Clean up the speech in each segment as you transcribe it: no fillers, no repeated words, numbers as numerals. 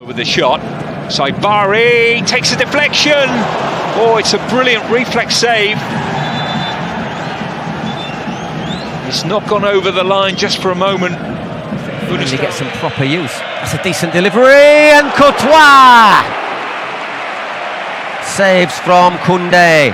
With the shot, Saibari takes a deflection. Oh, it's a brilliant reflex save. It's not gone over the line just for a moment. Really get some proper use. That's a decent delivery, and Courtois saves from Koundé.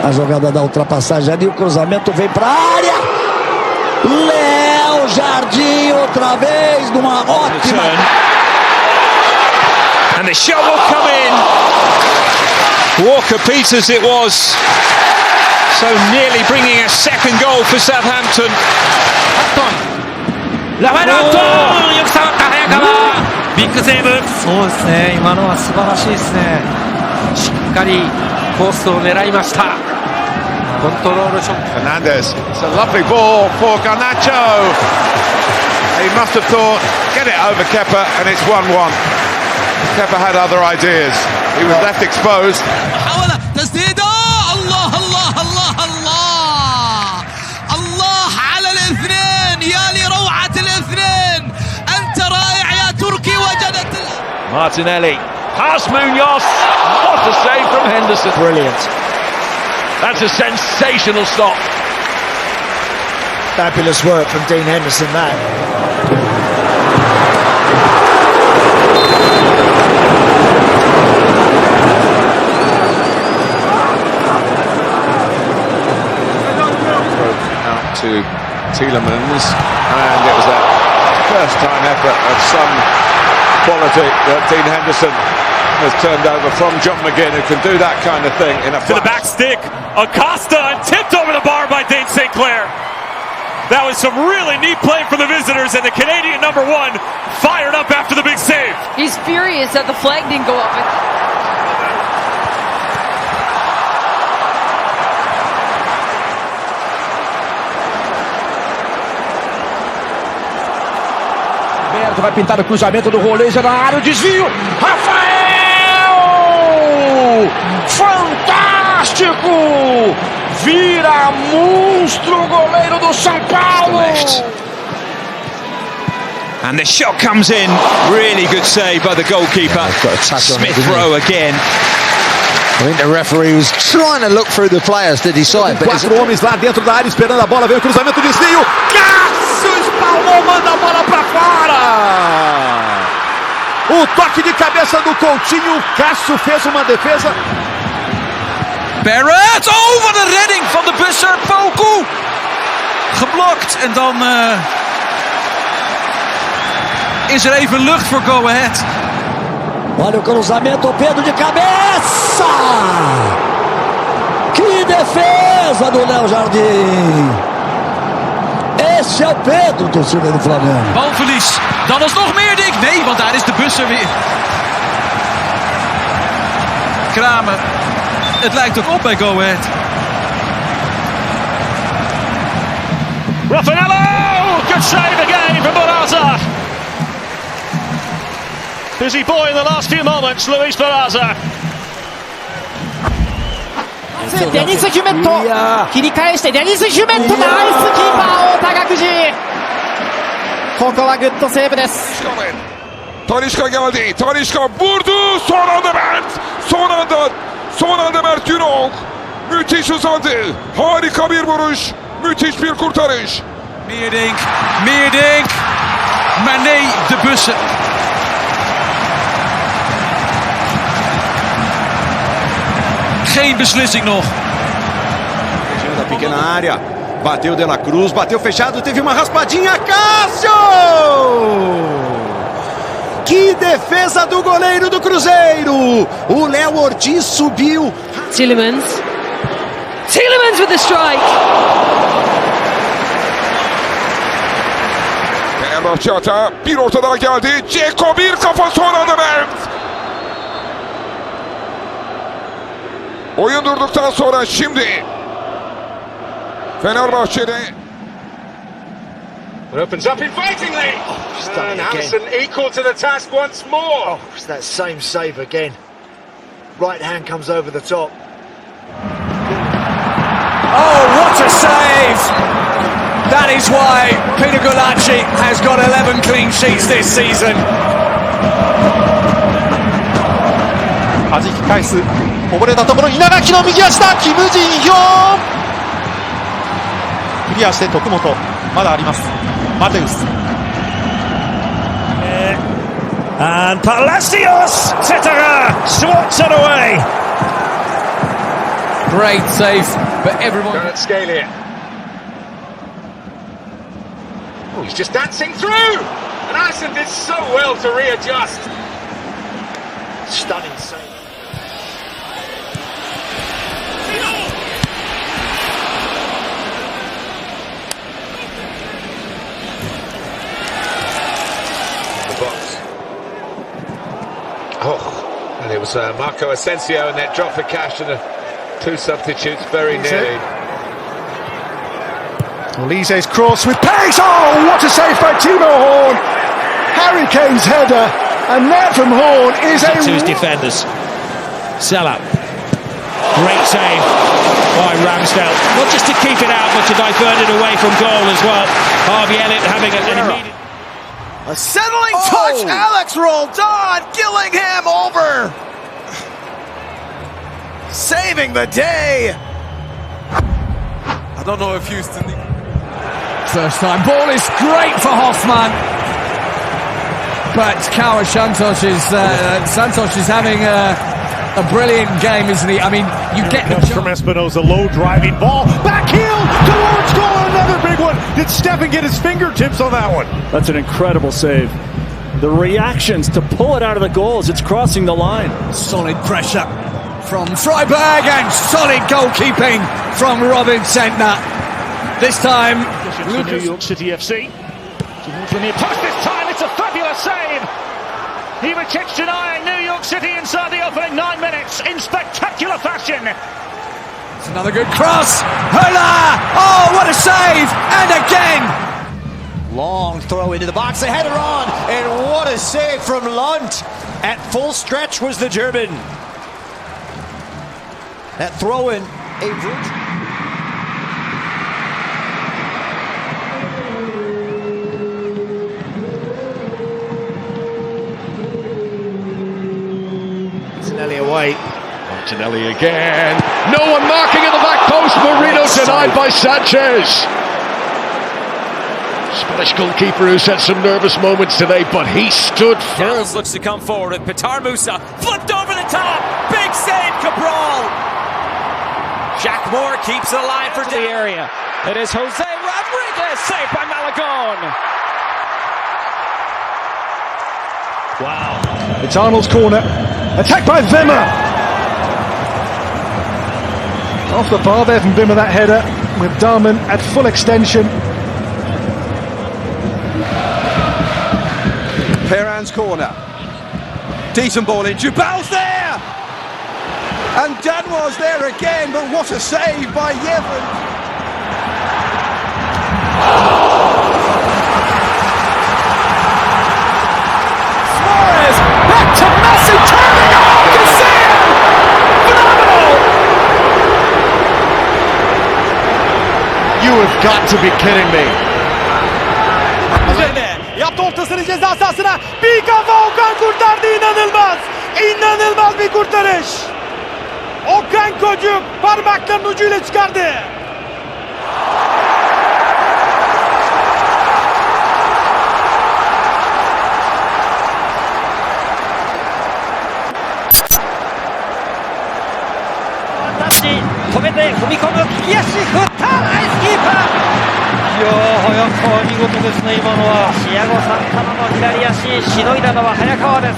A jogada da ultrapassagem ali, o cruzamento vem para a área. Léo Jardim outra vez numa ótima. And the shot will come in. Walker Peters it was. So nearly bringing a second goal for Southampton. ラファエル・アントン、よく触った早川、ビッグセーブ。そうですね、今のは素晴らしいですね。しっかりコースを狙いました。コントロールショット。 Fernandes, it's a lovely ball for Garnacho. He must have thought, get it over Kepa, and it's 1-1. Kepa had other ideas. He was left exposed. محاولة تسديدة، الله الله الله الله الله على الاثنين، يا لروعة الاثنين، أنت رائع يا تركي، وجدت Martinelli past Munoz. What a save from Henderson. Brilliant. That's a sensational stop. Fabulous work from Dean Henderson that. Out to Tielemans, and it was a first-time effort of some quality that Dean Henderson has turned over from John McGinn, who can do that kind of thing in a to the back stick, Acosta, and tipped over the bar by Dane St. Clair. That was some really neat play from the visitors, and the Canadian number one fired up after the big save. He's furious that the flag didn't go up. Vai pintar o cruzamento do Roleja na área, o desvio. Rafael! Fantástico! Vira monstro o goleiro do São Paulo. And the shot comes in. Really good save by the goalkeeper. Smith Rowe again. I think the referee was trying to look through the players to decide. But Quatro homens lá dentro da área esperando a bola. Vem o cruzamento, desvio. Cássio espalmou, manda a bola pra fora. O toque de cabeça do Coutinho. O Cássio fez uma defesa. Barrett over de redding van de busser, Poku. Geblokt en dan is er even lucht voor Go Ahead. Olha o cruzamento, Pedro de cabeça! Que defesa do Léo Jardim! Esse é o Pedro, torcida do Flamengo. Balverlies, dan alsnog meer dik. Nee, want daar is de busser weer. Kramer, het lijkt ook op bij Go Ahead. Raffaello! Good save again from Barraza. Busy boy in the last few moments, Luis Barraza. デニス・ヒュメット切り返してデニス・ヒュメットナイスキーパー太田学士ここはグッドセーブです Talisca geldi. Talisca vurdu. Son anda Mert. Son anda Mert Günok. Müthiş uzandı. Harika bir vuruş. Müthiş bir kurtarış. Meerdink. Maar nee, de bussen. Geen beslissing nog. da pequena área. Bateu De La Cruz, bateu fechado, teve uma raspadinha. Cássio! Que defesa do goleiro do Cruzeiro! O Léo Ortiz subiu. Tielemans with the strike. Fenerbahçe hata bir ortadan geldi. Ceko bir kafa son anda Mert. Oyun durduktan sonra şimdi Fenerbahçe'de It opens up invitingly. And Alisson equal to the task once more. Oh, it's that same save again. Right hand comes over the top. Oh, what a save! That is why Peter Gulacsi has got 11 clean sheets this season. 弾き返す、こぼれたところ、稲垣の右足だ、キム・ジンヒョン、クリアして徳本、まだあります、マテウス。And Palacios! Tetaga swats it away! Great save, but everyone... Going at scale here. Oh, he's just dancing through! And Alisson did so well to readjust. Stunning save. Oh, and it was Marco Asensio and that drop for cash and two substitutes very nearly. Olise's cross with pace. Oh, what a save by Timo Horn. Harry Kane's header, and that from Horn is a... To his defenders. Salah. Great save by Ramsdale. Not just to keep it out, but to divert it away from goal as well. Harvey Elliott having an immediate... A settling touch, Alex Roldan, Gillingham over. Saving the day. I don't know if Houston... First time ball is great for Hoffman. But Kawa Santos is having a brilliant game, isn't he? I mean, you get the from Espinosa, low driving ball, back heel towards goal, another big one. Did Steffen get his fingertips on that one? That's an incredible save. The reactions to pull it out of the goals, it's crossing the line. Solid pressure from Freiburg and solid goalkeeping from Robin Sentner. This time, New York City FC. Towards the near post this time, it's a fabulous save. Ivacic denying New York City inside the opening 9 minutes in spectacular fashion. It's another good cross. Hola! Oh, what a save! And again! Long throw into the box, the header on, and what a save from Lund. At full stretch was the German. That throw in, a away. Martinelli again. No one marking at the back post. Marino denied by Sanchez. Spanish goalkeeper who's had some nervous moments today, but he stood firm. Looks to come forward with Petar Musa flipped over the top. Big save, Cabral. Jack Moore keeps it alive for the area. It is Jose Rodriguez, saved by Malagón. Wow. It's Arnold's corner. Attacked by Wimmer. Off the bar there from Wimmer, that header with Darman at full extension. Perrin's corner. Decent ball in. Jubal's there. And Danwaz there again, but what a save by Yevon. Suarez back to Messi, turning on Cristiano. Phenomenal. You have got to be kidding me. Yaptı ortasını ceza sahasına. Bir kafa Okan kurtardı, inanılmaz. İnanılmaz bir kurtarış. Okan Kocuk parmaklarının ucuyla çıkardı.私止めて踏み込む利き足振ったナイスキーパー。いや早川見事ですね今のは。チアゴ・サンタナの左足しのいだのは早川です。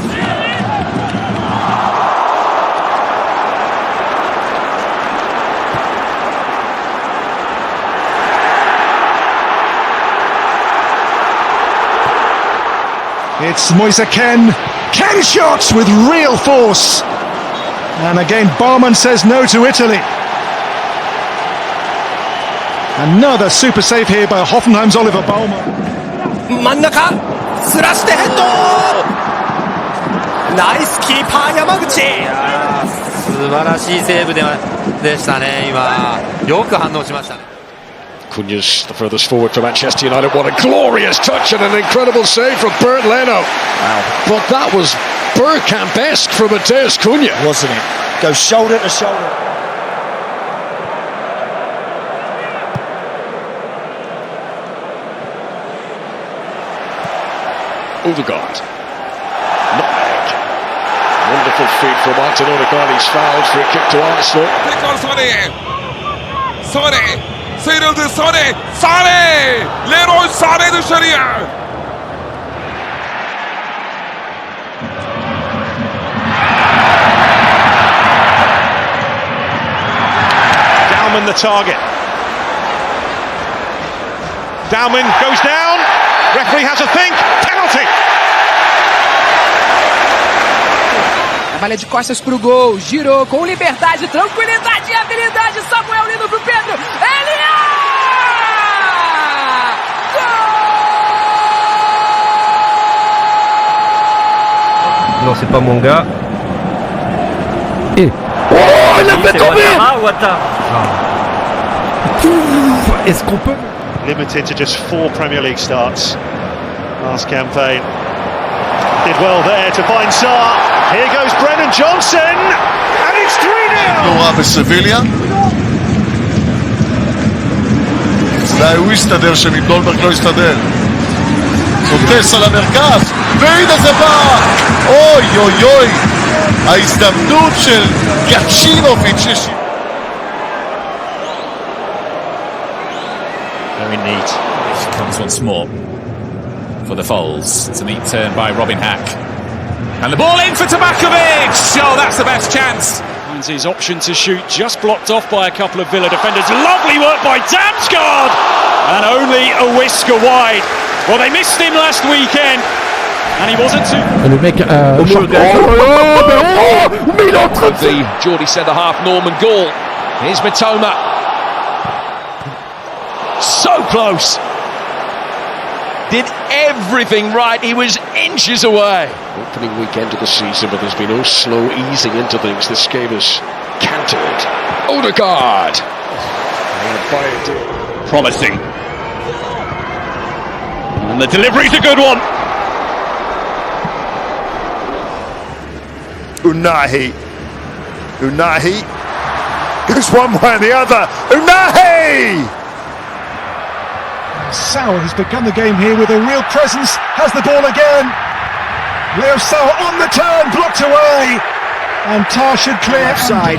It's Moise Ken. Ken shots with real force. And again, Barman says no to Italy. Another super save here by Hoffenheim's Oliver Baumann. 真ん中すらしてヘッドナイスキーパー山口素晴らしいセーブでしたね今よく反応しましたね Cunha's the furthest forward for Manchester United. What a glorious touch and an incredible save from Bernd Leno. Wow. But that was Bergkamp-esque from Matheus Cunha. Wasn't it? Go shoulder to shoulder. Odegaard. Nutmeg. Wonderful feed from Martin Odegaard. He's fouled. Free kick to Arsenal. Sıyrıldı Sane. Sane. Leroy Sane dışarıya. Dauman the target. Dauman goes down. Referee has a think. Penalty. Trabalha de costas pro gol. Girou com liberdade, tranquilidade e habilidade. Samuel lindo pro Pedro. Ele é! Non, c'est pas mon gars. Et... Oh, il a fait tomber Ouattara. Est-ce qu'on peut Limited to just 4 Premier League starts last campaign. Did well there to find Sarr. Here goes Brennan Johnson, and it's 3-0. נורא בסביליה. אולי הוא יסתדר שמדולברג לא יסתדר. נוטס על המרכז, והנה זה בא! אוי אוי אוי! ההזדמנות של גצ'ינוביץ' Very neat. It comes once more for the Foles. It's a neat turn by Robin Hack. And the ball in for Tabakovic! Oh, that's the best chance. Finds his option to shoot, just blocked off by a couple of Villa defenders. Lovely work by Damsgaard! And only a whisker wide. Well, they missed him last weekend. And he wasn't too... Le mec The Geordie centre-half Norman Gall. Here's Mitoma. So close. Did everything right. He was inches away. Opening weekend of the season, but there's been no slow easing into things. This game is cantered. Odegaard. Promising. And the delivery's a good one. Unahi goes one way and the other. Unahi! Sauer has begun the game here with a real presence, has the ball again. Leo Sauer on the turn, blocked away. And Tar should clear. Offside.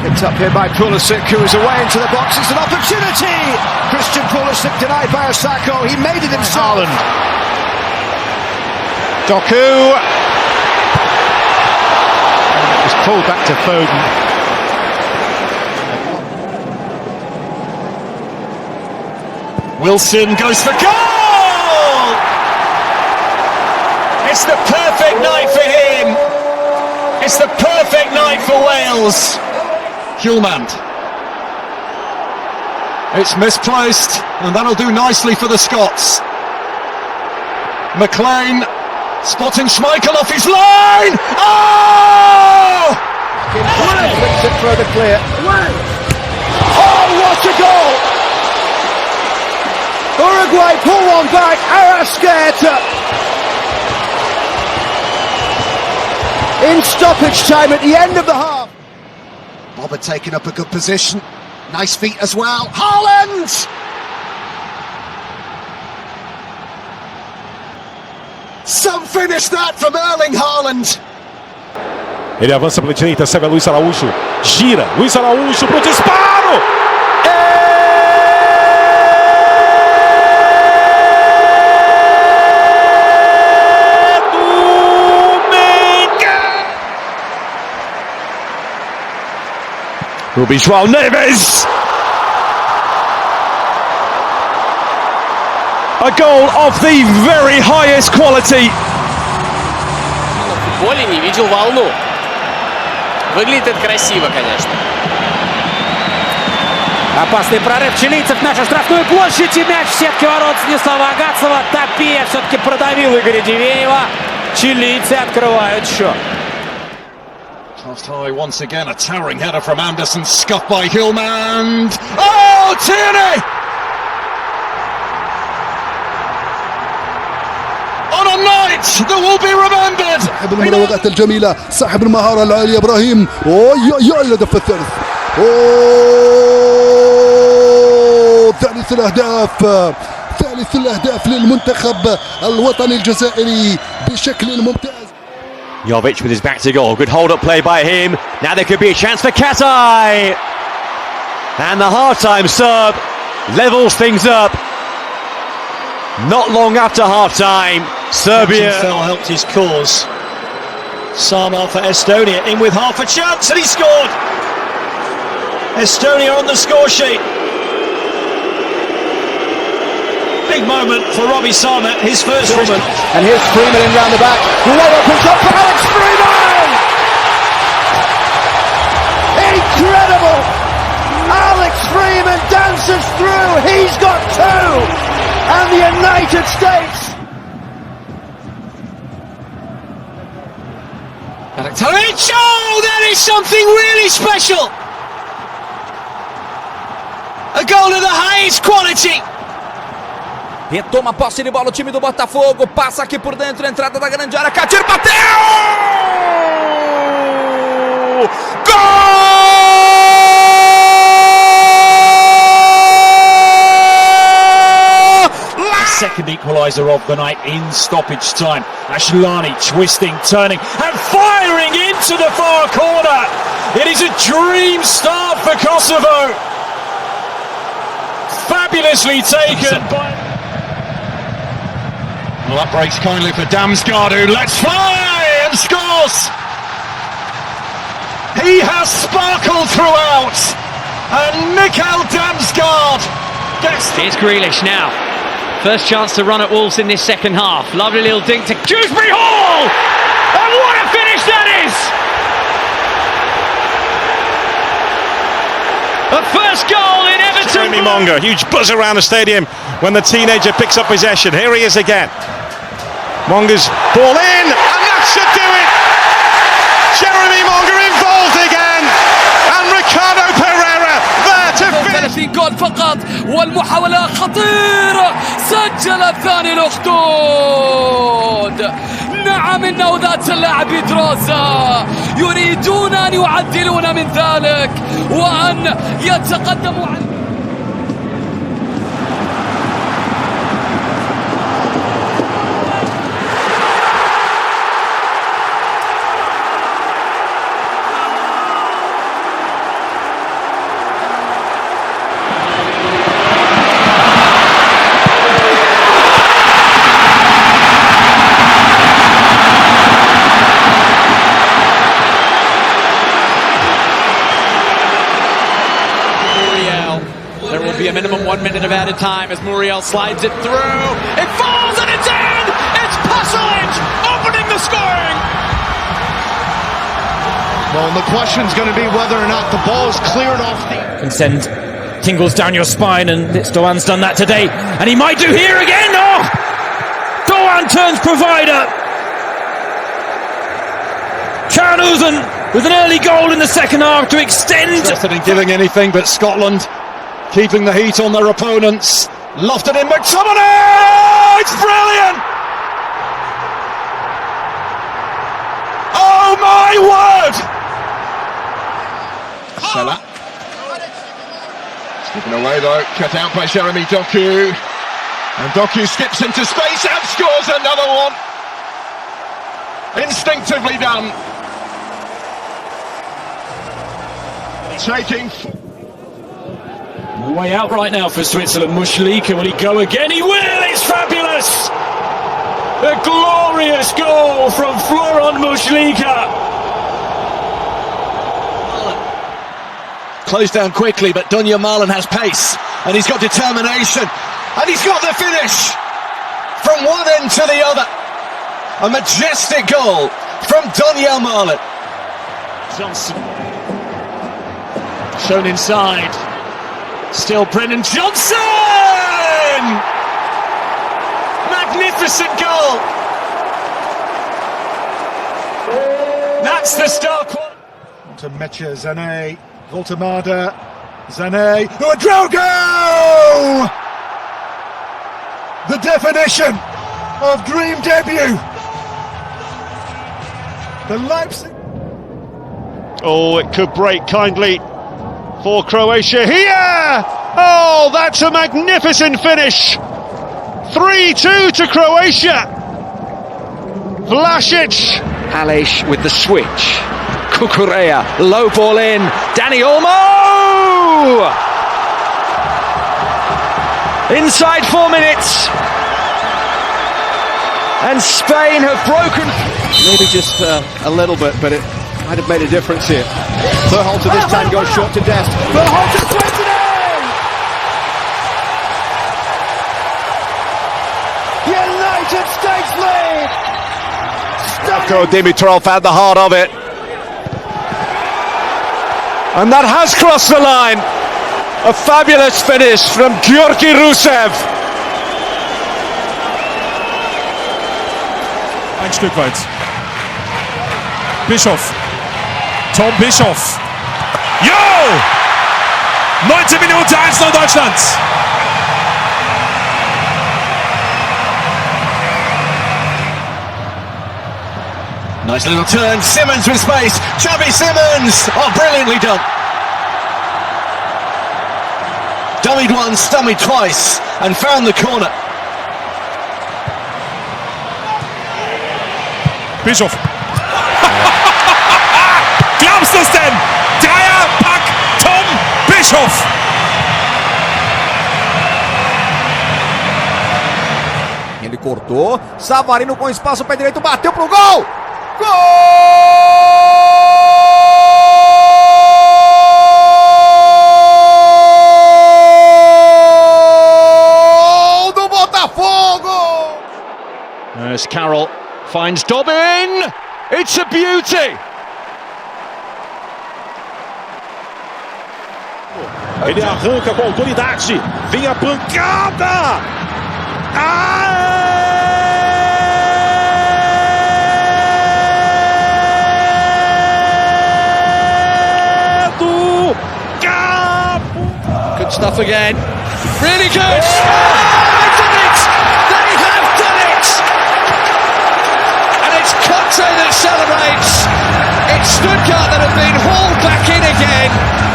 Picked up here by Pulisic, who is away into the box. It's an opportunity! Christian Pulisic denied by Osako. He made it himself. Doku. Was pulled back to Foden. Wilson goes for goal! It's the perfect night for him. It's the perfect night for Wales. Hjulmand. It's misplaced, and that'll do nicely for the Scots. McLean spotting Schmeichel off his line. Oh! Flips it further clear. Oh, what a goal! Uruguay pull one back. Arrascaeta. In stoppage time at the end of the half. Bobber taking up a good position. Nice feet as well. Haaland! Some finish that from Erling Haaland. Ele avança pela direita, serve a Luiz Araújo. Gira, Luiz Araújo pro disparo! Will be João Neves. A goal of the very highest quality. В футболе не видел волну. Выглядит это красиво, конечно. Опасный прорыв чилийцев в нашу штрафную площадь. И мяч в сетке ворот снесла Вагацова. Тапия все-таки продавил Игоря Дивеева. Чилийцы открывают счет. Crossed high once again, a towering header from Anderson, scuffed by Hillman. Oh, Tierney! On a night that will be remembered. صاحب المراوغات الجميلة، صاحب المهارة العالية إبراهيم. أوه الهدف الثالث. أوه ثالث الأهداف للمنتخب الوطني الجزائري بشكل ممتاز. Jovic with his back to goal. Good hold-up play by him. Now there could be a chance for Katai. And the half-time sub levels things up. Not long after half-time, Serbia helped his cause. Samar for Estonia, in with half a chance, and he scored! Estonia on the score sheet. Big moment for Robbie Samar, his first moment. And here's Freeman in round the back. What opens up for Alex Freeman! Incredible! Alex Freeman dances through. He's got two. And the United States. Oh, that is something really special. A goal of the highest quality. Retoma a posse de bola o time do Botafogo. Passa aqui por dentro, entrada da grande área. Catir bateu! Gol! Second equaliser of the night in stoppage time. Ashlani twisting, turning and firing into the far corner. It is a dream start for Kosovo. Fabulously taken by... Well, that breaks kindly for Damsgaard, who lets fly and scores. He has sparkled throughout, and Mikael Damsgaard gets... Here's Grealish now. First chance to run at Wolves in this second half. Lovely little dink to Dewsbury Hall! And what a finish that is! The first goal in Everton. Jeremy Monga, huge buzz around the stadium when the teenager picks up possession. Here he is again. Monga's ball in, and that should do it! Jeremy Monga involved again, and Ricardo Pereira there to finish. 30 جول فقط والمحاولة خطيرة. سجل الثاني الأخدود. نعم إنه ذات اللاعب إدراسا. يريدون أن يعدلون من ذلك وأن يتقدموا عن be a minimum 1 minute of added time as Muriel slides it through. It falls and it's in! It's Pasalic opening the scoring! Well, the question's going to be whether or not the ball is cleared off the... Can send tingles down your spine, and Doan's done that today. And he might do here again! Oh! Doan turns provider! Carnuzan with an early goal in the second half to extend... Interested in giving anything but Scotland keeping the heat on their opponents. Lofted in McTominay! It's brilliant! Oh my word! Salah. Skipping away though, cut out by Jeremy Doku. And Doku skips into space and scores another one. Instinctively done. Taking... Way out right now for Switzerland. Mushlika, will he go again? He will! It's fabulous! A glorious goal from Florent Mushlika. Closed down quickly, but Dunya Marlin has pace, and he's got determination, and he's got the finish from one end to the other. A majestic goal from Dunya Marlin. Johnson Shown inside. Still Brennan Johnson! Magnificent goal! That's the star quality. To Mecha, Zane, Voltemada, Zane, Ouedraogo! The definition of dream debut. The Leipzig. Oh, it could break kindly for Croatia here! Oh, that's a magnificent finish! 3-2 to Croatia! Vlasic! Alish with the switch. Kukurea, low ball in. Dani Olmo! Inside 4 minutes. And Spain have broken. Maybe just a little bit, but it might have made a difference here. Verholter this time goes short to Dest. Verholter swings it in! United States lead! Marko Dimitrov at the heart of it. And that has crossed the line. A fabulous finish from Georgi Rusev. Ein Stück weit. Bischof. Tom Bischof. Jo! 19 Minuten 1-0 Deutschland. Nice little turn, Simmons with space, Chubby Simmons! Oh, brilliantly done. Dummied once, dummied twice, and found the corner. Bischof. Glaubst du's denn? Dreierpack Tom Bischof. Ele cortou, Savarino com espaço, pé direito, bateu pro gol! Gol do Botafogo! As Carroll finds Dobbin. It's a beauty. Ele arranca com autoridade. Vem a pancada! Good stuff again. Really good. They've done it. They have done it. And it's Conte that celebrates. It's Stuttgart that have been hauled back in again.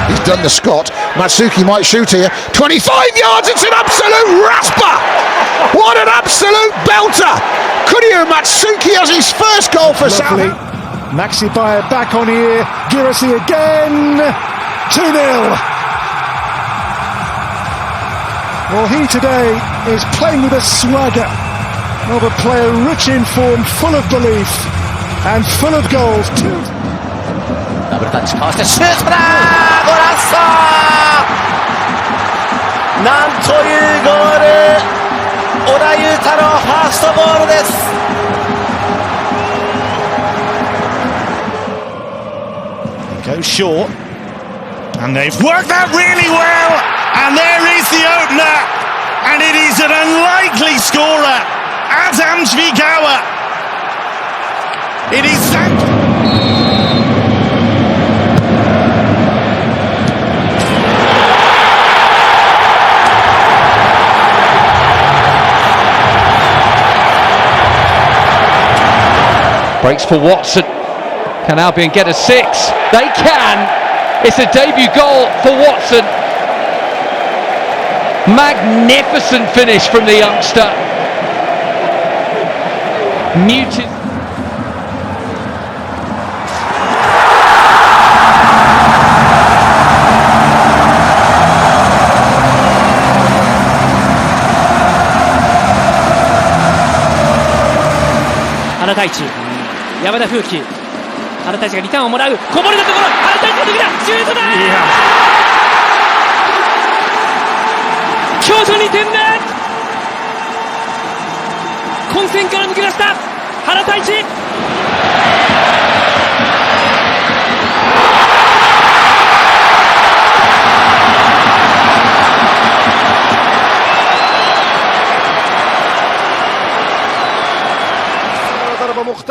He's done the Scott. Matsuki might shoot here. 25 yards. It's an absolute rasper. What an absolute belter. Kuryo Matsuki has his first goal for Southampton. Maxi Bayer back on here. Girassi again. 2-0. Well, he today is playing with a swagger of a player rich in form, full of belief and full of goals. Double touch pass to Sutra! Golasso! なんというゴール！小田裕太のファーストゴールです。Goes short, and they've worked that really well, and there is the opener, and it is an unlikely scorer, Adam Zwigawa. It is Breaks for Watson. Can Albion get a 6? They can. It's a debut goal for Watson. Magnificent finish from the youngster. Muted.原太一、山田風紀、原太一がリターンをもらう、こぼれたところ、原太一の時だ、シュートだ。京都2点目。混戦から抜け出した原太一。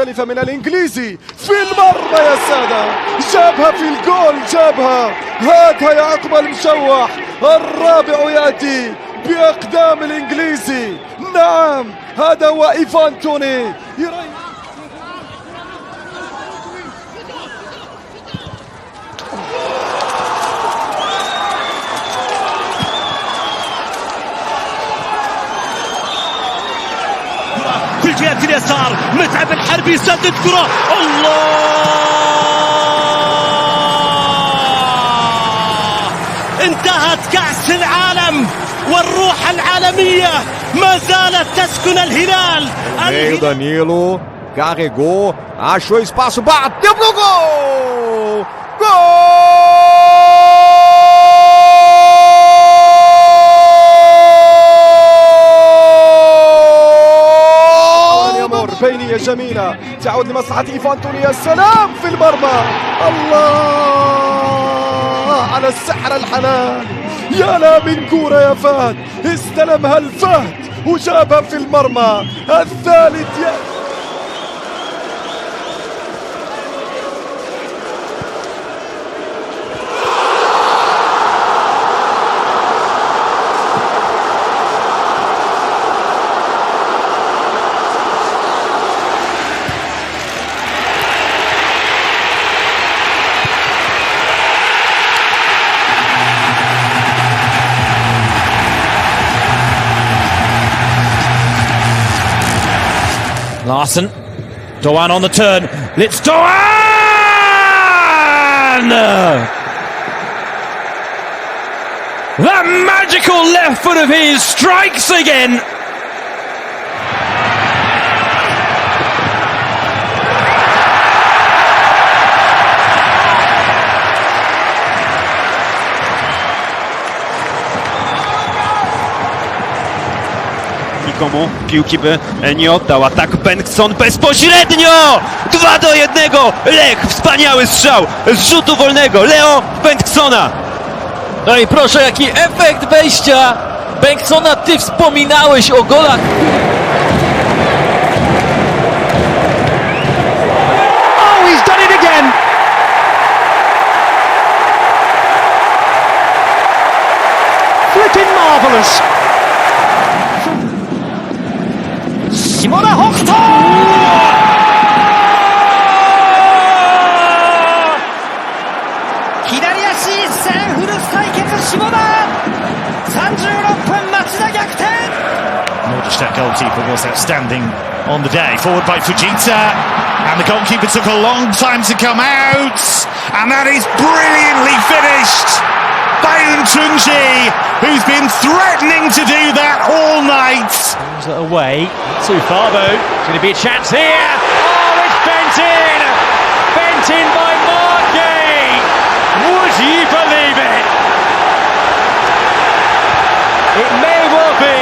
مختلفة من الإنجليزي في المرمى يا سادة، جابها في الجول، جابها. هاتها يا عقب المشوح، الرابع يأتي بأقدام الإنجليزي. نعم هذا هو إيفان توني. في الجهة اليسار متعب الحربي يسدد كرة، الله! انتهت كأس العالم والروح العالمية ما زالت تسكن الهلال. Meio Danilo, carregou, achou espaço, bateu pro gol! بينية جميلة تعود لمصلحة إيفان توني. يا سلام في المرمى، الله على السحر الحلال. يا لامين كورة يا فهد، استلمها الفهد وجابها في المرمى. الثالث Larson, Doan on the turn, it's Doan! That magical left foot of his strikes again. Nikomu piłki by nie oddał. Atak Bengtson bezpośrednio! 2-1. Lech, wspaniały strzał z rzutu wolnego. Leo Bengtsona. No i proszę, jaki efekt wejścia Bengtsona. Ty wspominałeś o golach. Oh, he's done it again. Flipping marvelous. Simona Hochto! Hidari ashi senフルス対決下田36分町田逆転。 Nordic goalkeeper was outstanding on the day. Forward by Fujita, and the goalkeeper took a long time to come out, and that is brilliantly finished by Untunji, who's been threatening to do that all night. Brings it away, too far though. It's going to be a chance here. Oh, it's bent in! Bent in by Marquez! Would you believe it? It may well be.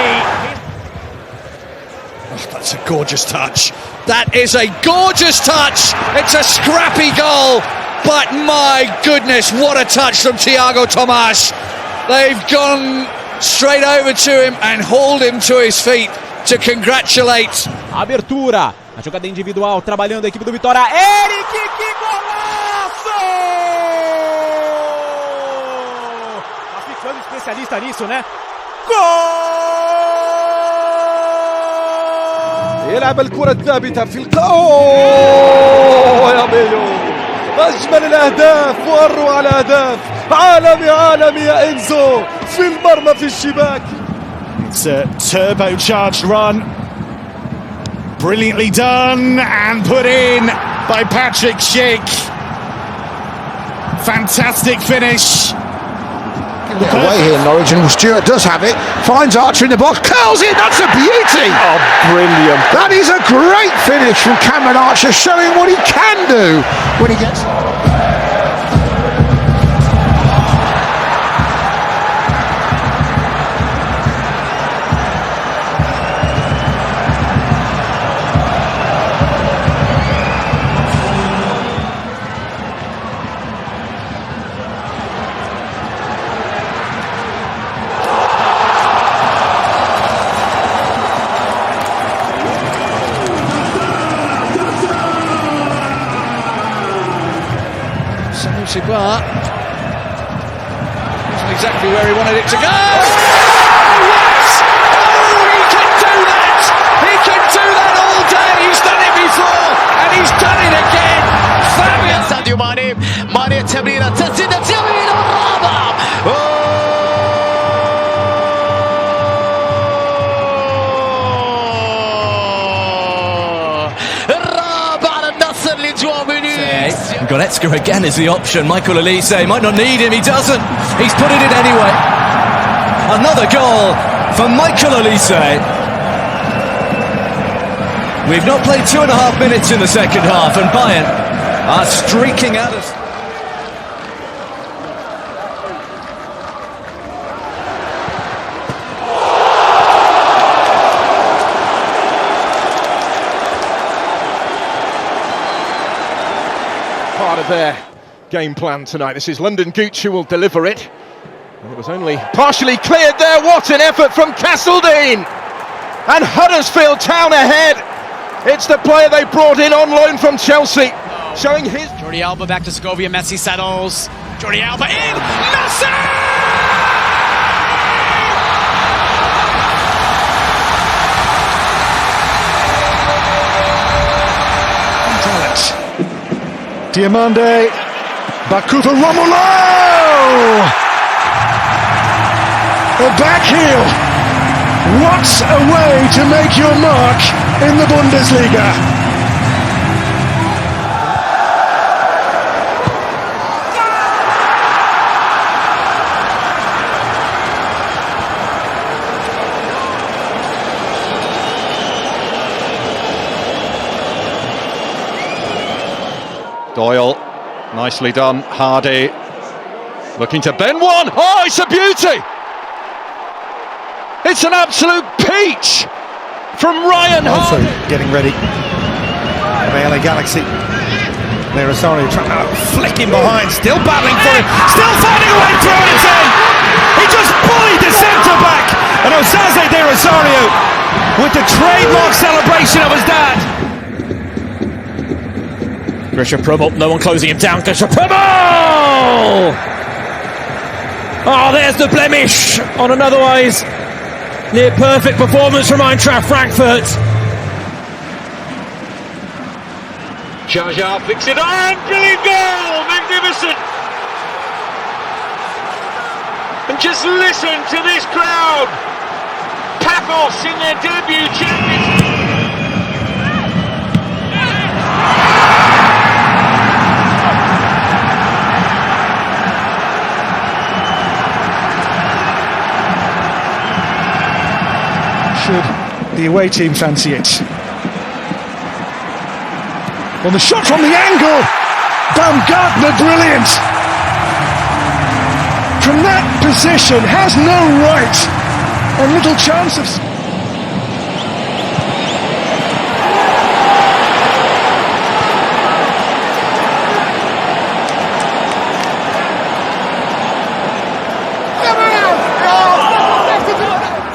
Oh, that's a gorgeous touch. That is a gorgeous touch. It's a scrappy goal. But my goodness, what a touch from Thiago Tomas. They've gone straight over to him and hauled him to his feet to congratulate. Abertura, a jogada individual, trabalhando a equipe do Vitória. Eric, que golaço! Tá ficando especialista nisso, né? يلعب الكرة الثابتة في أوه يا ميو، أجمل الأهداف وأروع الأهداف. عالمي يا إنزو في المرمى في الشباك. It's a turbocharged run, brilliantly done and put in by Patrick Schick. Fantastic finish. Get away here, Norwich, and Stewart does have it. Finds Archer in the box, curls it. That's a beauty. Oh, brilliant! That is a great finish from Cameron Archer, showing what he can do when he gets. But wasn't exactly where he wanted it to go. Oh, yes! Oh, he can do that! He can do that all day. He's done it before, and he's done it again. Fabulous. ساديو ماني تمريرة تسديدة جميلة والرابعة. Goretzka again is the option. Michael Elise might not need him, he doesn't. He's put it in anyway. Another goal for Michael Elise. We've not played 2.5 minutes in the second half, and Bayern are streaking out of... Part of their game plan tonight. This is London Gooch who will deliver it. And it was only partially cleared there. What an effort from Castledine! And Huddersfield Town ahead. It's the player they brought in on loan from Chelsea, showing his... Jordi Alba back to Segovia, Messi settles. Jordi Alba in! Messi! Talent. Diamande, Bakuta Romulo! A back heel. What a way to make your mark in the Bundesliga. Doyle, nicely done. Hardy, looking to bend one. Oh, it's a beauty! It's an absolute peach from Ryan Also Hardy. getting ready for the LA Galaxy. There Rosario trying to flick him behind, still battling for it, still finding a way through it. It's in. He just bullied the centre back, and Osaze de Rosario with the trademark celebration of his dad. Grisha Prummel, no one closing him down. Grisha Prummel! Oh, there's the blemish on an otherwise near perfect performance from Eintracht Frankfurt. Jaja picks it on, brilliant goal, magnificent. And just listen to this crowd. Paphos in their debut championship. Should the away team fancy it? Well, the shot from the angle, Baumgartner, brilliant. From that position, has no right, and little chance of...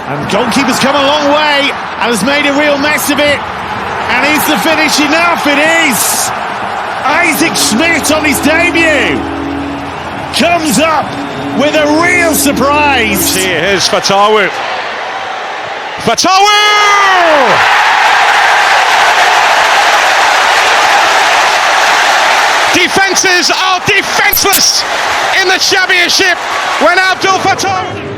And goalkeeper's come a long way and has made a real mess of it. And is the finish enough? It is! Isaac Schmidt on his debut comes up with a real surprise. Here's Fatawu. Fatawu! Defences are defenceless in the championship when Abdul Fatawu...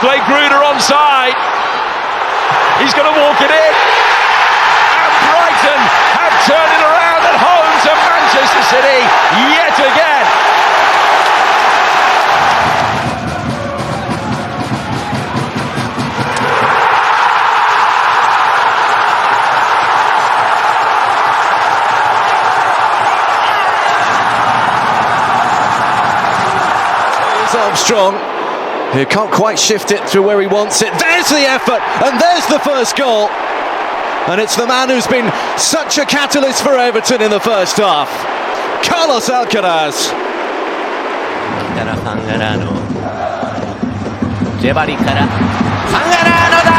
Played Gruder onside. He's going to walk it in. And Brighton have turned it around at home to Manchester City yet again. strong, who can't quite shift it through where he wants it. There's the effort, and there's the first goal. And it's the man who's been such a catalyst for Everton in the first half, Carlos Alcaraz. ファンガラーノ、ジェバリからファンガラーノだ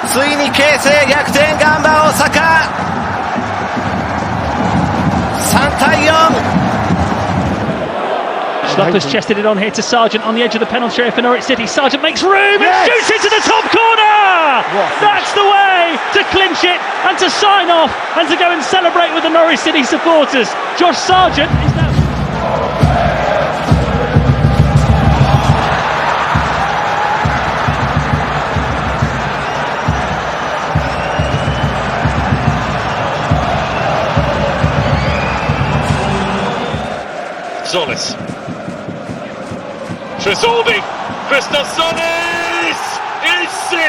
ー、ついに形勢逆転、ガンバ大阪3対4。Schluppers chested it on here to Sargent on the edge of the penalty area for Norwich City. Sargent makes room and shoots it to the top corner! That's the way to clinch it and to sign off and to go and celebrate with the Norwich City supporters. Josh Sargent is now... Solis. Tresoldi, Christosonis is 6.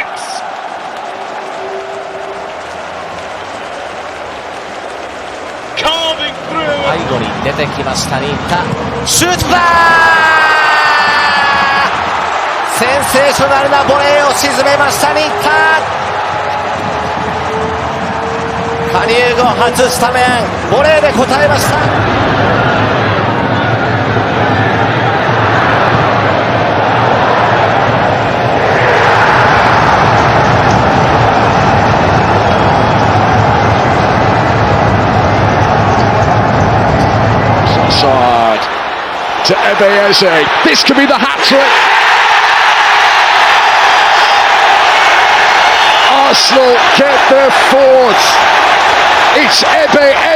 Carving through. 最後に出てきました新田、シュートだー、センセーショナルなボレーを沈めました新田、加入後初スタメン、ボレーで応えました。To Eze. This could be the hat-trick. Arsenal get their fourth. It's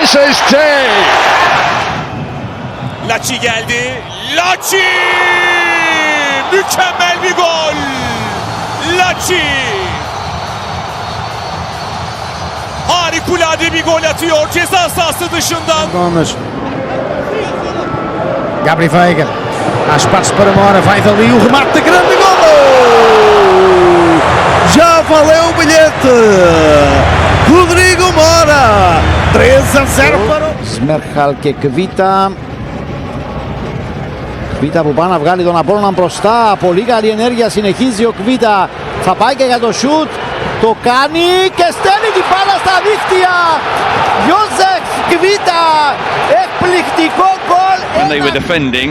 Eze's day. Laci geldi. Laci! Mükemmel bir gol. Laci! Harikulade bir gol atıyor ceza sahası dışından. Gabri Veiga, há espaço para Mora, vai dali o remate de grande golo! Já valeu o bilhete! Rodrigo Mora, 3-0 para ο Σμέρχαλ και Κβίτα. Κβίτα που πάει να βγάλει τον Απόλλωνα μπροστά, πολύ καλή ενέργεια, συνεχίζει ο Κβίτα, θα πάει και για το σουτ, το κάνει και στέλνει την μπάλα στα δίχτυα! Ιώσεφ Κβίτα, εκπληκτικό γκολ! When they were defending,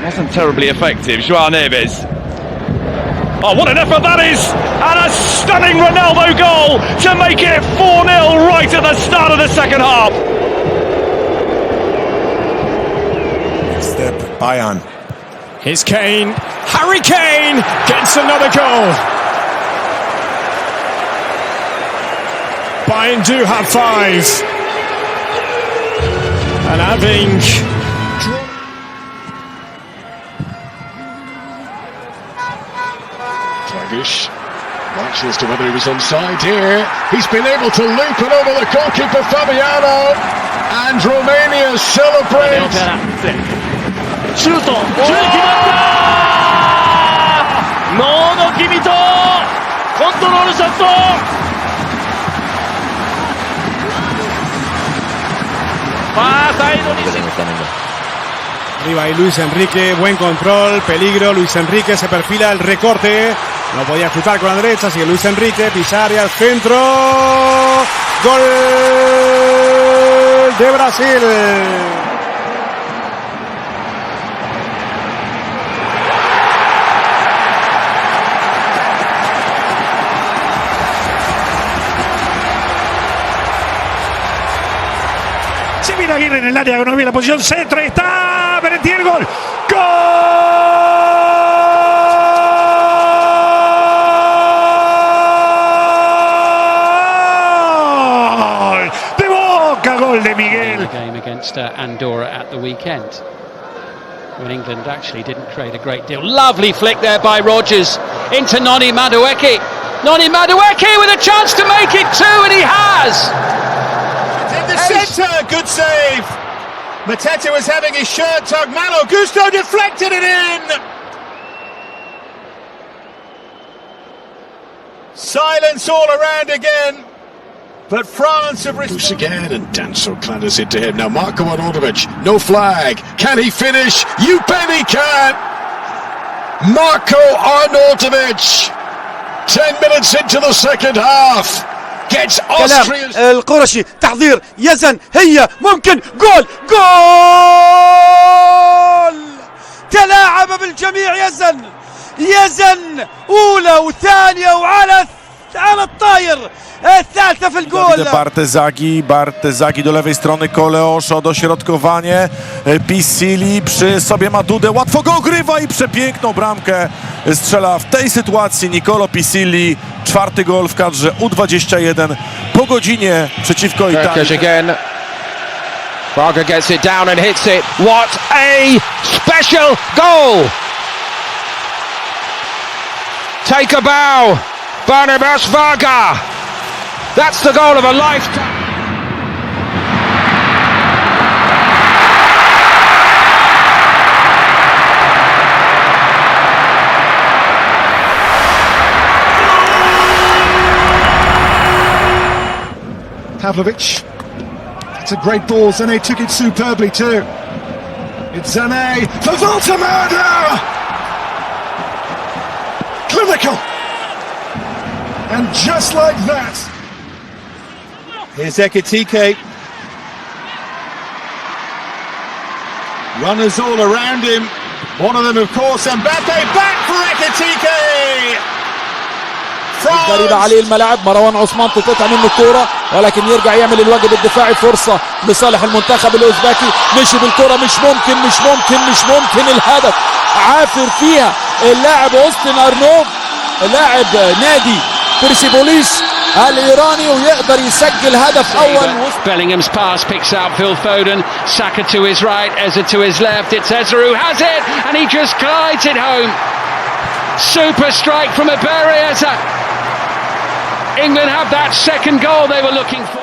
wasn't terribly effective. Joao Neves. Oh, what an effort that is! And a stunning Ronaldo goal to make it 4-0 right at the start of the second half. Step Bayern. Here's Kane. Harry Kane gets another goal. Bayern do have 5. And having... Dragish, watching as to whether he was onside here. He's been able to loop it over the goalkeeper Fabiano, and Romania celebrates. シュート、決まったー、ノーの君とコントロールショット、サイドに Arriba ahí Luis Enrique, buen control, peligro, Luis Enrique se perfila el recorte, no podía chutar con la derecha, sigue Luis Enrique, Pisari al centro, gol de Brasil. Se viene Aguirre en el área, no viene la posición, centro, está Berenti, el gol. ¡Gol! De Boca, gol de Miguel. Game against Andorra at the weekend, when England actually didn't create a great deal. Lovely flick there by Rodgers into Noni Madueke. Noni Madueke with a chance to make it 2, and he has. In the centre, good save. Mateta was having his shirt tugged. Malo Gusto deflected it in. Silence all around again. But France have Loose again, and Danso clatters into him. Now Marko Arnautovic, no flag. Can he finish? You bet he can! Marko Arnautovic, 10 minutes into the second half, gets Austria's... القرشي تحضير يزن هي ممكن جول تلاعب بالجميع يزن أولى وثانية وعلى الطاير الثالثة في الجول. Bartezagi do lewej strony, Koleoszo, dośrodkowanie, Pisili przy sobie ma Dudę, łatwo go ogrywa i przepiękną bramkę strzela w tej sytuacji Nicolo Pisili, 4. gol w kadrze U21 po godzinie przeciwko Italii. Again. Braga gets it down and hits it. What a special goal! Take a bow, Barnabas Varga. That's the goal of a lifetime. Pavlovic. It's a great ball. Zane took it superbly too. It's Zane for Voltemada. Clinical. And just like that. Here's Ekitike. Runners all around him. One of them, of course, Mbappe. Back for Ekitike. قريبة عليه الملعب. مروان عثمان تقطع منه الكرة ولكن يرجع يعمل الواجب الدفاعي. فرصة لصالح المنتخب الأوزبكي. مشي بالكرة. مش ممكن الهدف. عافر فيها اللاعب أوستن أرنوف لاعب نادي بيرسيبوليس الإيراني ويقدر يسجل هدف أول. Bellingham's pass picks out Phil Foden. Saka to his right, Eza to his left. It's Eza who has it and he just glides it home. Super strike from Iberi Eza. England have that second goal they were looking for.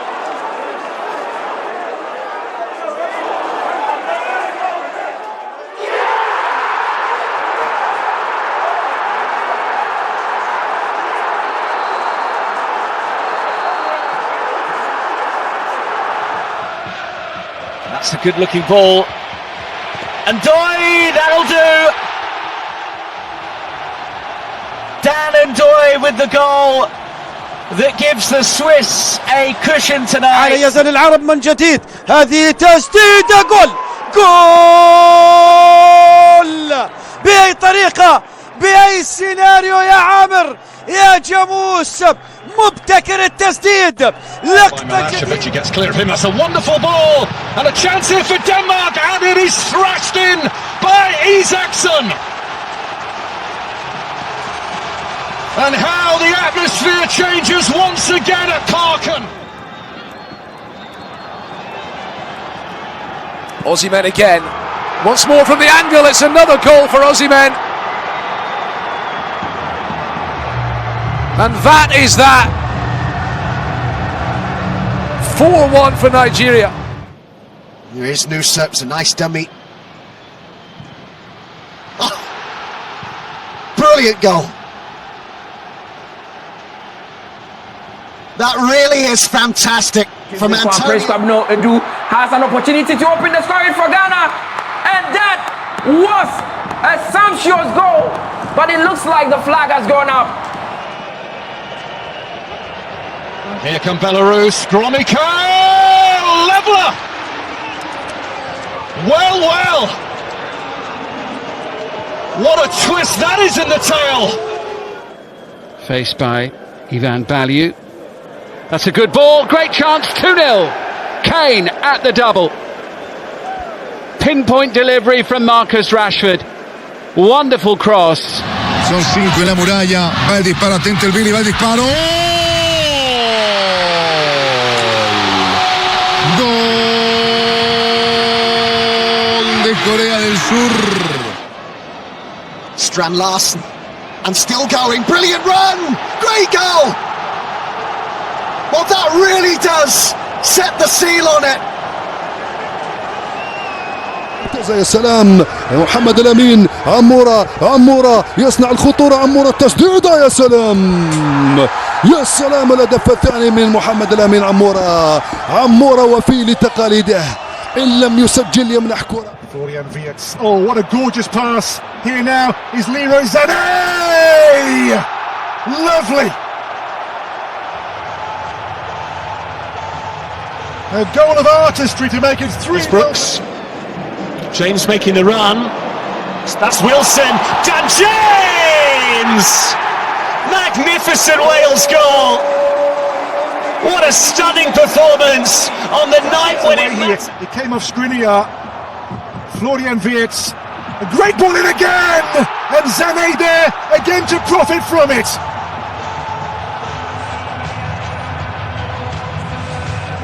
That's a good looking ball. And Ndoye, that'll do. Dan Ndoye with the goal that gives the Swiss a cushion tonight. على يزن العرب من جديد. هذه تسديدة جول بأي طريقة بأي سيناريو يا عامر يا جاموس. مبتكر التسديد. لقطة He gets clear of him. That's a wonderful ball and a chance here for Denmark, and it is thrashed in by Isaksson. And how the atmosphere changes once again at Parken. Osimhen again. Once more from the angle. It's another goal for Osimhen. And that is that. 4-1 for Nigeria. Here is Nusa. It's a nice dummy. Oh, brilliant goal. That really is fantastic from Antonio. Edu has an opportunity to open the scoring for Ghana, and that was a sumptuous goal, but it looks like the flag has gone up. Here come Belarus. Gromyko, leveler. Well. What a twist that is in the tail. Faced by Ivan Balliu. That's a good ball, great chance, 2-0. Kane at the double. Pinpoint delivery from Marcus Rashford. Wonderful cross. Son 5 en la muralla. Va el disparo, atento el Billy, va el disparo. Gol de Corea del Sur. Strand Larsen. And still going. Brilliant run. Great goal. Well, that really does set the seal on it. ممتازة يا سلام. محمد لامين، عمورة يصنع الخطورة، عمورة التسديدة، يا سلام يا سلام. الهدف الثاني من محمد لامين. عمورة وفي لتقاليده، إن لم يسجل يمنح كرة. Florian Wirtz. Oh, what a gorgeous pass. Here now is Leroy Sané. Lovely. A goal of artistry to make it 3. Brooks. James making the run. That's Wilson. Dan James! Magnificent Wales goal. What a stunning performance on the night when it came off Skriniar. Florian Wirtz. A great ball in again. And Sané there again to profit from it.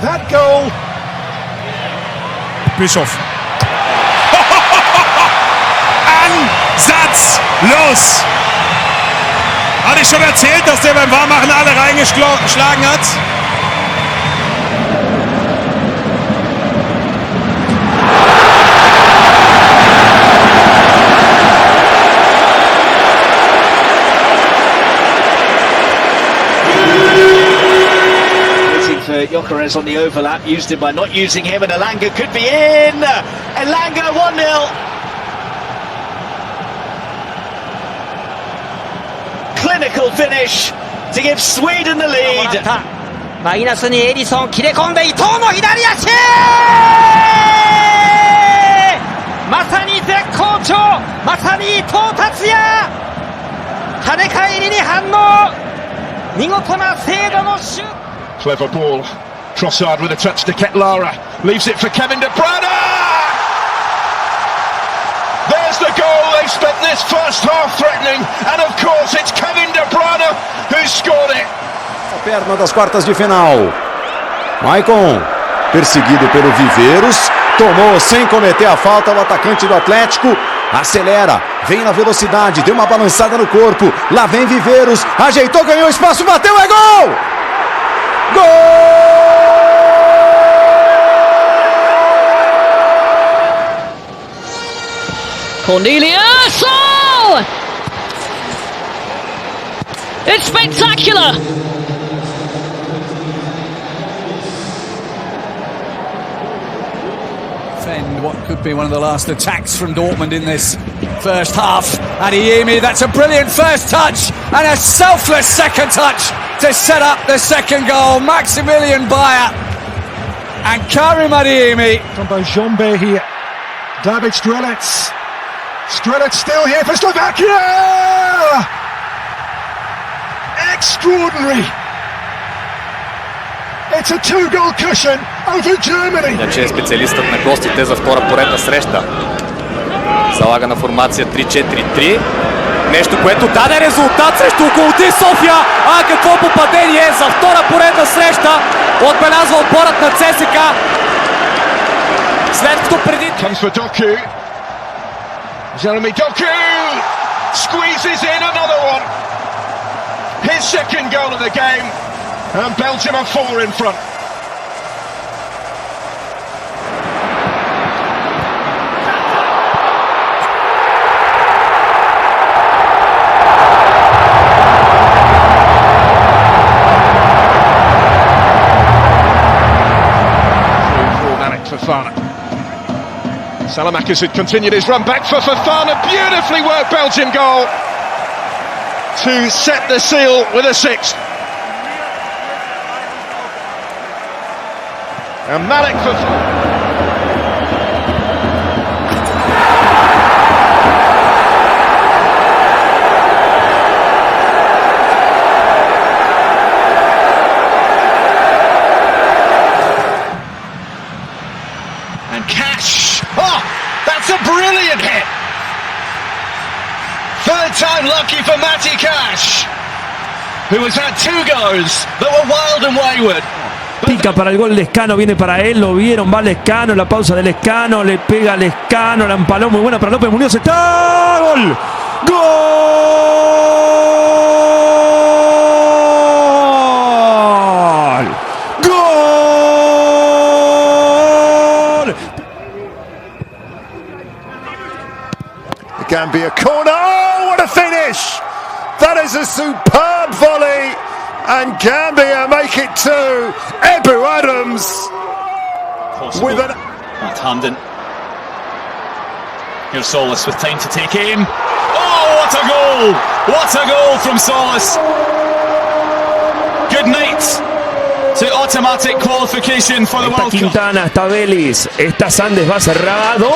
That goal. Bischof. Ansatzlos! Hatte ich schon erzählt, dass der beim Warmmachen alle reingeschlagen hat? For Gyökeres on the overlap, used him by not using him, and Elanga could be in. Elanga 1-0. Clinical finish to give Sweden the lead. マイナスにエリソン切れ込んで伊藤の左足、まさに絶好調、まさに伊藤達也、跳ね返りに反応、見事な精度のシュート。 Clever ball. Trossard with a touch to Ketlara. Leaves it for Kevin De Bruyne. There's the goal. They spent this first half threatening. And of course it's Kevin De Bruyne who scored it. A perna das quartas de final. Maicon, perseguido pelo Viveiros. Tomou sem cometer a falta o atacante do Atlético. Acelera, vem na velocidade, deu uma balançada no corpo. Lá vem Viveiros. Ajeitou, ganhou espaço, bateu, é gol! Gol! Cornelius! Oh! It's spectacular! Defend what could be one of the last attacks from Dortmund in this first half. Adeyemi, that's a brilliant first touch and a selfless second touch to set up the second goal. Maximilian Bayer and Karim Adeyemi. From Jombe here. David Strelec. Strelec still here for Slovakia! Extraordinary! It's a 2-goal cushion over Germany. Иначе е специалистът на гостите за втора поредна среща. Залага на формация 3-4-3. Нещо, което даде резултат срещу Локомотив София. А какво попадение за втора поредна среща. Отбелязва отборът на ЦСКА. След като преди... Comes for Doku. Jeremy Doku squeezes in another one. His second goal of the game. And Belgium are 4 in front. Fofana. Salamakis had continued his run back for Fofana. Beautifully worked Belgian goal to set the seal with a 6th. And Malik Fofana. That's a brilliant hit. Third time lucky for Matty Cash, who has had 2 goes that were wild and wayward. Pica para el gol Lescano, viene para él, lo vieron, va Lescano, la pausa de Lescano, le pega Lescano, la empaló muy buena para López Muñoz, está, gol, gol, gol. Ghana. Oh, what a finish! That is a superb volley, and Gambia make it 2. Ebu Adams with an left-handed. Here's Solis with time to take aim. Oh, what a goal! What a goal from Solis! Good night to automatic qualification for the World Cup. Quintana, está Vélez, está Sandes, va cerrado.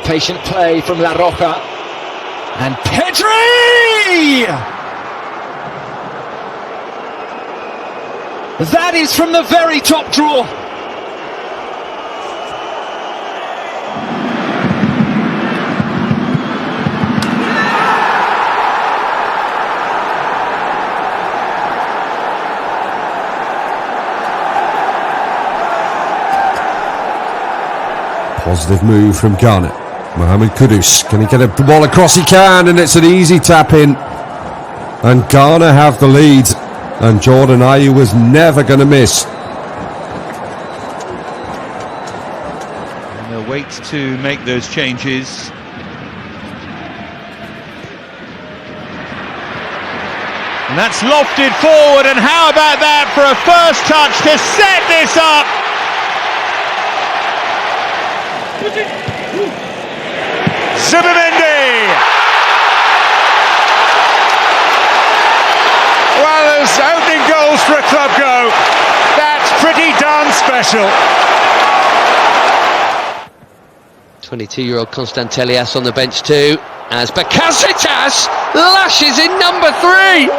Patient play from La Roja. And Pedri! That is from the very top draw. Positive move from Ghana. Mohamed Kudus, can he get the ball across? He can, and it's an easy tap in. And Ghana have the lead. And Jordan Ayew was never going to miss. And they'll wait to make those changes. And that's lofted forward, and how about that for a first touch to set this up? Zubimendi! Well, as opening goals for a club go, that's pretty darn special. 22-year-old Constantelias on the bench too, as Bakasetas lashes in number 3.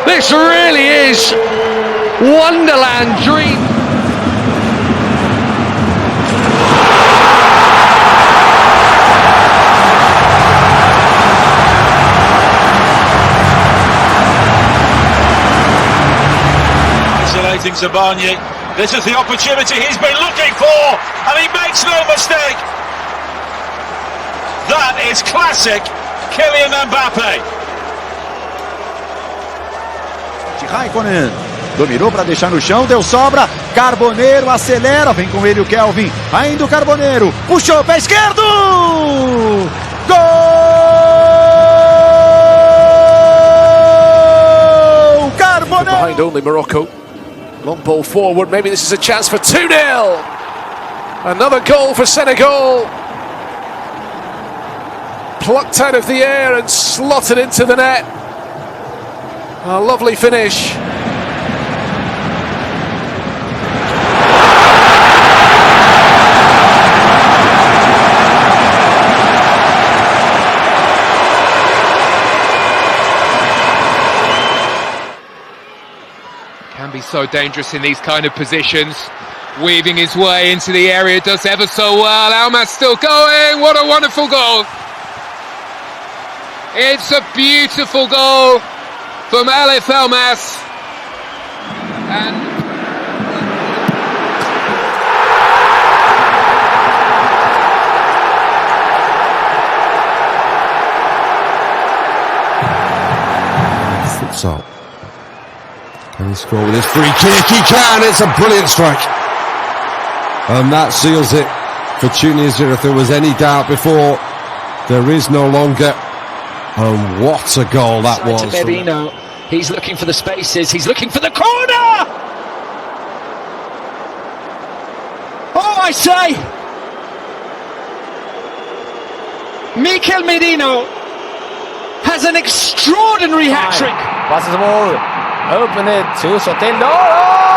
This really is Wonderland dream. Zabanye. This is the opportunity he's been looking for, and he makes no mistake. That is classic Kylian Mbappe. Raikkonen dominou para deixar no chão, deu sobra. Carboneiro acelera, vem com ele o Kelvin. Ainda o Carboneiro, puxou pé esquerdo. Gol! Carboneiro. Behind only Morocco. Long ball forward, maybe this is a chance for 2-0. Another goal for Senegal. Plucked out of the air and slotted into the net. A lovely finish. Can be so dangerous in these kind of positions. Weaving his way into the area, does ever so well. Almas still going. What a wonderful goal. It's a beautiful goal from Alif Elmas. And Futsal. Can he score with his free kick? He can! It's a brilliant strike. And that seals it for Tunisia. If there was any doubt before, there is no longer. And what a goal that was. To Merino. He's looking for the spaces. He's looking for the corner! Oh, I say! Mikel Merino has an extraordinary hat-trick. Passes the ball. Open it to Soteldo. Oh!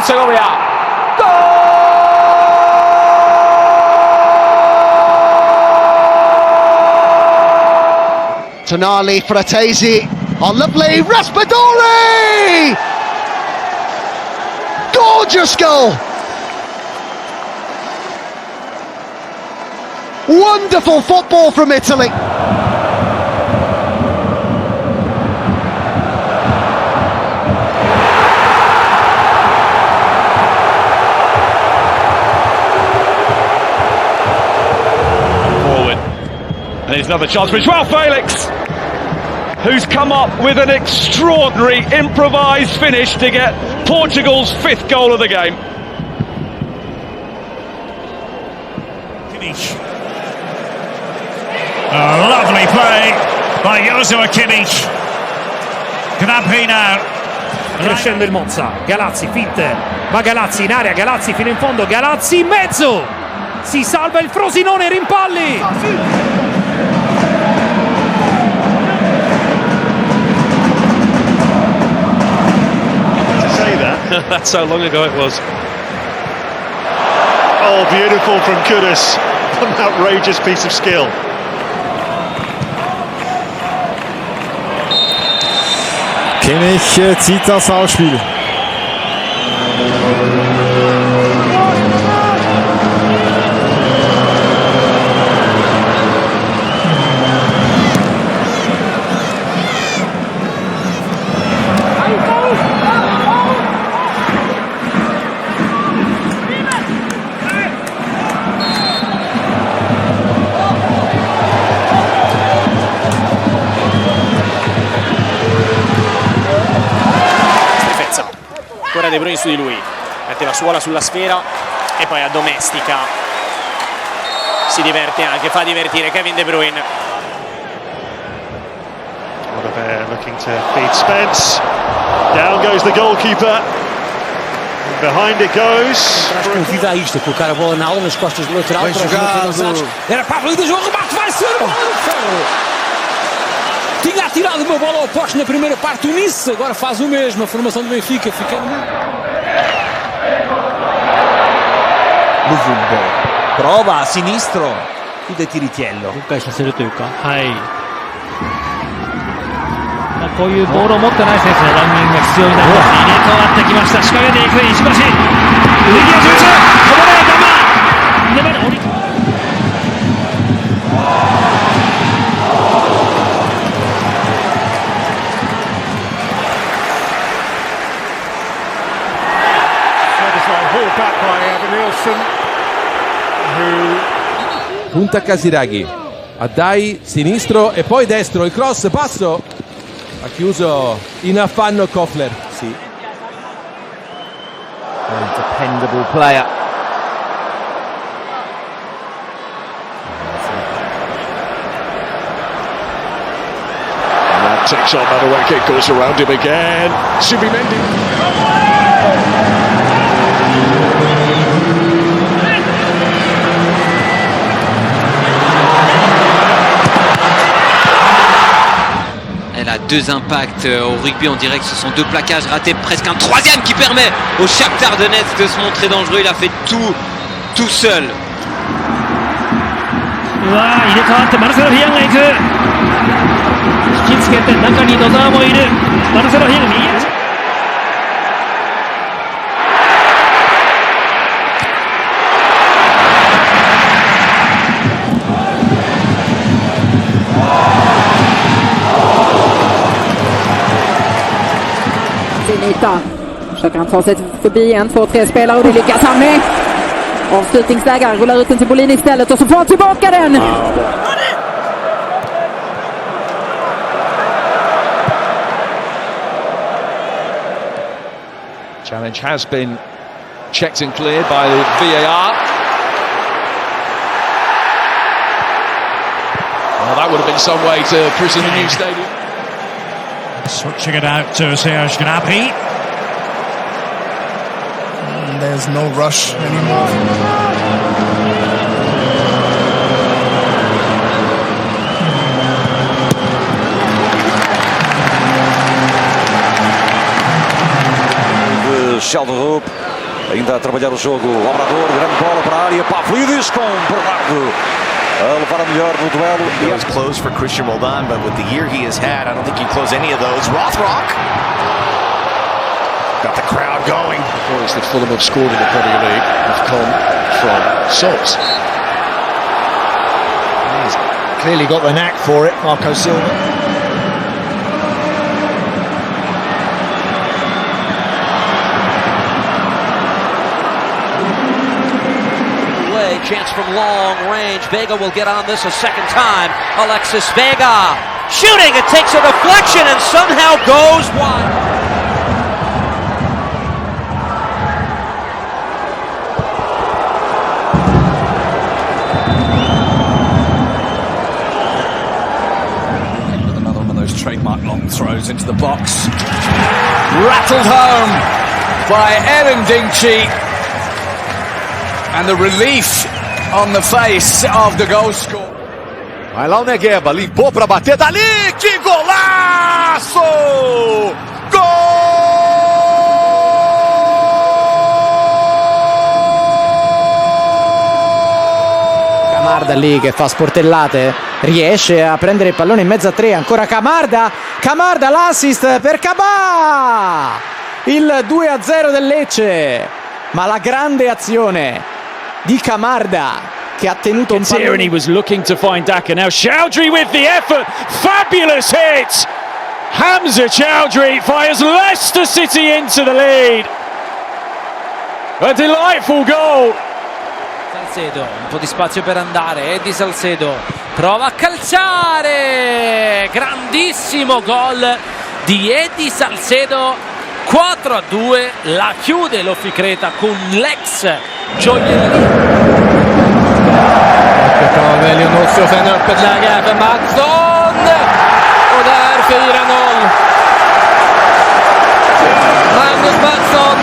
Segovia. Tonali, Fratesi, oh lovely, Raspadori! Gorgeous goal! Wonderful football from Italy. And there's another chance for Joao Felix, who's come up with an extraordinary improvised finish to get Portugal's 5th goal of the game. Kimmich. A lovely play by Joshua Kimmich. Gnabry now. Crescendo il Monza, Galazzi, finte, va Galazzi in area, Galazzi fino in fondo, Galazzi in mezzo, si salva il Frosinone, rimpalli! To say that, that's how long ago it was. Oh, beautiful from Kudus, an outrageous piece of skill. Kimmich zieht das Ausspiel. Ancora De Bruyne su di lui, mette la suola sulla sfera e poi addomestica, si diverte anche, fa divertire Kevin De Bruyne. What a bear looking to feed Spence. Down goes the goalkeeper. And behind it goes. Viva isto, colocar a bola na aula nas costas do lateral. Era para a do jogo, remate, vai ser o tinha atirado uma bola ao poste na primeira parte, o Nice agora faz o mesmo, a formação do Benfica fica Luvumbo prova a sinistro, chiude Tiritiello. 今回させるというか、はい、こういうボールを持ってない選手のランニングが必要になります。入れ替わってきました。仕掛けていく石橋、右足打つ、こぼれ球、粘る折り。Punta Casiraghi, Addai sinistro e poi destro, il cross, passo, ha chiuso in affanno Kofler. Sì. A dependable player. And that takes on Madueke, goes around him again. Subimendi. Elle a 2 impacts au rugby, on dirait que ce sont 2 plaquages ratés, presque un 3e qui permet au Shakhtar Donetsk de se montrer dangereux. Il a fait tout seul. うわー、入れ替わってマルセロ・ヒアンが行く、引きつけて中に野沢もいる、マルセロ・ヒアンが右。Finita. Försöker han ta sig förbi 1, 2, 3 spelare och det lyckas han med. Avslutningsläge, rullar ut den till Bolin istället och så får han tillbaka den. Challenge has been checked and cleared by the VAR. Well, that would have been some way to christen the new stadium. Switching it out to Serge Gnabry. And there's no rush anymore. De Sheldon ainda a trabalhar o jogo. O Obrador, grande bola para a área. Pavlidis com Bernardo a levar a melhor no duelo. It was close for Christian Roldan, but with the year he has had, I don't think you close any of those. Rothrock got the crowd going. The points that Fulham have scored in the Premier League have come from subs. He's clearly got the knack for it, Marco Silva. chance from long range. Vega will get on this a second time. Alexis Vega shooting. It takes a deflection and somehow goes wide. Trademark long throws into the box. Rattled home by Evan Dinci. And the relief on the face of the goal scorer. Vai lá o Negueba, limpou para bater dali. Que golaço! Camarda lì che fa sportellate, riesce a prendere il pallone in mezzo a tre, ancora Camarda l'assist per Cabà, il 2-0 del Lecce, ma la grande azione di Camarda che ha tenuto un pallone. And he was looking to find Daka, now Chowdhury with the effort, fabulous hit, Hamza Chowdhury fires Leicester City into the lead, a delightful goal. Salcedo, un po' di spazio per andare, Eddie Salcedo prova a calciare, grandissimo gol di Eddie Salcedo, 4-2, la chiude l'Oficreta con l'ex gioiellino. Väljer också för en öppet läge här för Mattsson och där 4-0. Magnus Mattsson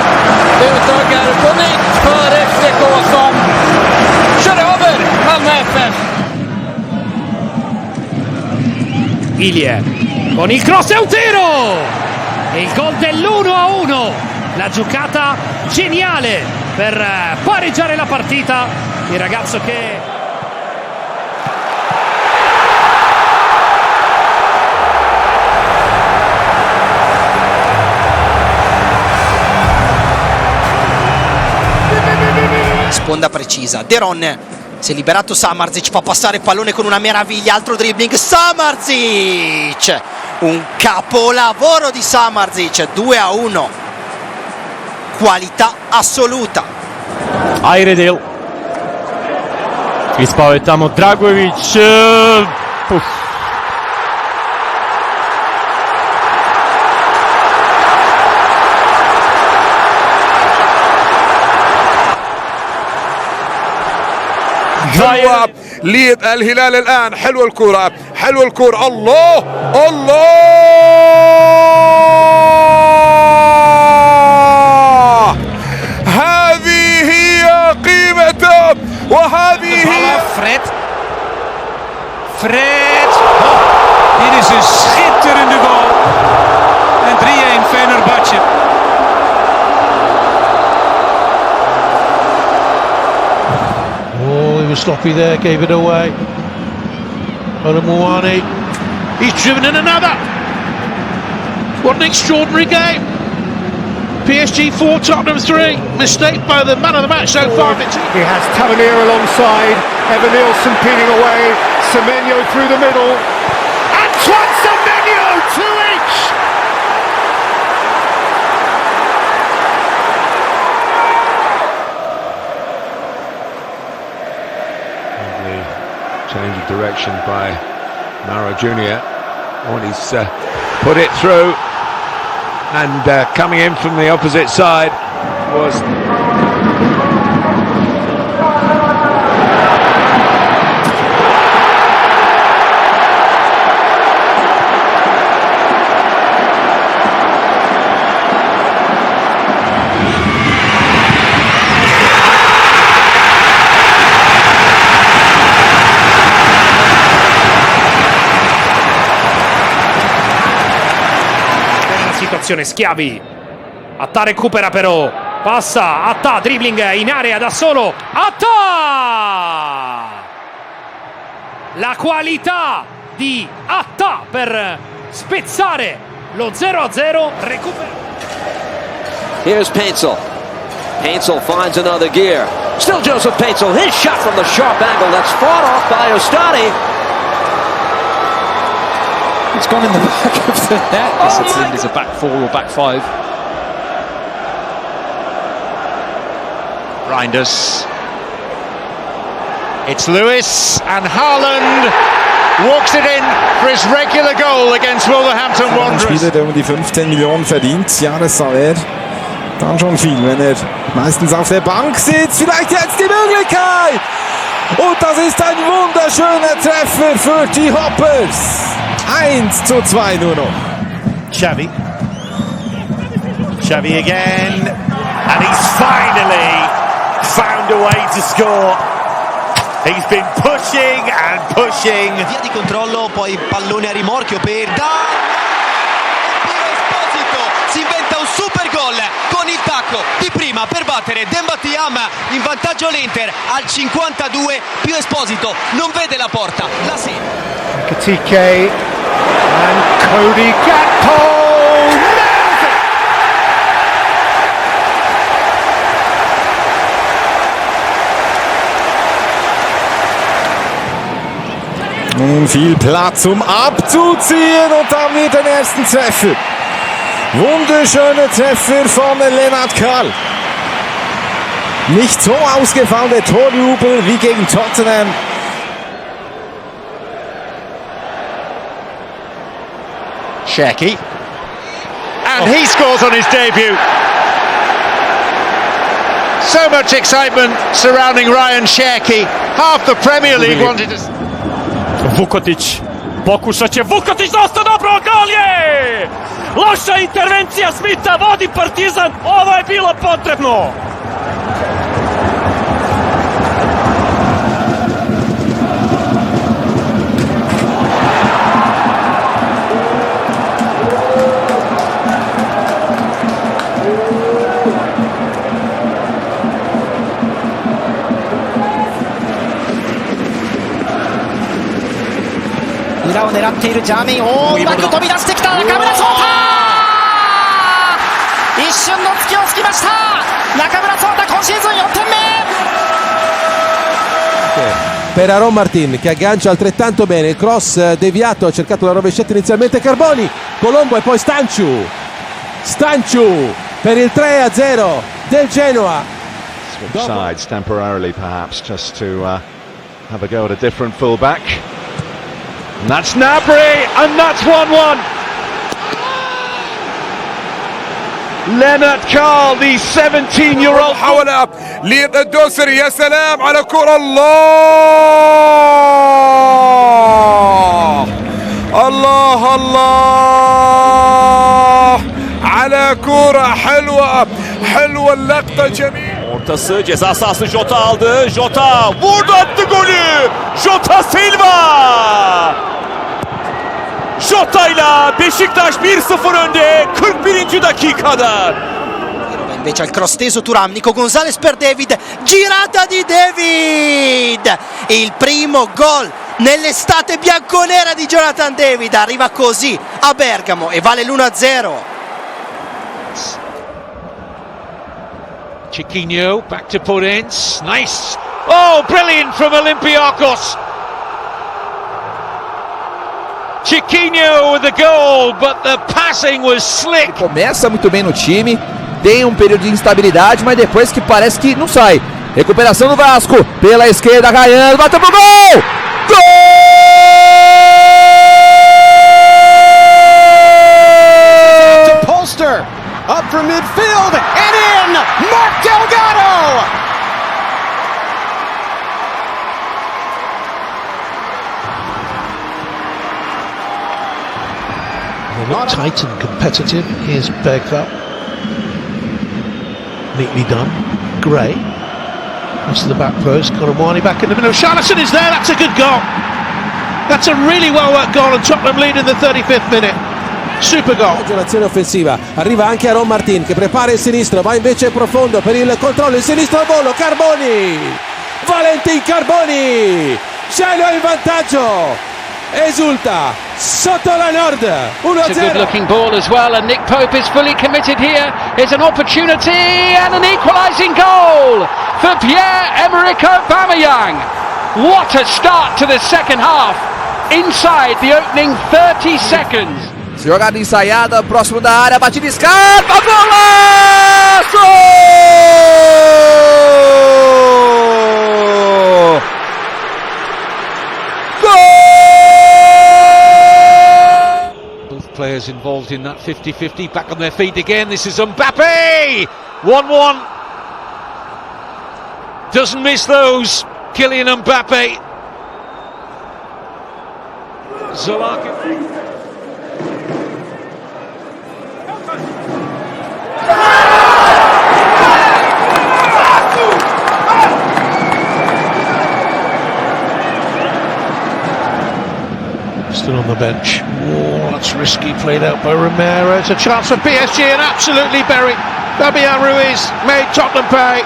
utökar på nytt för FCK som kör över Malmö FF. Ilie con il cross, è un tiro, e il gol dell'1-1, la giocata geniale per pareggiare la partita, il ragazzo che sponda precisa. De Ron si è liberato, Samardzic fa passare il pallone con una meraviglia, altro dribbling, Samardzic, un capolavoro di Samardzic, 2-1, qualità assoluta. Ayredil, ispao je tamo Dragović, حلوة للهلال الآن، حلوة الكرة، حلوة الكرة، الله الله، هذه هي قيمته وهذه هي Fred. Dit is een schitterende goal. En 3-1 Fenerbahçe. Oh, he was sloppy there, gave it away. Olamouani, he's driven in another. What an extraordinary game. PSG 4, Tottenham 3. Mistake by the man of the match so far. He has Tavernier alongside, Evan Nielsen peeling away, Semenyo through the middle. Antoine Semenyo, 2 each! Change of direction by Mara Jr. When he's put it through, and coming in from the opposite side was Schiavi, Attà recupera però, passa, Attà, dribbling in area da solo, Attà! La qualità di Attà per spezzare lo 0-0, recupera. Here's Paintsel. Paintsel finds another gear. Still Joseph Paintsel, his shot from the sharp angle, that's fought off by Ostani. It's gone in the back of the net. It's a back four or back five. Reinders. It's Lewis and Haaland walks it in for his regular goal against Wolverhampton Wanderers. Ein Spieler, der um die 15 Millionen verdient, Jahressalär, dann schon viel, wenn er meistens auf der Bank sitzt. Vielleicht jetzt die Möglichkeit! Und das ist ein wunderschöner Treffer für die Hoppers. 1:2 nur noch. Xavi again, and he's finally found a way to score. He's been pushing and pushing. Via di controllo, poi pallone a rimorchio per Esposito. Si inventa un super gol con il tacco di prima per battere Dembatiam, in vantaggio l'Inter al 52 più Esposito. Non vede la porta. La segna. Katike and Cody Gakpo. Nun viel Platz, um abzuziehen, und dann wird den ersten Treffer. Wunderschöner Treffer von Lennart Karl. Nicht so ausgefallen der Torjubel wie gegen Tottenham. Sheki, and he scores on his debut. So much excitement surrounding Ryan Sheki. Half the Premier League wanted to... Vukotić, pokušat će Vukotić, dosta dobro, gol je! Loša intervencija Smitha, vodi Partizan, ovo je bilo potrebno!裏を狙っているジャーミン、うまく飛び出してきた中村颯太、一瞬の隙をつきました中村颯太、今シーズン4点目。Per Aaron Martin, che aggancia altrettanto bene il cross deviato, ha cercato la rovesciata inizialmente Carboni, Colombo e poi Stanciu per il 3-0 del Genoa. Switch sides temporarily, perhaps, just to have a go at a different fullback. And that's Gnabry, and that's 1-1. Lennart Karl, the 17-year-old. محاولة للدوسري، يا سلام على كرة، الله الله الله على كرة حلوة اللقطة جميلة. Ortası ceza sahası, Jota aldı. Jota vurdu, attı golü. Jota Silva. Jota'yla Beşiktaş 1-0 önde 41. dakikada. Invece al cross teso Thuram, Nico Gonzalez per David, girata di David, il primo gol nell'estate bianconera di Jonathan David, arriva così a Bergamo e vale l'1-0. Chiquinho back to Podence, nice, oh brilliant from Olympiacos. Chiquinho with the goal, but the passing was slick. Começa muito bem no time, tem um período de instabilidade, mas depois que parece que não sai. Recuperação do Vasco, pela esquerda, Ryan, bateu pro gol! Gol! To Polster, up from midfield, and in! Mark Delgado! Tight and competitive. Here's Bergvall. Neatly done. Gray. Across to the back post. Koromani back in the middle. Charlison is there. That's a good goal. That's a really well worked goal, and Tottenham lead in the 35th minute. Super goal. L'azione offensiva. Arriva anche Aaron Martin che prepara il sinistro, va invece profondo per il controllo. Il sinistro al volo. Carboni. Valentin Carboni. Cielo in vantaggio. Esulta sotto la Nord. 1-0. It's a good looking ball as well, and Nick Pope is fully committed here. Here's an opportunity and an equalising goal for Pierre-Emerick Aubameyang. What a start to the second half inside the opening 30 seconds. Jogada ensaiada, próximo da área, batida escapa, golaço! 1 players involved in that 50-50. Back on their feet again. This is Mbappe! 1-1. Doesn't miss those. Kylian Mbappe. Zalaka. Still on the bench. Oh, that's risky, played out by Romero. It's a chance for PSG and absolutely buried. Fabian Ruiz made Tottenham pay.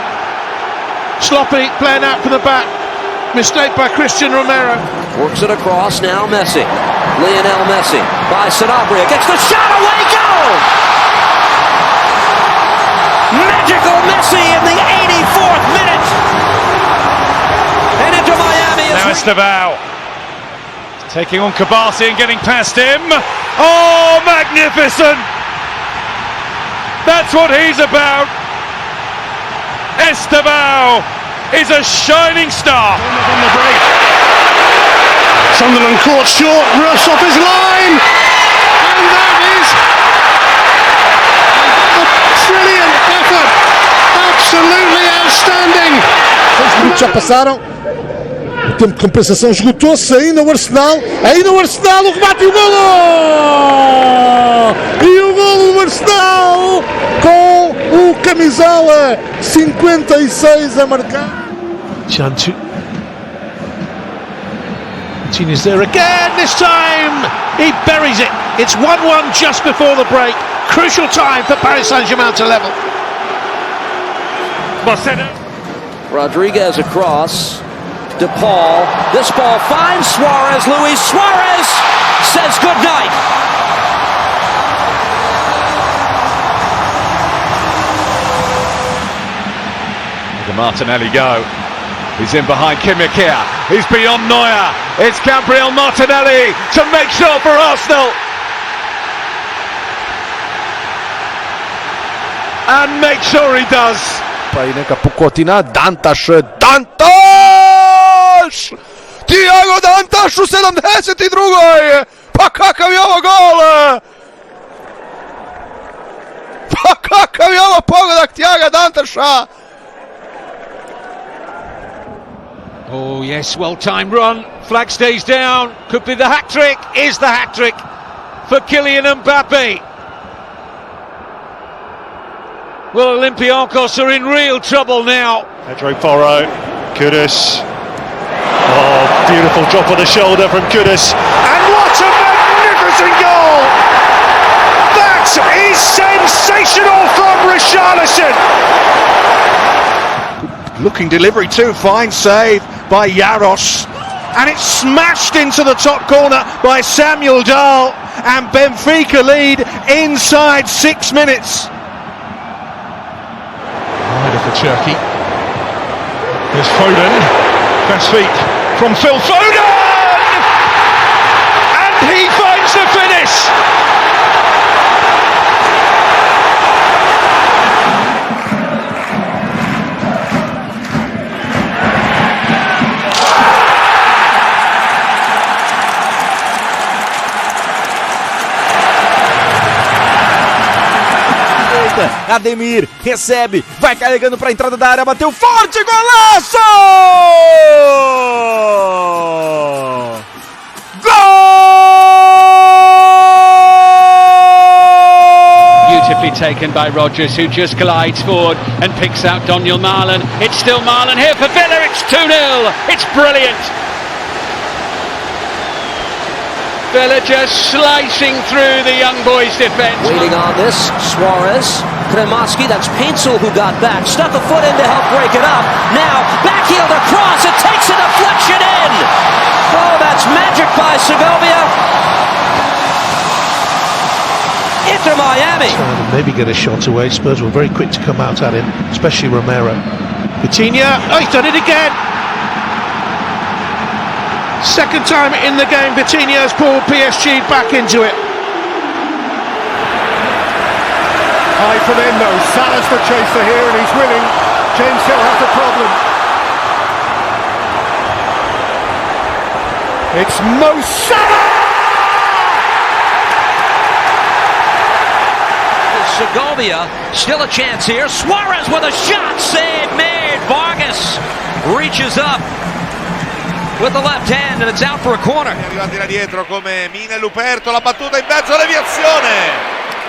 Sloppy, playing out from the back. Mistake by Cristiano Romero. Works it across, now Messi. Lionel Messi by Sanabria. Gets the shot away, goal! Magical Messi in the 84th minute! And into Miami. Now Estevao taking on Kabasi and getting past him. Oh, magnificent! That's what he's about. Estevao is a shining star. On the break. Sunderland caught short, Russ off his line, and that is a brilliant effort, absolutely outstanding. Os minutos já passaram, o tempo de compensação esgotou-se, ainda o Arsenal, o remate e o golo! E o golo do Arsenal com o camisola 56 a marcar. Chantu. Martinez there again, this time he buries it. It's 1-1 just before the break. Crucial time for Paris Saint-Germain to level. Rodriguez across. De Paul. This ball finds Suarez. Luis Suarez says goodnight. Look at Martinelli go. He's in behind Kimmich here. He's beyond Neuer. It's Gabriel Martinelli to make sure for Arsenal. And make sure he does. Neka pukotina, Dantaš! Thiago Dantaš u 72. Pa kakav je ovo gol! Pa kakav je ovo pogodak Thiaga Dantaša! Oh yes, well-timed run. Flag stays down. Could be the hat-trick. Is the hat-trick for Kylian Mbappe. Well, Olympiacos are in real trouble now. Pedro Porro, Kudus. Oh, beautiful drop on the shoulder from Kudus. And what a magnificent goal! That is sensational from Richarlison. Looking delivery too, fine save by Jaros, and it's smashed into the top corner by Samuel Dahl, and Benfica lead inside 6 minutes. Wide for Turkey. There's Foden, best feet from Phil Foden, And he finds the finish. Ademir recebe, vai carregando para a entrada da área, bateu forte, golaço! Goal! Beautifully taken by Rodgers, who just glides forward and picks out Daniel Marlon. It's still Marlon here for Villa. It's 2-0. It's brilliant. Villa just slicing through the young boys' defence. Waiting on this, Suarez, Kremoski, that's Paintsel who got back, stuck a foot in to help break it up. Now, backheel across, it takes a deflection in. Oh, that's magic by Segovia. Into Miami. Maybe get a shot away. Spurs were very quick to come out at him, especially Romero. Coutinho, oh, he's done it again. Second time in the game, Coutinho has pulled PSG back into it. High from Endo, Salah's the chaser here and he's winning. James Hill has a problem. It's Mo Salah! Segovia, still a chance here. Suarez with a shot, save made. Vargas reaches up with the left hand and it's out for a corner. Arrivati da dietro come Mine Luperto, la battuta in mezzo, deviazione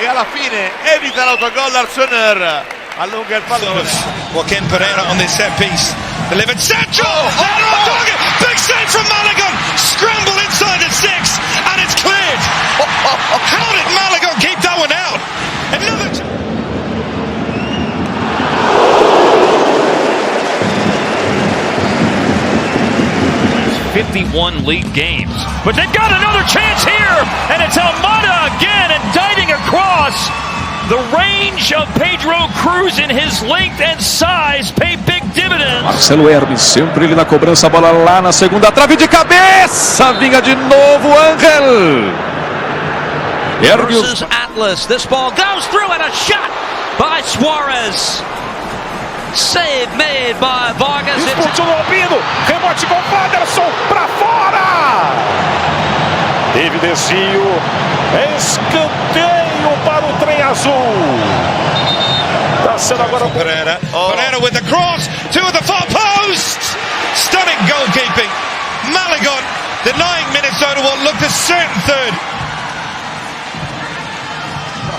e alla fine evita l'autogol Arsenal, allunga il pallone. Joaquin Pereira on this set piece, delivered Sancho, target, big save from Malaga, scramble inside the 6 and it's cleared. How did Malaga keep that one out? Another 51 league games. But they've got another chance here, and it's Almada again indicting across. The range of Pedro Cruz in his length and size pay big dividends. Marcelo Hermes, sempre ele na cobrança, a bola lá na segunda trave de cabeça, vinha de novo Ángel. Versus Atlas, this ball goes through and a shot by Suarez. Save made by Vargas. Disputou no Albino, rebote com Wanderson pra fora. Teve desvio, escanteio para o trem azul. Tá sendo agora Pereira. Pereira with the cross to the far post. Stunning goalkeeping. Malaga denying Minnesota what looked a certain third.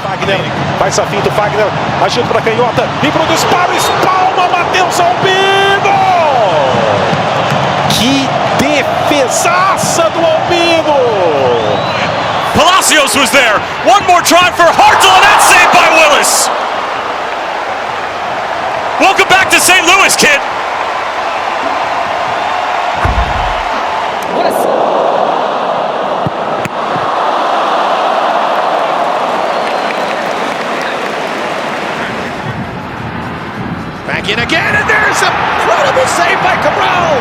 Fagner, vai Safinto, Fagner, agita para canhota e pro disparo, espalma, Matheus Albino! Que defesaça do Albino! Palacios was there. One more try for Hartzell, and that's saved by Willis. Welcome back to St. Louis, kid. Back in again, and there's a incredible save by Cabral.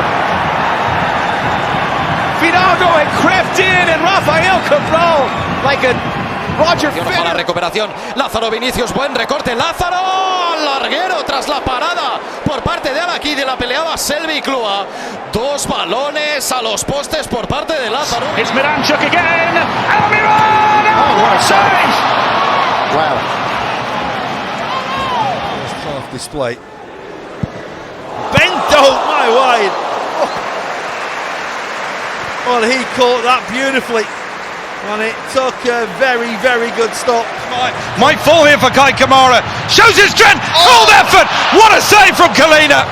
Fidalgo had crept in, and Rafael Cabral, like a Roger Federer. La recuperación, Lázaro Vinicius, buen recorte, Lázaro al larguero tras la parada por parte de Alaki, de la peleaba Selvi Klua. Dos balones a los postes por parte de Lázaro. It's Miranchuk again, Almiron! Oh, what a save! Wow. Half display. Bento, my wide. Oh. Well, he caught that beautifully. And it took a very, very good stop. Might fall here for Kai Kamara. Shows his strength. Full effort. What a save from Kalina.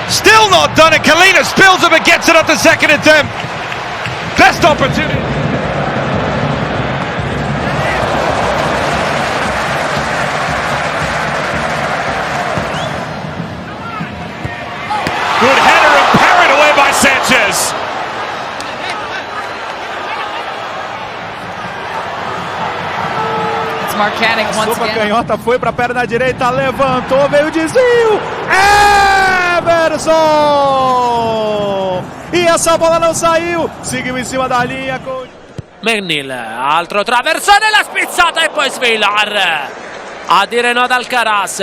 Still not done it. Kalina spills it but gets it at the second attempt. Best opportunity. Good header and parried away by Sanchez. Sopa canhota, foi pra perna direita, levantou, veio o desvio. Everson! E essa bola não saiu, seguiu in cima da linea con Menil, altro traversone, la spizzata e poi Svilar a dire no ad Alcaraz.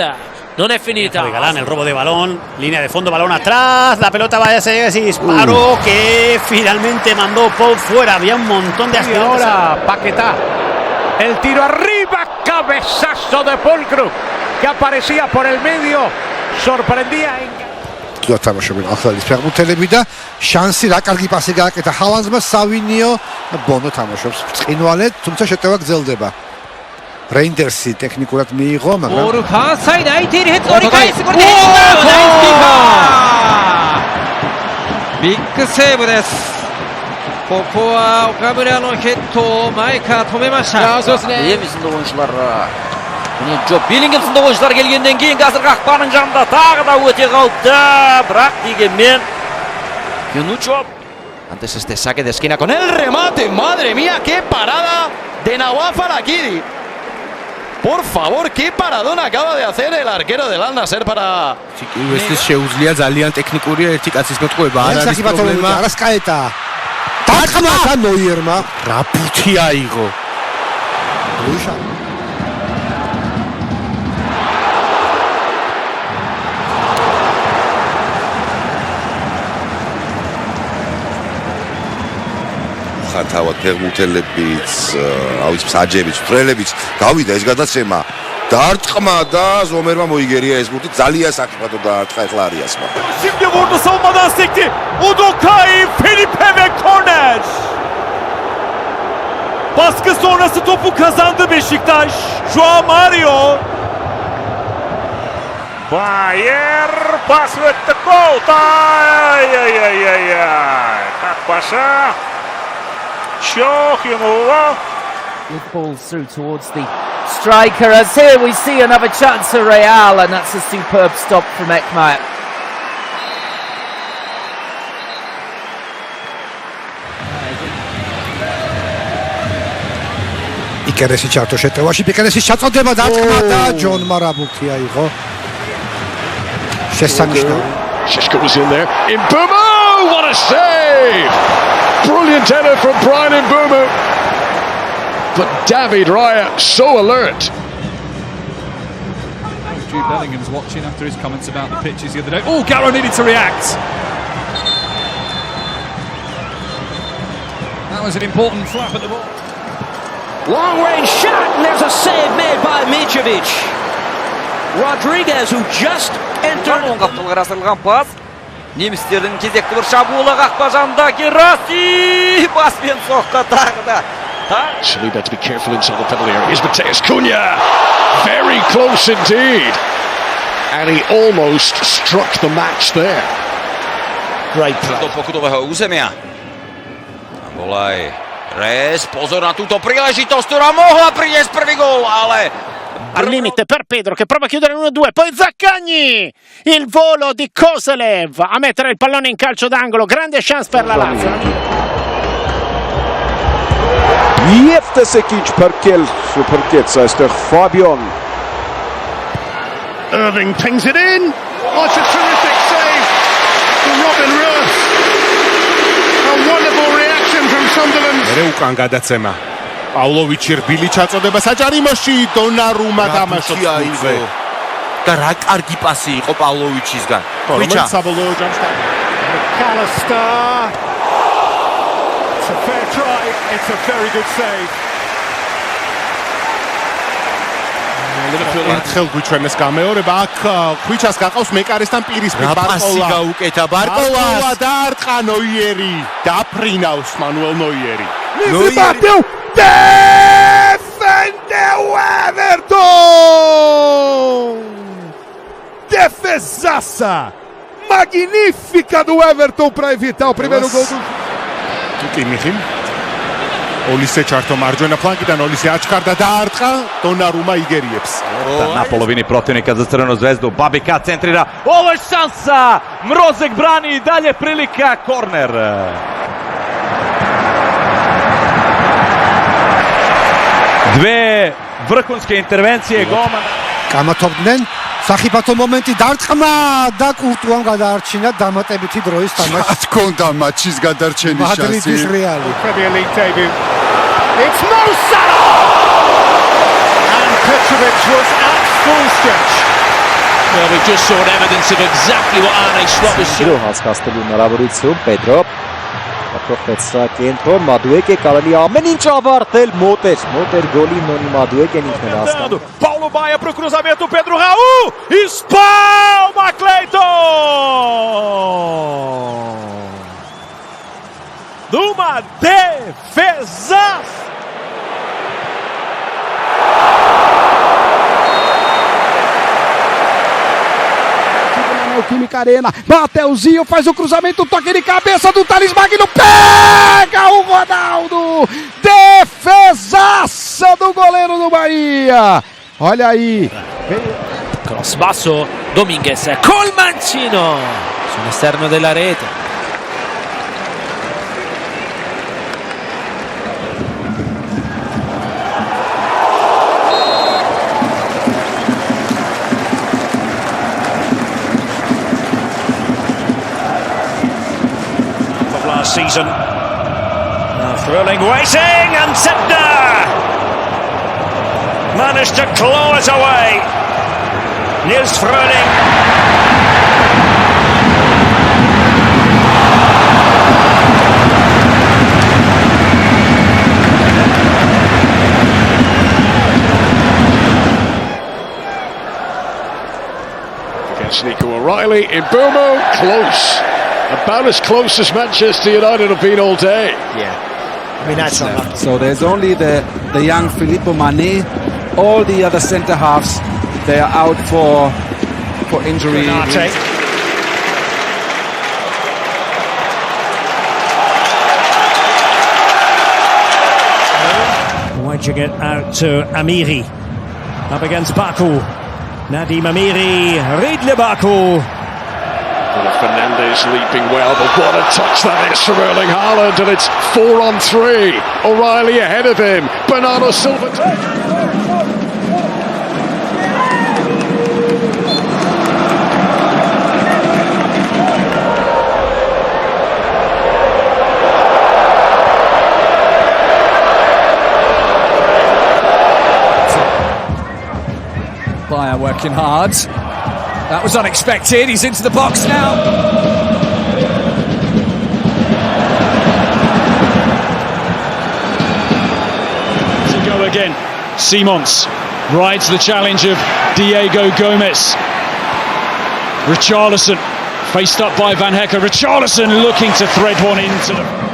Non è finita. Galán, el robo de balón, línea de fondo, balón atrás, la pelota va a ser ese disparo que finalmente mandó Paul fuera. Había un montón de aspirantes. Ahora Paquetá, el tiro arriba, cabezazo de Paul Cruz, que aparecía por el medio, sorprendía Tuda თამაშობენ ახალი ფეხბურთელები და შანსი რა კარგი პასი გააკეთა ჰალანდსმა, სავინიო ბონო თამაშობს ბრწყინვალედ, თუმცა შეტევა გრძელდება. რეინდერსი ტექნიკურად მიიღო, მაგრამ 오르카 사이드 아이티를 헤드거리 가이스 골 때렸다. 빅セーブです。ここは岡村のヘッドを前から止めました。Yemizin oyuncular. Joe Bellingham sındı oyuncular gelgenden keyin қазір қақпаның жанында тағы да өте қалды. Бірақ дегенмен Юнучо. Antes este saque de esquina con el remate. Madre mía, qué parada de Nawaf Al-Akidi. Por favor, qué paradón acaba de hacer el arquero del Al-Nassr para... ეს შეუძლია ძალიან ტექნიკურია ერთი კაცის მეთქოება, არ არის პრობლემა. არასკაეტა. დაწყმა ნოიერმა რა ბუთი აიღო. ლუშა დაუხარ თავად ფეხბურთელებიც, ავიც მსაჯებიც, მწვრთნელებიც, გავიდა ეს გადაცემა. დაარტყმა და ზომერმა მოიგერია ეს ბურთი, ძალიან საკიფათო დაარტყა, ეხლა არიასმა. Şimdi vurdu, savunmadan sekti. Udokai, Felipe ve korner. Baskı sonrası topu kazandı Beşiktaş. Joao Mario. Bayer, pas with the goal. Как паша. Çok yumruğu. With balls through towards the striker, as here we see another chance for Real, and that's a superb stop from Ekmair. პიკერესი ჩართო შეტევაში, პიკერესის ჩაწოდება დაწყმა და ჯონ მარაბუთი აიღო. შესანიშნავი. Shishka was in there. Mbeumo, what a save! Brilliant header from Brian Mbeumo. But David Raya so alert. Jude Bellingham's watching after his comments about the pitches the other day. Oh, Garro needed to react. That was an important flap at the ball. Long range shot, and there's a save made by Mitrovic. Rodriguez, who just entered. Kaptılga rasılgan pas. Немистердин кезекти bir шабуылы қақпа жанында Гераси баспен соққы тағы да. Saliba had to be careful inside the penalty area. Here's Mateus Cunha. Very close indeed. And he almost struck the match there. Great play. Pokud toho územia. Volaj. Res, pozor na túto príležitosť, ktorá mohla priniesť prvý gól, ale al limite per Pedro che prova a chiudere l'1-2, poi Zaccagni, il volo di Koselev a mettere il pallone in calcio d'angolo, grande chance per la Lazio. Jeftesekic parketsa ester Fabian. Irving pings it in. Oh, it's a terrific save for Robin Roos. A wonderful reaction from Sunderland. მე უკან გადაცემა. პავლოვიჩი რბილი ჩაწოდება საჭარიმოში, დონარუმა თამაშობს აიღო. და რა კარგი პასი იყო პავლოვიჩისგან. ხუჭა საბოლოო ჯამში McAllister. It's a fair try. It's a very good save. ერთხელ გვიჩვენეს გამეორება, აქ ხუჭას გაყავს მეკარესთან პირისპირ ბარკოლა. პასი გაუკეთა ბარკოლას. დაარტყა ნოიერი, დაფრინავს მანუელ ნოიერი. Bateu! Defendeu Everton! Defesaça! Magnífica do Everton para evitar o primeiro gol do... კი მიხილ. ოლისე ჩართო მარჯვენა ფლანგიდან, ოლისე აჩქარდა დაარტყა, დონარუმა იგერიებს. Na polovini protivnika za Crvenu zvezdu, Babika centrira, ovo je šansa, Mrozek brani i dalje prilika, korner. Dve vrhunske intervencije golmana. გამათობდნენ სახიფათო მომენტი დარტყმა და კურტუამ გადაარჩინა დამატებითი დროის თამაში. თქონდა მატჩის გადარჩენის შანსი. მადრიდის რეალი. Premier League debut. It's Mo Salah! And Petrovic was at full stretch. Well, we just saw evidence of exactly what Arne Slot was saying. հասկացնելու հնարավորություն Պետրո Ապրոֆեցրա կենտրո Մադուեկե կարելի ամեն ինչ ավարտել մոտ էր գոլի նոնի Մադուեկեն ինքն էր հասկանում. Paulo Baia para o cruzamento, Pedro Raul, espalma Cleiton! Numa defesa! Química Arena, Mateuzinho faz o cruzamento, toque de cabeça do Thales Magno, pega o Ronaldo, defesaça do goleiro do Bahia, olha aí. Cross basso, Dominguez col mancino sull'esterno della rete. Season. Thrilling waiting, and Zentner managed to claw it away. Nils Fröling. O'Reilly in Burmo, close. About as close as Manchester United have been all day. Yeah. I mean, that's unlucky. So there's only the young Filippo Mane. All the other centre halves, they are out for injury. Wedging it out to Amiri. Up against Baku. Nadim Amiri, Ridle Baku. Fernandes leaping well, but what a touch that is from Erling Haaland, and it's 4-on-3. O'Reilly ahead of him. Bernardo Silva. Bayer working hard. That was unexpected. He's into the box now. To go again. Simons rides the challenge of Diego Gomez. Richarlison faced up by Van Hecke. Richarlison looking to thread one into the...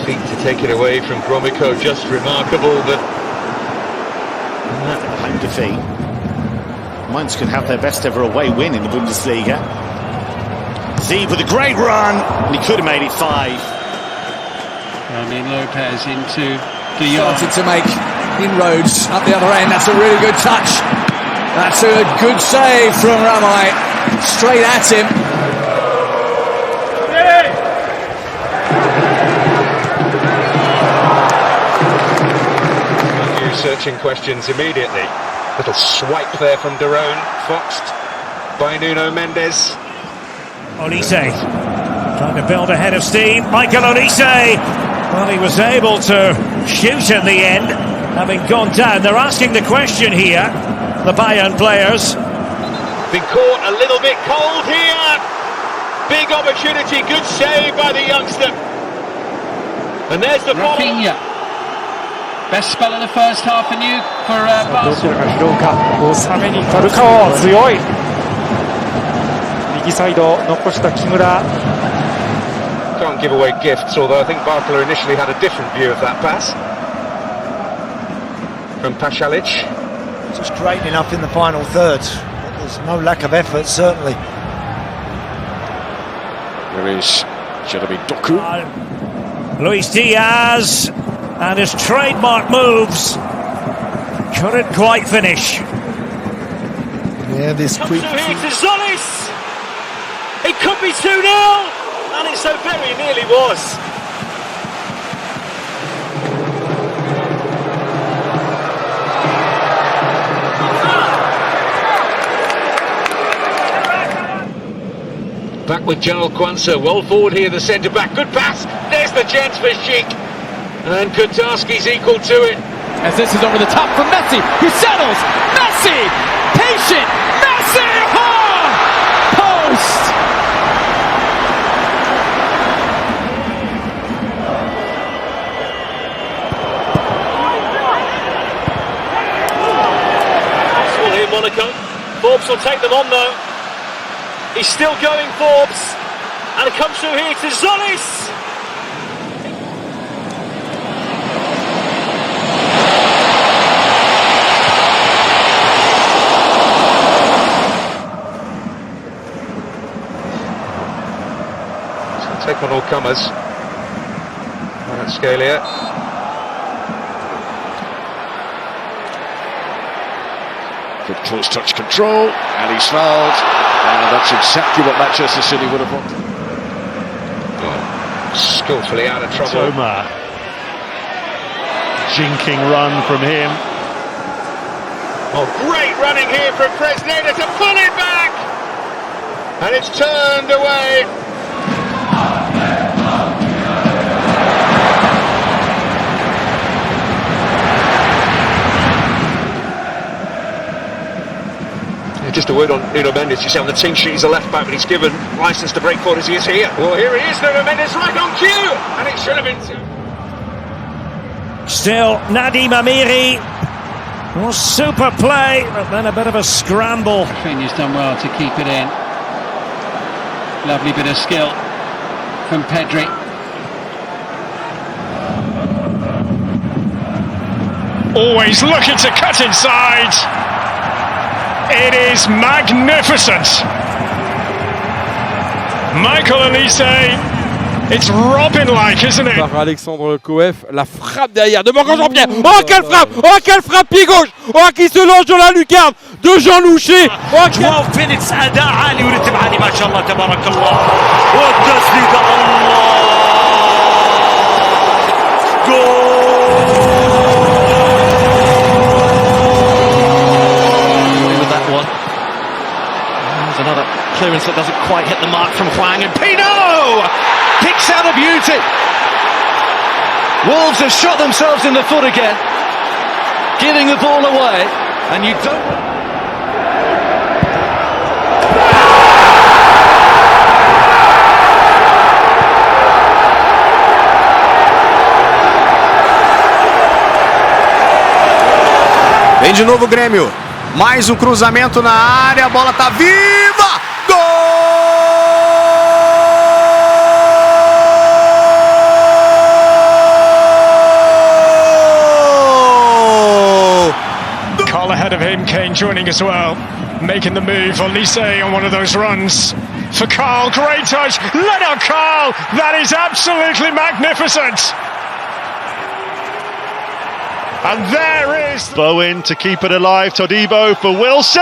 Feet to take it away from Gromyko, just remarkable that home defeat. Mainz can have their best ever away win in the Bundesliga. Zeeb with a great run, and he could have made it 5. Lamine Lopez into De Jong. Started to make inroads up the other end. That's a really good touch. That's a good save from Ramai. Straight at him. searching questions immediately. Little swipe there from Derone, foxed by Nuno Mendes. Olise trying to build ahead of steam. Michael Olise, well, he was able to shoot in the end, having gone down. They're asking the question here, the Bayern players. Been caught a little bit cold here. Big opportunity, good save by the youngster. And there's the ball. Best spell of the first half for you for Barcelona. 収めに行くか、強い。右サイド残した木村。 Can't give away gifts, although I think Barcelona initially had a different view of that pass. From Pasalic. Just great enough in the final third. There's no lack of effort, certainly. There is Jeremy Doku. Luis Diaz and his trademark moves couldn't quite finish. Yeah, this quick. Here to Zolis. It could be 2-0, and it so very nearly was. Back with Joel Kwanzaa, well forward here, the centre-back. Good pass, there's the chance for Sheik. And Kotarski's equal to it. As this is over the top for Messi, who settles. Messi! Patient! Messi! Oh! Post! Well, here Monaco. Forbes will take them on though. He's still going, Forbes. And it comes through here to Zolis. Take on all comers. Scalia. Good close touch control, and he's fouled. And that's exactly what Manchester City would have wanted. Skillfully out of trouble. Toma. Jinking run from him. Oh, great running here from Fresneda to pull it back! And it's turned away. Just a word on Nuno Mendes. You see on the team sheet he's a left back, but he's given licence to break forward as he is here. Well, here he is, Nuno Mendes, right on cue, and it should have been two. Still, Nadim Amiri. Oh, super play, but then a bit of a scramble. Rafinha's done well to keep it in. Lovely bit of skill from Pedri. Always looking to cut inside. It is magnificent. Michael Olise. It's Robin-like, isn't it? Par Alexandre Coef, la frappe derrière de Morgan Jean-Pierre. Oh quelle frappe! Oh quelle frappe pied gauche! Oh qui se lance dans la lucarne de Jean Loucher. Oh 12 minutes أداء عالي ورتم عالي ما شاء الله تبارك الله. والتسديدة الله. With that one. There's another clearance that doesn't quite hit the mark from Hwang, and Pino picks out a beauty. Wolves have shot themselves in the foot again, giving the ball away, and you don't. Vem de novo o Grêmio. Mais um cruzamento na área, a bola tá viva! Goal! Carl ahead of him, Kane joining as well. Making the move, Olise on one of those runs. For Carl, great touch. Leonard Carl, that is absolutely magnificent. And there is Bowen to keep it alive. Todibo for Wilson.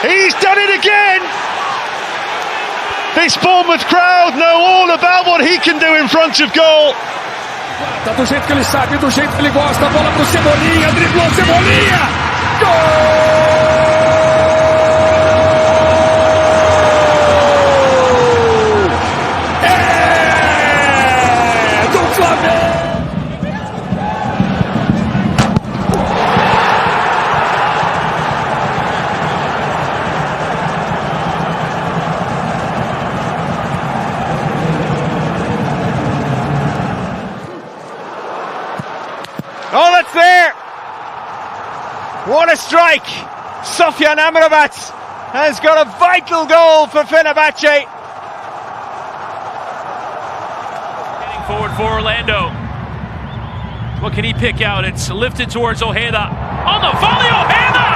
He's done it again. This Bournemouth crowd know all about what he can do in front of goal. Tá do jeito que ele sabe, do jeito que ele gosta. Bola pro Cebolinha, driblou Cebolinha. Gol! Oh, that's there! What a strike! Sofyan Amrabat has got a vital goal for Fenerbahce. Getting forward for Orlando. What can he pick out? It's lifted towards Ojeda. On the volley, Ojeda!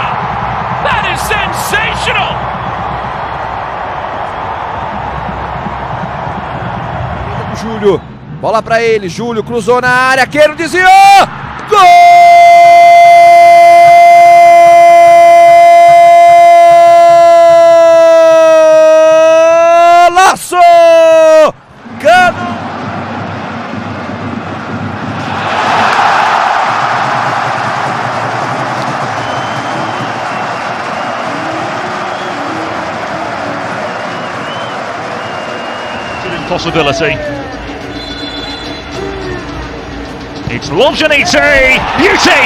That is sensational! Júlio, bola pra ele, Júlio cruzou na área, Queiro desviou! Golaço! It's an impossibility. It's Lobjanite, beauty!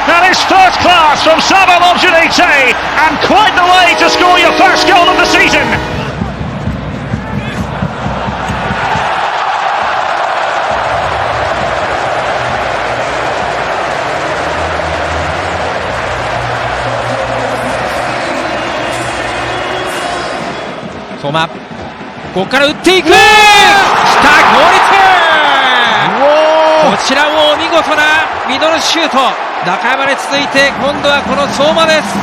That is first class from Saba Lobjanite, and quite the way to score your first goal of the season. Soma、ここから打っていく、した強烈、こちらも見事なミドルシュート、中山に続いて今度はこの相馬です。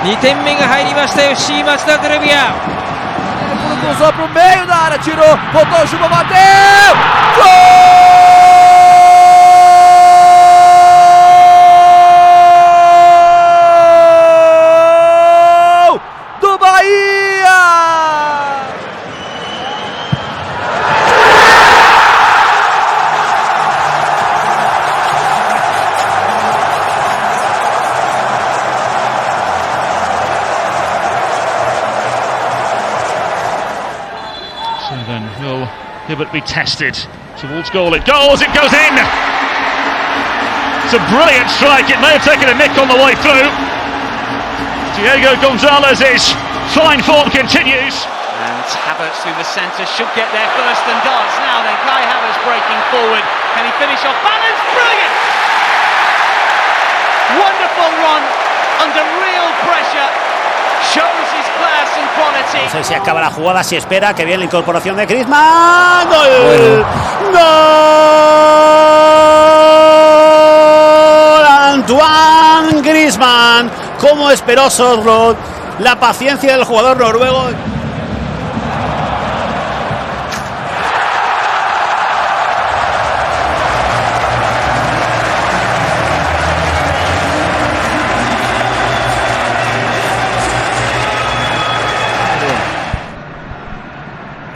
2点目が入りました FC 町田ゼルビア。Cruzou pro meio da área, tirou, botou o chuva, bateu! Gol do Bahia! So then will Hibbert be tested towards goal? It goes in! It's a brilliant strike, it may have taken a nick on the way through. Diego Gonzalez's fine form continues. And Havertz through the centre, should get there first and does. Now then, Kai Havertz breaking forward. Can he finish off balance? Brilliant! Wonderful run under real pressure. Shows his class and quality. No sé si acaba la jugada, si espera, que viene la incorporación de Griezmann. ¡Gol! ¡Gol! Antoine Griezmann. Cómo esperó Sorloth. La paciencia del jugador noruego.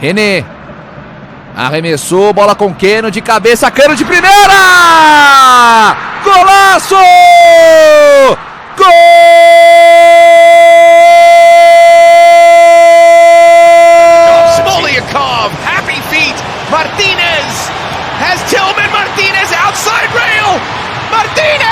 René arremessou, bola com Keno de cabeça, Cano de primeira! Golaço! Gol! Smoliakov, happy feet. Martinez has Tillman. Martinez outside rail. Martinez!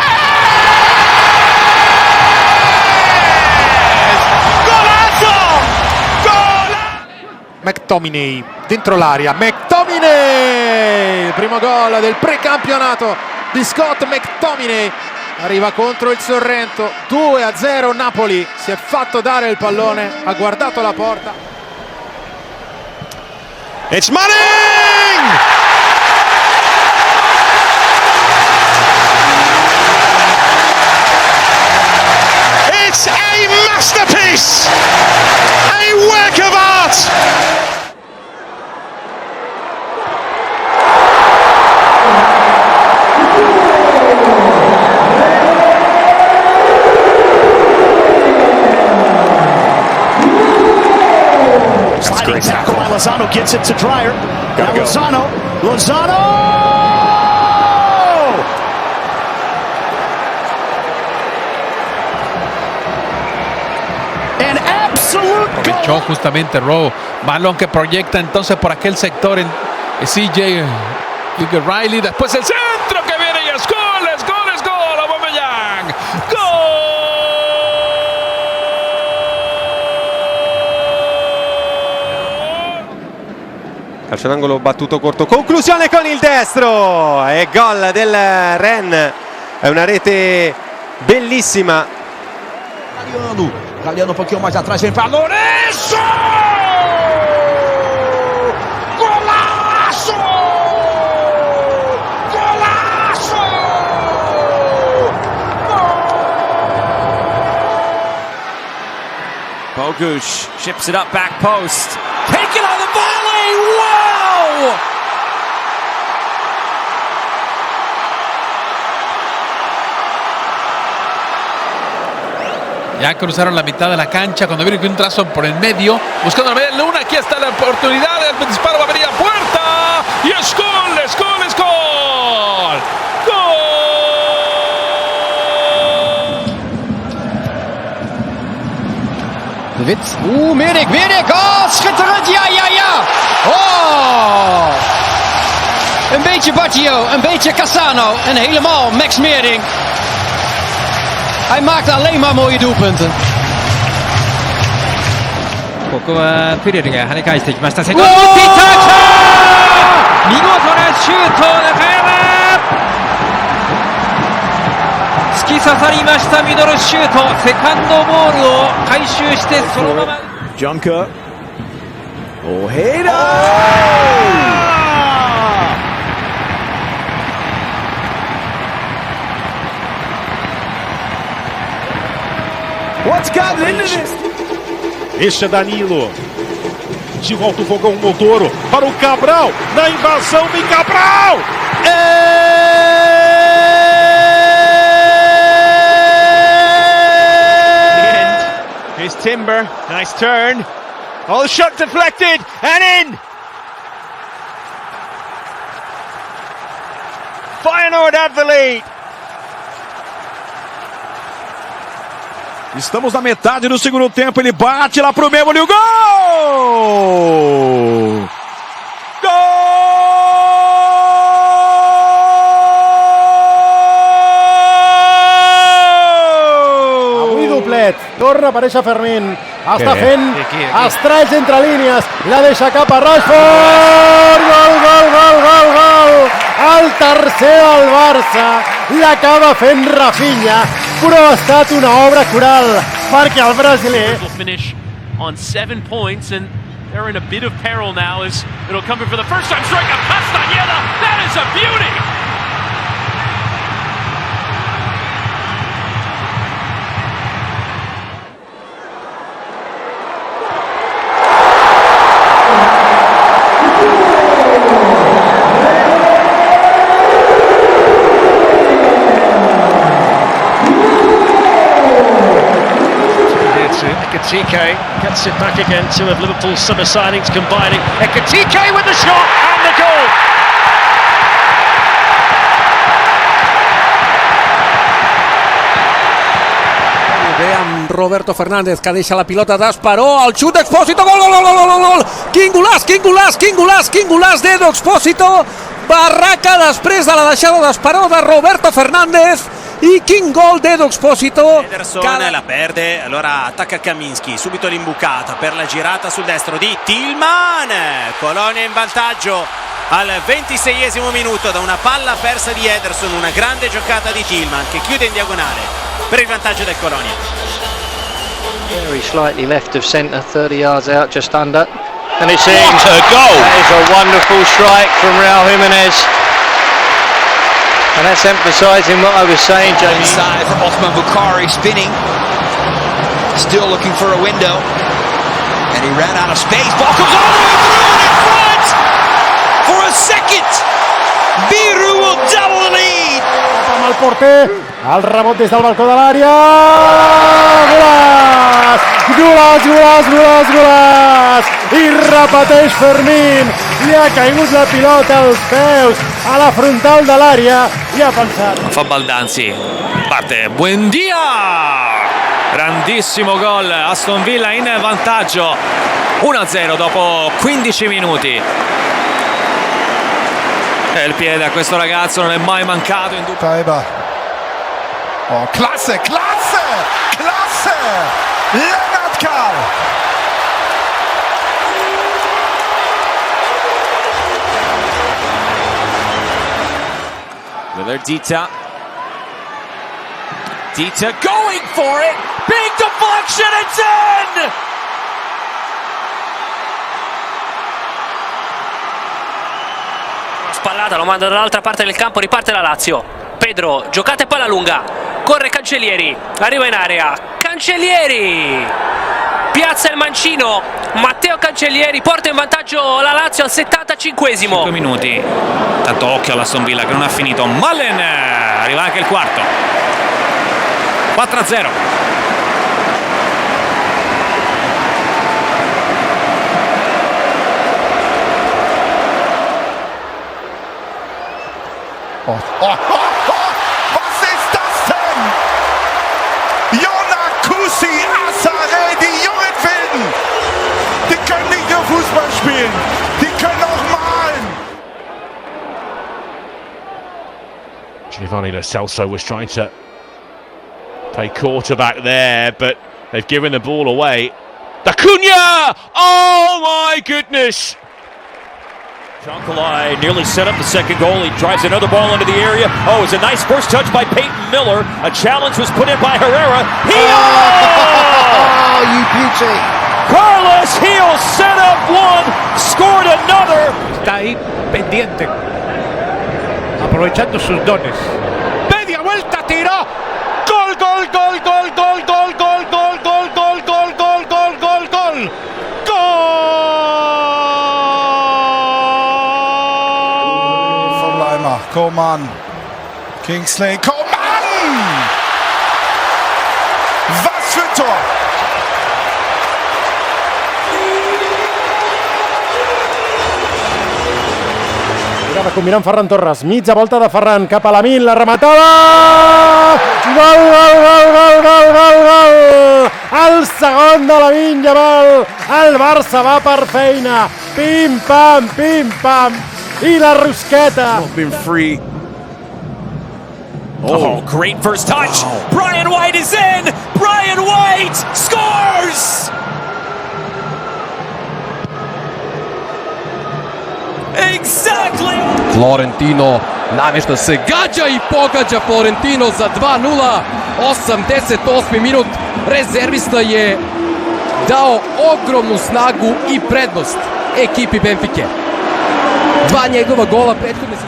McTominay dentro l'aria, McTominay, il primo gol del precampionato di Scott McTominay, arriva contro il Sorrento, 2-0 Napoli, si è fatto dare il pallone, ha guardato la porta. It's Manning! It's a masterpiece! A work of art! Sliding tackle by Lozano, gets it to Dreyer. Now Lozano! Aprovechó justamente Rowe, balón que proyecta entonces por aquel sector en CJ Riley, después el centro que viene y es gol, Aubameyang, Calcio d'angolo battuto corto, conclusione con il destro e gol del Rennes, è una rete bellissima. Galeano um pouquinho mais atrás, vem para Lourenço! Golaço! Golaço! Bogusz ships it up back post. Taken on the volley! Wow! Ya cruzaron la mitad de la cancha cuando viene un trazo por el medio, buscando la media luna. Aquí está la oportunidad, el disparo va a venir a puerta y es gol. De Wit, Medik, oh, schitterend, ja! Oh! Een beetje Bartio, een beetje Cassano en helemaal Max Meerding. Hij maakt alleen maar mooie doelpunten. ここはピレルが跳ね返してきました。セカンド打っていった。見事なシュート、中山。突き刺さりましたミドルシュート。セカンドボールを回収してそのまま。Junker. Ojeda! What's gotten into this? Este é Danilo. De volta o fogão Montoro para o Cabral. Na invasão vem Cabral. Here's Timber. Nice turn. Oh, the shot deflected and in. Feyenoord have the lead. Estamos na metade do segundo tempo, ele bate lá pro meio, olha o gol! Gol! Avui doblet, torna a aparèixer Fermín, està fent estralls entre línies, la deixa cap a Rashford, gol, el tercer del Barça, l'acaba fent Rafinha, però ha estat una obra coral, perquè el brasiler finish on 7 points and they're in a bit of peril now as it'll come in for the first time strike of Castañeda. That is a beauty. Ekitike gets it back again, two of Liverpool's summer signings combining. Ekitike with the shot and the goal! Amb Roberto Fernández, que deixa la pilota d'Esperó, el xut d'Expósito, gol! Quin golaç d'Edo Expósito, barraca després de la deixada d'Esperó de Roberto Fernández, e quin gol d'Edo Expósito. Ederson la perde, allora attacca Kaminski, subito l'imbucata per la girata sul destro di Tillman, Colonia in vantaggio al 26esimo minuto da una palla persa di Ederson, una grande giocata di Tillman che chiude in diagonale per il vantaggio del Colonia. Very slightly left of centre, 30 yards out, just under, and it's in. What a goal! That is a wonderful strike from Raul Jimenez. And that's emphasising what I was saying, Jamie. Inside for Othman Bukhari, spinning. Still looking for a window. And he ran out of space. Ball comes all the way through and in front! For a second! Biru will double the lead! Amb el porter, el rebot des del balcó de l'àrea. Golaç! I repeteix Fermín. Li ha caigut la pilota als peus, a la frontal de l'àrea, i ha pensat. Fa Baldanzi, parte, Buendia! Grandissimo gol, Aston Villa in vantaggio, 1-0 dopo 15 minuti. E il piede a questo ragazzo non è mai mancato in dubbio. Oh, klasse! Lennart Karl! Miller Dita going for it, big deflection, it's in! Spallata, lo manda dall'altra parte del campo, riparte la Lazio. Pedro, giocate palla lunga, corre Cancellieri, arriva in area, Cancellieri! Piazza il mancino, Matteo Cancellieri porta in vantaggio la Lazio al 75esimo. 5 minuti, tanto occhio all'Aston Villa che non ha finito. Mullen, arriva anche il quarto, 4-0. Was ist das denn? Jonakusi Asare, die jungen Wilden, die können nicht nur Fußball spielen, die können auch malen. Giovanni Lo Celso was trying to play quarterback there, but they've given the ball away. Acuna! Oh my goodness! Jonkalai nearly set up the second goal. He drives another ball into the area. Oh, it's a nice first touch by Peyton Miller. A challenge was put in by Herrera. Oh, you beauty! Carlos Heel set up one, scored another. Está ahí pendiente, aprovechando sus dones. Media vuelta, tiró. Gol, gol, gol, gol, gol, gol, gol, gol, gol, gol, gol, gol, gol, gol, gol. Coman, Kingsley, Coman! Was für Tor! Mirava combinant Ferran Torres, mitja volta de Ferran cap a Lamine, la rematada! Gol, gol, gol, gol, gol, gol, gol! El segon de Lamine Yamal, el Barça va per feina, pim pam, i la rosqueta. Been free. Oh, great first touch. Brian White is in. Brian White scores. Florentino namješta se, gađa i pogađa Florentino za 2:0, 88. minut. Rezervista je dao ogromnu snagu i prednost ekipi Benfike. Dva njegova gola prethodne se...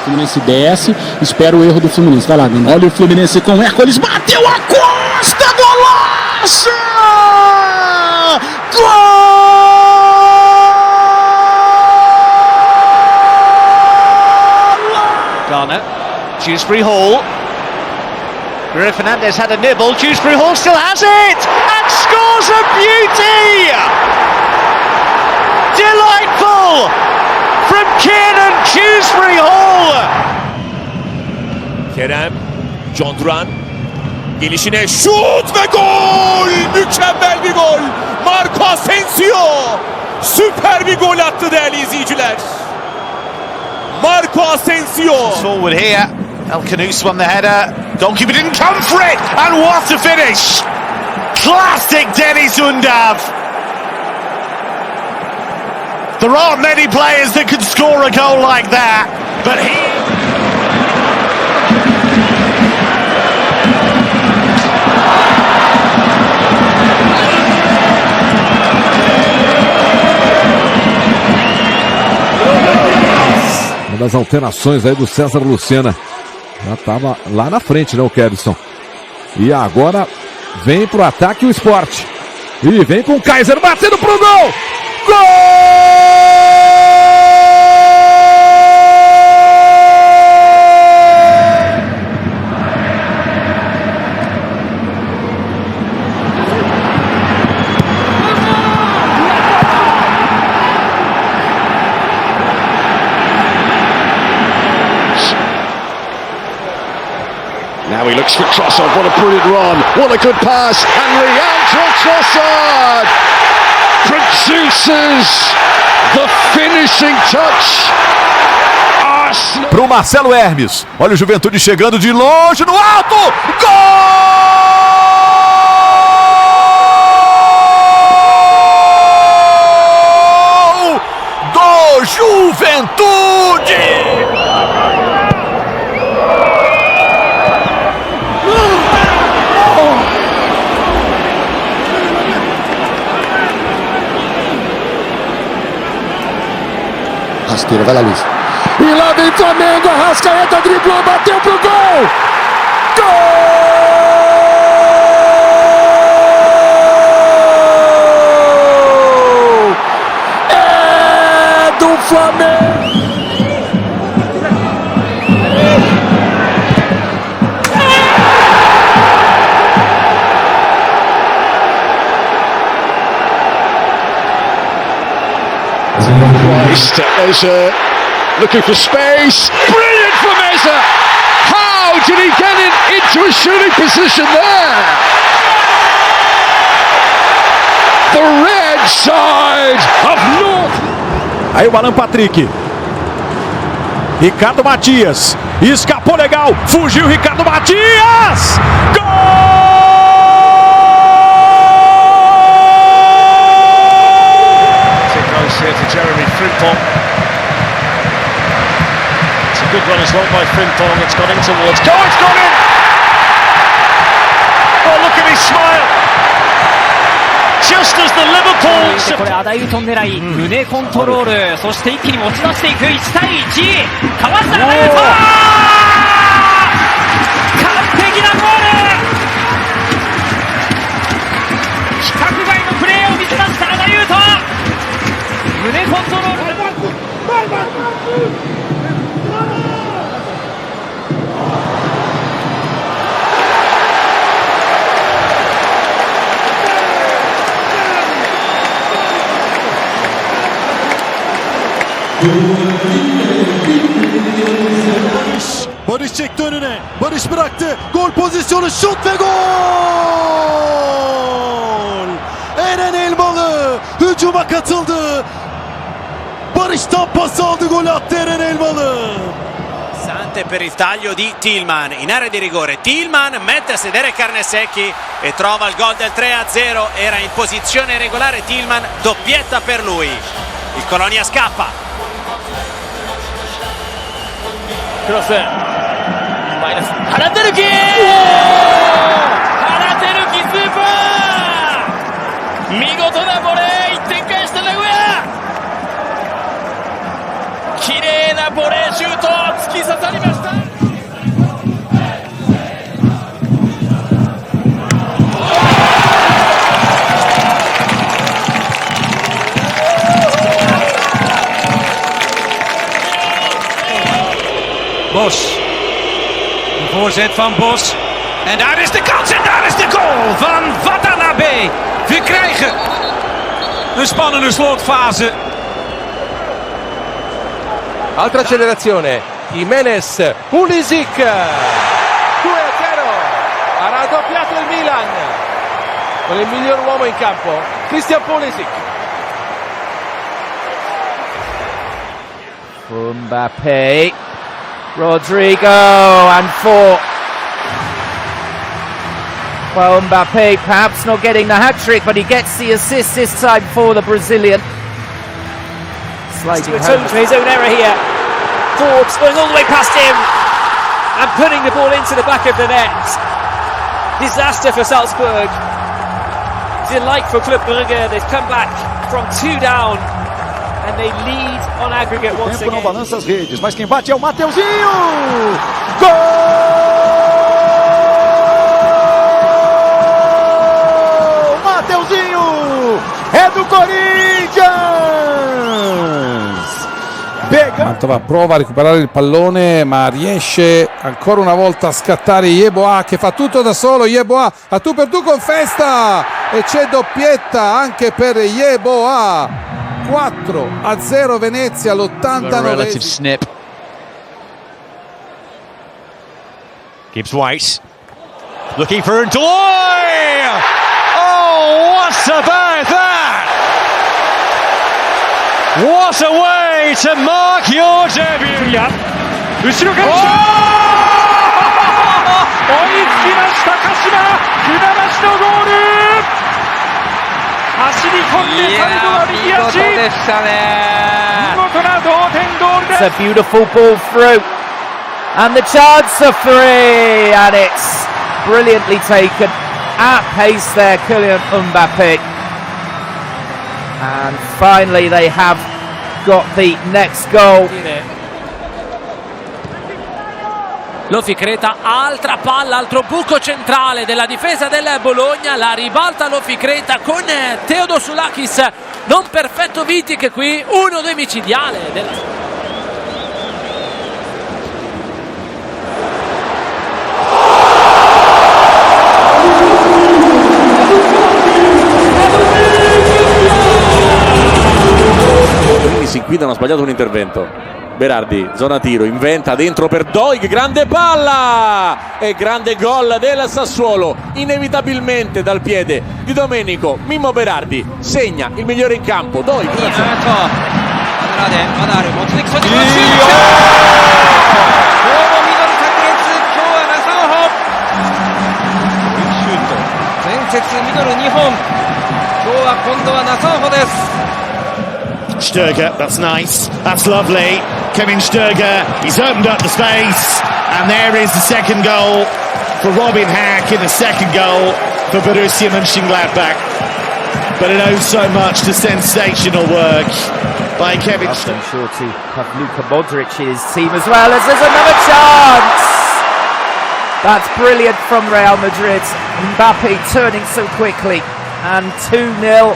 O Fluminense desce, espera o erro do Fluminense. Vai lá, Dani. Olha o Fluminense com o Hércules, bateu a Costa, golaço! Gol! Garner, Dewsbury Hall. Bruno Fernandes had a nibble. Dewsbury Hall still has it and scores a beauty! Delightful from Kiernan Dewsbury Hall. Kerem, John Duran gelişine şut ve gol! Mükemmel bir gol! Marco Asensio süper bir gol attı değerli izleyiciler. Marco Asensio. Forward here. El Khanous won the header. Goalkeeper didn't come for it. And what a finish! Classic Deniz Undav. There aren't many players that could score a goal like that, but he... Uma das alterações aí do César Lucena. Já estava lá na frente, né, o Kevson. E agora vem pro ataque o Sport. E vem com o Kaiser batendo pro gol! Gol! Now he looks for Trossard, what a brilliant run, what a good pass, and Leandro Trossard produces the finishing touch. Arsenal. Pro Marcelo Hermes, olha o Juventude chegando de longe, no alto, gol! Do Juventude! Rasteira, vai lá, Luiz. E lá vem Flamengo, Arrascaeta driblou, bateu pro gol! Gol! É do Flamengo! Meza looking for space. Brilliant for Meza! How did he get into a shooting position there? The red side of North. Aí o Alan Patrick. Ricardo Matias. Escapou legal. Fugiu Ricardo Matias. Gol! Here to Jeremy Frimpong. It's a good run as well by Frimpong. It's got in towards. Go! It's gone in! Oh, look at his smile! Just as the Liverpool. これアダイウトン狙い、胸コントロール、そして一気に持ち出していく1対1。かわしたアダイウトン！完璧なゴール！規格外のプレーを見せましたアダイウトン！胸コントロール。Barış çekti önüne. Barış bıraktı. Gol pozisyonu, şut ve gol! Eren Elmalı hücuma katıldı. Barış'tan pas aldı, gol attı Eren Elmalı. importante per il taglio di Tillman in area di rigore. Tillman mette a sedere Carnesecchi e trova il gol del 3-0. Era in posizione regolare Tillman, doppietta per lui. Il Colonia scappa. Cross. 마이너스. 하나 때리기! 하나 때리기 스ーパー! 見事なボレー、1点返した名古屋。綺麗なボレーシュート、突き刺さりました。Bos. Een voorzet van Bos. En daar is de kans en daar is de goal van Watanabe. We krijgen een spannende slotfase. Altra accelerazione, Jimenez, Pulisic, 2-0, ha raddoppiato il Milan con il miglior uomo in campo, Christian Pulisic. Mbappe, Rodrigo, and 4. Well, Mbappe perhaps not getting the hat-trick, but he gets the assist this time for the Brazilian. To atone for his own error here. Forbes going all the way past him and putting the ball into the back of the net. Disaster for Salzburg. Delight for Club Brugge. They've come back from 2 down and they lead on aggregate once again. Não balança as redes, mas quem bate é o Mateuzinho! Gol! Mateuzinho! É do Corinthians! Mantova prova a recuperare il pallone, ma riesce ancora una volta a scattare Yeboah, che fa tutto da solo. Yeboah a tu per tu con Festa e c'è doppietta anche per Yeboah. 4-0 Venezia all'89. Relative snip. Gibbs White. Looking for Ndoye! Oh, what about that? What a way to mark your debut! 後ろから来た！追いつきました鹿島！船橋のゴール！走り込んで最後は右足！見事な同点ゴールです！ It's a beautiful ball through, and the chance for free, and it's brilliantly taken at pace there, Kylian Mbappe. And finally they have got the next goal. Lo Ficreta, altra palla, altro buco centrale della difesa del Bologna, la ribalta Lo Ficreta con Teodosulakis, non perfetto Vitic qui, 1-2 micidiale. Sin qui non ha sbagliato un intervento. Berardi, zona tiro, inventa dentro per Doig, grande palla e grande gol del Sassuolo, inevitabilmente dal piede di Domenico Mimmo Berardi, segna il migliore in campo. Doig, Sturger, that's nice, that's lovely. Kevin Sturger, he's opened up the space, and there is the second goal for Robin Hack in the second goal for Borussia Mönchengladbach. But it owes so much to sensational work by Kevin Sturger. I'm sure to have Luka Modric in his team as well, as there's another chance. That's brilliant from Real Madrid. Mbappe turning so quickly, and 2-0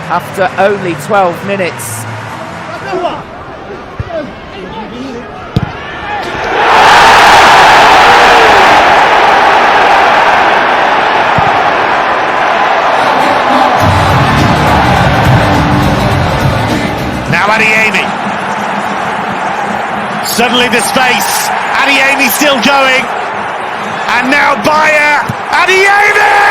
after only 12 minutes. Now Adeyemi. Suddenly the space. Adeyemi still going. And now Bayer. Adeyemi!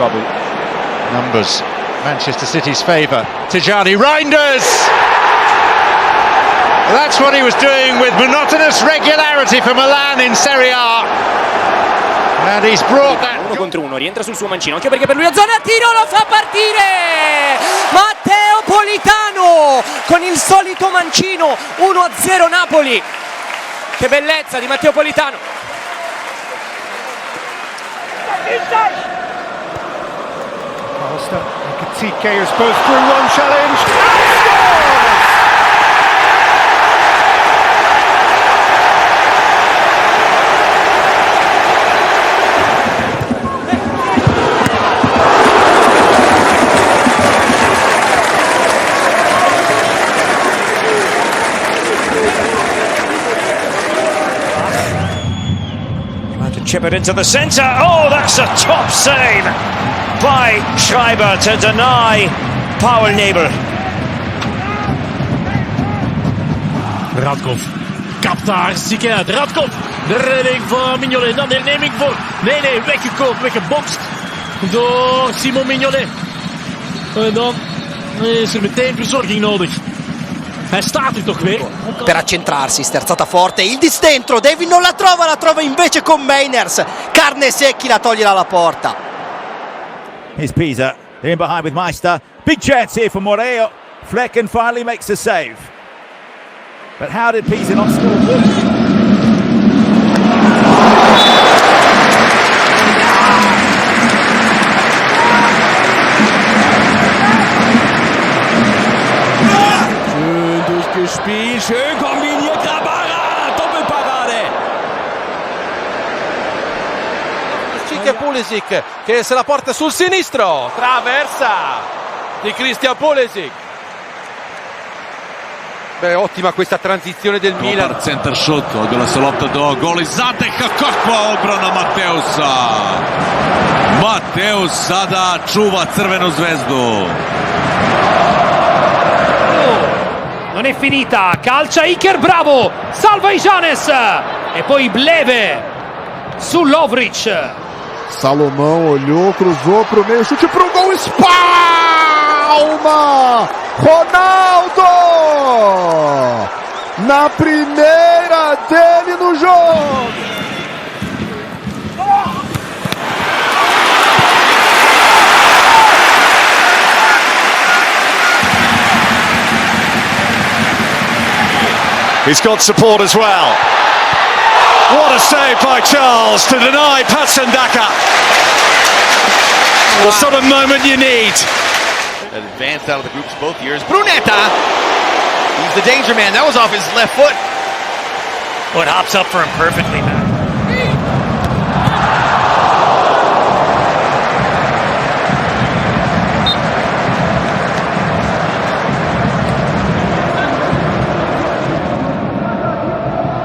trouble. Numbers, Manchester City's favour. Tijani Reinders! That's what he was doing with monotonous regularity for Milan in Serie A. And he's brought that... Uno contro uno, rientra sul suo mancino, anche perché per lui la zona tiro lo fa partire! Matteo Politano con il solito mancino, 1-0 Napoli. Che bellezza di Matteo Politano. TK is both through one challenge and scores! Chip it into the centre. Oh, that's a top save by Schreiber to deny Paul Nebel. Radkov kapt daar hartstikke uit. Radkov, de redding voor Mignolet. Dan de herneming voor... Nee, weggekomen, weggebokst door Simon Mignolet. En dan is er meteen verzorging nodig. Hij staat er toch weer. Per accentrarsi, sterzata forte, il distentro, David non la trova invece con Meiners. Carne Secchi la toglie dalla porta. Here's Pisa, in behind with Meister. Big chance here for Moreo. Flecken finally makes the save. But how did Pisa not score? Spiel, schön kombiniert, Grabara, Doppelparade. Pulisic che se la porta sul sinistro, traversa di Christian Pulisic. Beh, ottima questa tranzizione del Milan. Center shot, odjela se lopta do gola i zateha, kakva obrana Mateusa. Mateus sada čuva Crvenu zvezdu. Non è finita, calcia Iker, bravo, salva Ijanes e poi Bleve su Lovric. Salomão olhou, cruzou pro meio, chute pro gol, espalma! Ronaldo! Na primeira dele no jogo! He's got support as well. What a save by Charles to deny Patsandaka. The sort of moment you need. Advanced out of the groups both years. Brunetta! He's the danger man. That was off his left foot. Oh, it hops up for him perfectly, man.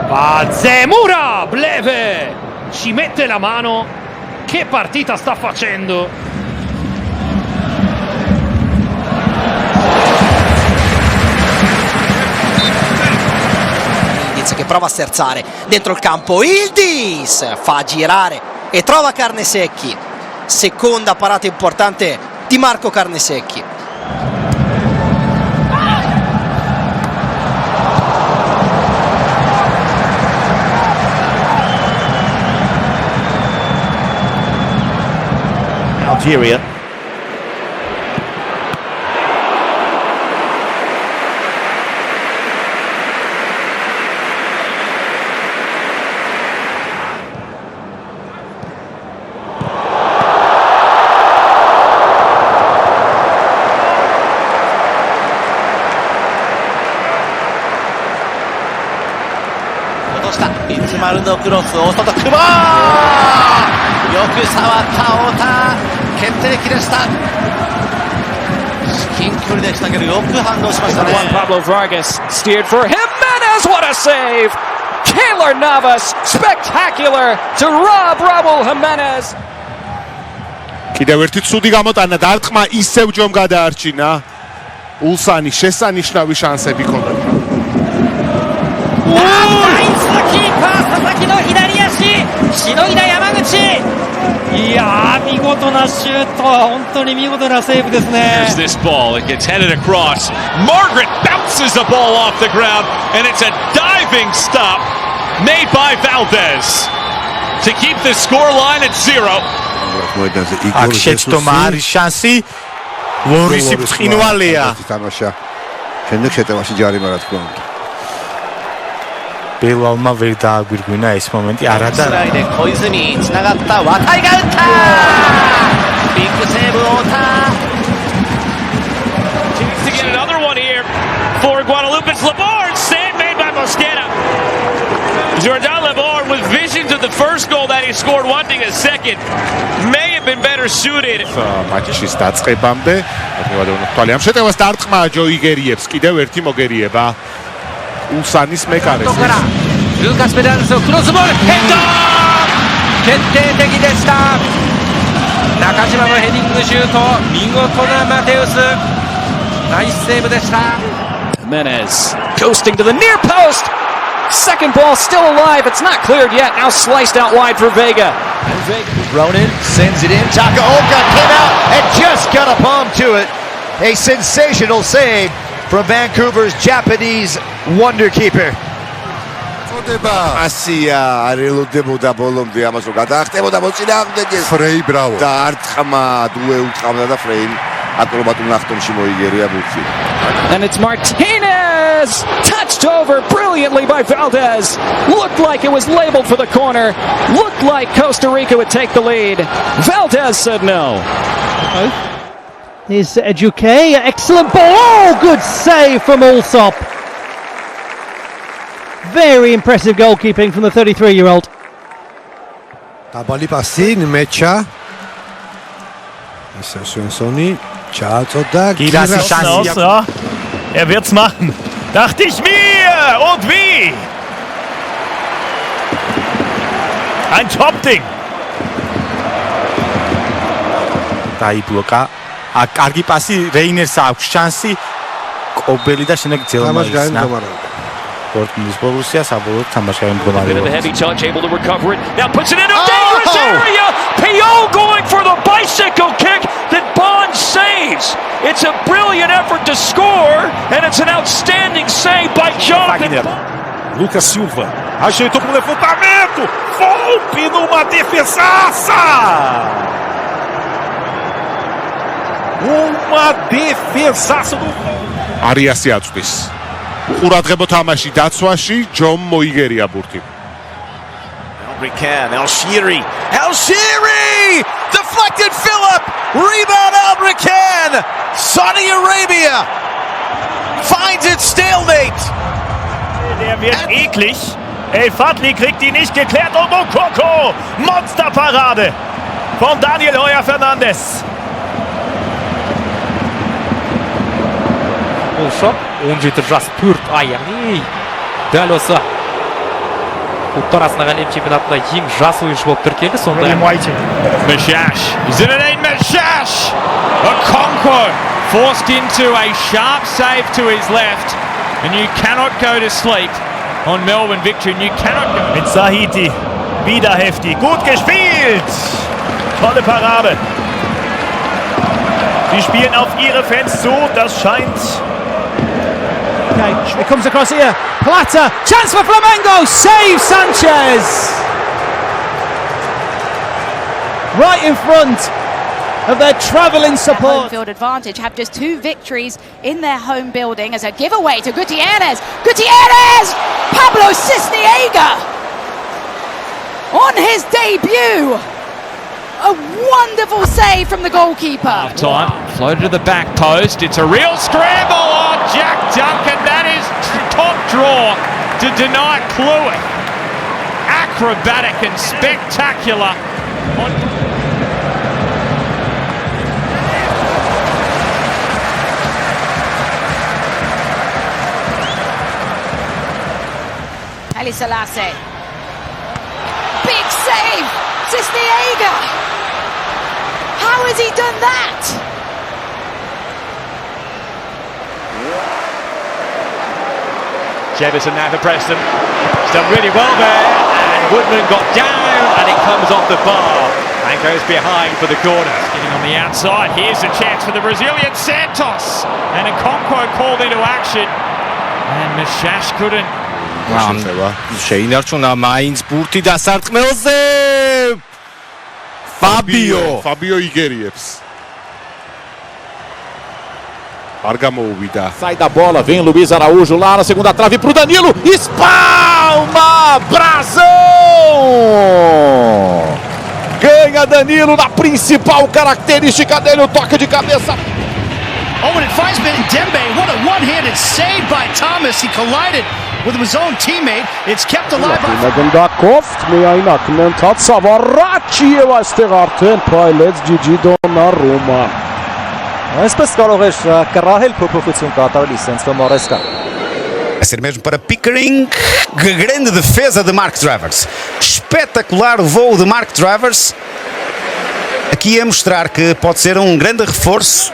Va Zemura, Bleve ci mette la mano. Che partita sta facendo? Ildiz che prova a sterzare dentro il campo. Ildiz fa girare e trova Carnesecchi. Seconda parata importante di Marco Carnesecchi. Algeria.丸のクロスを外、久保、よく触った太田、決定機でした。至近距離でしたけどよく反応しましたね。Pablo Vargas steered for Jimenez. What a save! Keylor Navas, spectacular to rob Raul Jimenez. კიდევ ერთი ცუდი გამოტანა დარტყმა ისევ ჯომ გადაარჩინა. ულსანი შესანიშნავი შანსები ჰქონდა.ナイスキーパー佐々木の左足しのいだ山口いやー見事なシュート、本当に見事なセーブですね。 Here's this ball. It gets headed across. Margaret bounces the ball off the ground, and it's a diving stop made by Valdez to keep the score line at 0. აქ შეცდომა არის შანსი ლორისი ბრწყინვალეა თამაშა შემდეგ შეტევაში ჯარიმა რა თქმა უნდა ბელალმა ვერ დააგვირგვინა ეს მომენტი არა და 小泉つながった渡井が打ったビッグセーブ太田 Chance to get another one here for Guadalupe's Labarne. Save made by Mosquera. Jordan Labarne with visions of the first goal that he scored, wanting a second. May have been better suited. მატჩის დაწყებამდე მოვადევნოთ თვალი ამ შეტევას დარტყმა ჯოიგერიებს კიდევ ერთი მოგერიება ულსანის მეკარეს ルーカス・ペダルスクロスボールヘッド決定的でした中島のヘディングシュート見事なマテウスナイスセーブでした Jimenez coasting to the near post. Second ball still alive. It's not cleared yet. Now sliced out wide for Vega. Ronan sends it in. Takaoka came out and just got a palm to it. A sensational save from Vancouver's Japanese wonder keeper. ასია არ ელოდებოდა ბოლომდე ამას რომ გადაახტებოდა მოწინააღმდეგეს ფრეი ბრავო და არტყმა დუე უტყავდა და ფრეიმ აკრობატულ ნახტომში მოიგერია ბურთი And it's Martinez touched over brilliantly by Valdez. Looked like it was labeled for the corner. Looked like Costa Rica would take the lead. Valdez said no. Here's Eduque, excellent ball, oh, good save from Allsop. Very impressive goalkeeping from the 33-year-old. დაბალი პასი მეჩა ისე სვენსონი ჩააწოდა გირასი შანსია Er wird's machen. Dachte ich mir. Und wie? Ein Top-Ding. დაიბლოკა კარგი პასი რეინერს აქვს შანსი კობელი და შემდეგ ძელმაისნა Dortmund's Borussia საბოლოოდ თამაშია Bit of a მდგომარეობა heavy touch, able to recover it. Now puts it into a dangerous area. Pio going for the bicycle kick that Bond saves. It's a brilliant effort to score, and it's an outstanding save by Jonathan. Lucas Silva ajeitou pro levantamento. Volpe numa defesaça. Uma defesaça do არიასი აწვის ყურადღებო თამაში დაცვაში ჯომ მოიგერია ბურთი El Shiri deflected Phillip rebound Albrican Saudi Arabia finds its stalemate Der wird eklig. El Fadli kriegt ihn nicht geklärt. Und Mokoko. Monsterparade von Daniel Heuer Fernandes. Ушоп 17 жас 4 ай яғни дәл осы ұлттар арасындағы әлем чемпионатында ең жас ойыншы болып тіркелді сондай Meshash. Zinedine Meshash. Okonkwo forced into a sharp save to his left. And you cannot go to sleep on Melbourne victory. And you cannot go. Mit Sahiti. Wieder heftig. Gut gespielt. Tolle Parade. Sie spielen auf ihre Fans zu. Das scheint... Okay, it comes across here. Plata, chance for Flamengo, save Sanchez. Right in front of their travelling support. Home field advantage, have just 2 victories in their home building as a giveaway to Gutierrez. Pablo Cisniega on his debut. A wonderful save from the goalkeeper. Half time, floated to the back post. It's a real scramble. Oh, Jack Duncan, that is top draw to deny Kluivert. Acrobatic and spectacular. Ali Selassie. Big save, Cisniega. How has he done that? Jefferson now for Preston. He's done really well there, and Woodman got down, and it comes off the bar. And and goes behind for the corner. Getting on the outside. Here's a chance for the Brazilian Santos. And Okonkwo called into action. And Meshash couldn't. შეინარჩუნა მაინც ბურთი დასარტყმელზე. Fabio igeriებს. Ar gamouvida. Sai da bola, vem Luiz Araújo lá na segunda trave pro Danilo. Espalma! Brasão! Ganha Danilo na principal característica dele, o toque de cabeça. Oh, and it finds Dembe. What a one-handed save by Thomas. He collided with his own teammate. It's kept alive by... Մագնդա կոֆտ միայնակ նընթաց Սավառաչի եւ այստեղ արդեն փայլեց Ջիջի Դոննարումա։ Այսպես կարող էր կռահել փոփոխություն կատարել Սենցո Մորեսկա. Vai ser mesmo para Pickering. Grande defesa de Mark Travers. Espetacular o voo de Mark Travers. Aqui a mostrar que pode ser um grande reforço.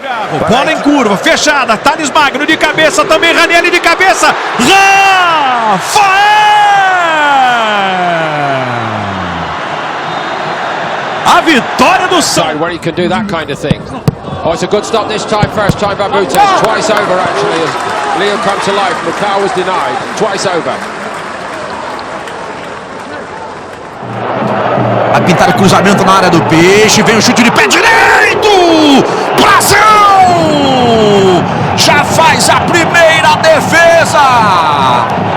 Bola em curva, fechada. Thales Magno de cabeça, também Ranieri de cabeça. Rafael! A vitória do São. Where he can do that kind of thing. Oh, it's a good stop this time. First time by Butes. Twice over actually as Leo comes to life. Macau was denied. Twice over. Vai pintar o cruzamento na área do Peixe. Vem o chute de pé direito. Brasil! Já faz a primeira defesa.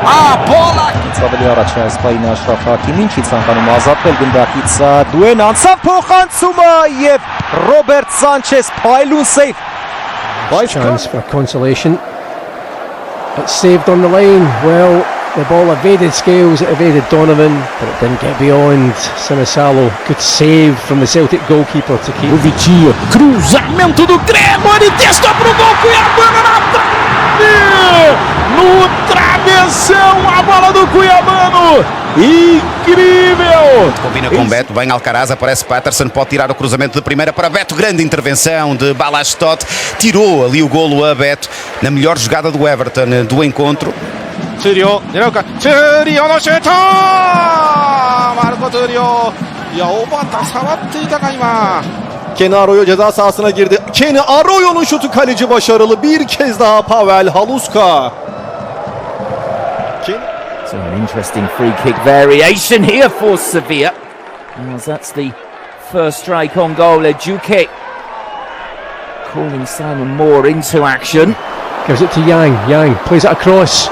A bola. Ավելի առաջ սպայինի Աշրաֆ Հակիմին չի ցանկանում ազատվել գնդակից Դուեն անցավ փոխանցումը եւ Ռոբերտ Սանչես փայլուն սեյվ. Chance for consolation. It's saved on the line. Well, the ball evaded Scales, it evaded Donovan, but it didn't get beyond Sinisalo. Good save from the Celtic goalkeeper to keep. O Vitinho, cruzamento do Gregory, testa pro gol, Cuiabano na trave! No travessão, a bola do Cuiabano! Incrível! Combina com Beto, bem Alcaraz, aparece Patterson, pode tirar o cruzamento de primeira para Beto, grande intervenção de Balastot, tirou ali o golo a Beto, na melhor jogada do Everton do encontro. 트리오 내려올까? 트리오의 슈터! 마르코 트리오. Ya 오바타 사와트이다가 이마. Kenny Arroyo ceza sahasına girdi. Kenny Arroyo'nun şutu kaleci başarılı. Bir kez daha Pavel Haluska. So an interesting free kick variation here for Sevilla. As that's the first strike on goal. Eduque calling Simon Moore into action. Gives it to Yang. Yang plays it across.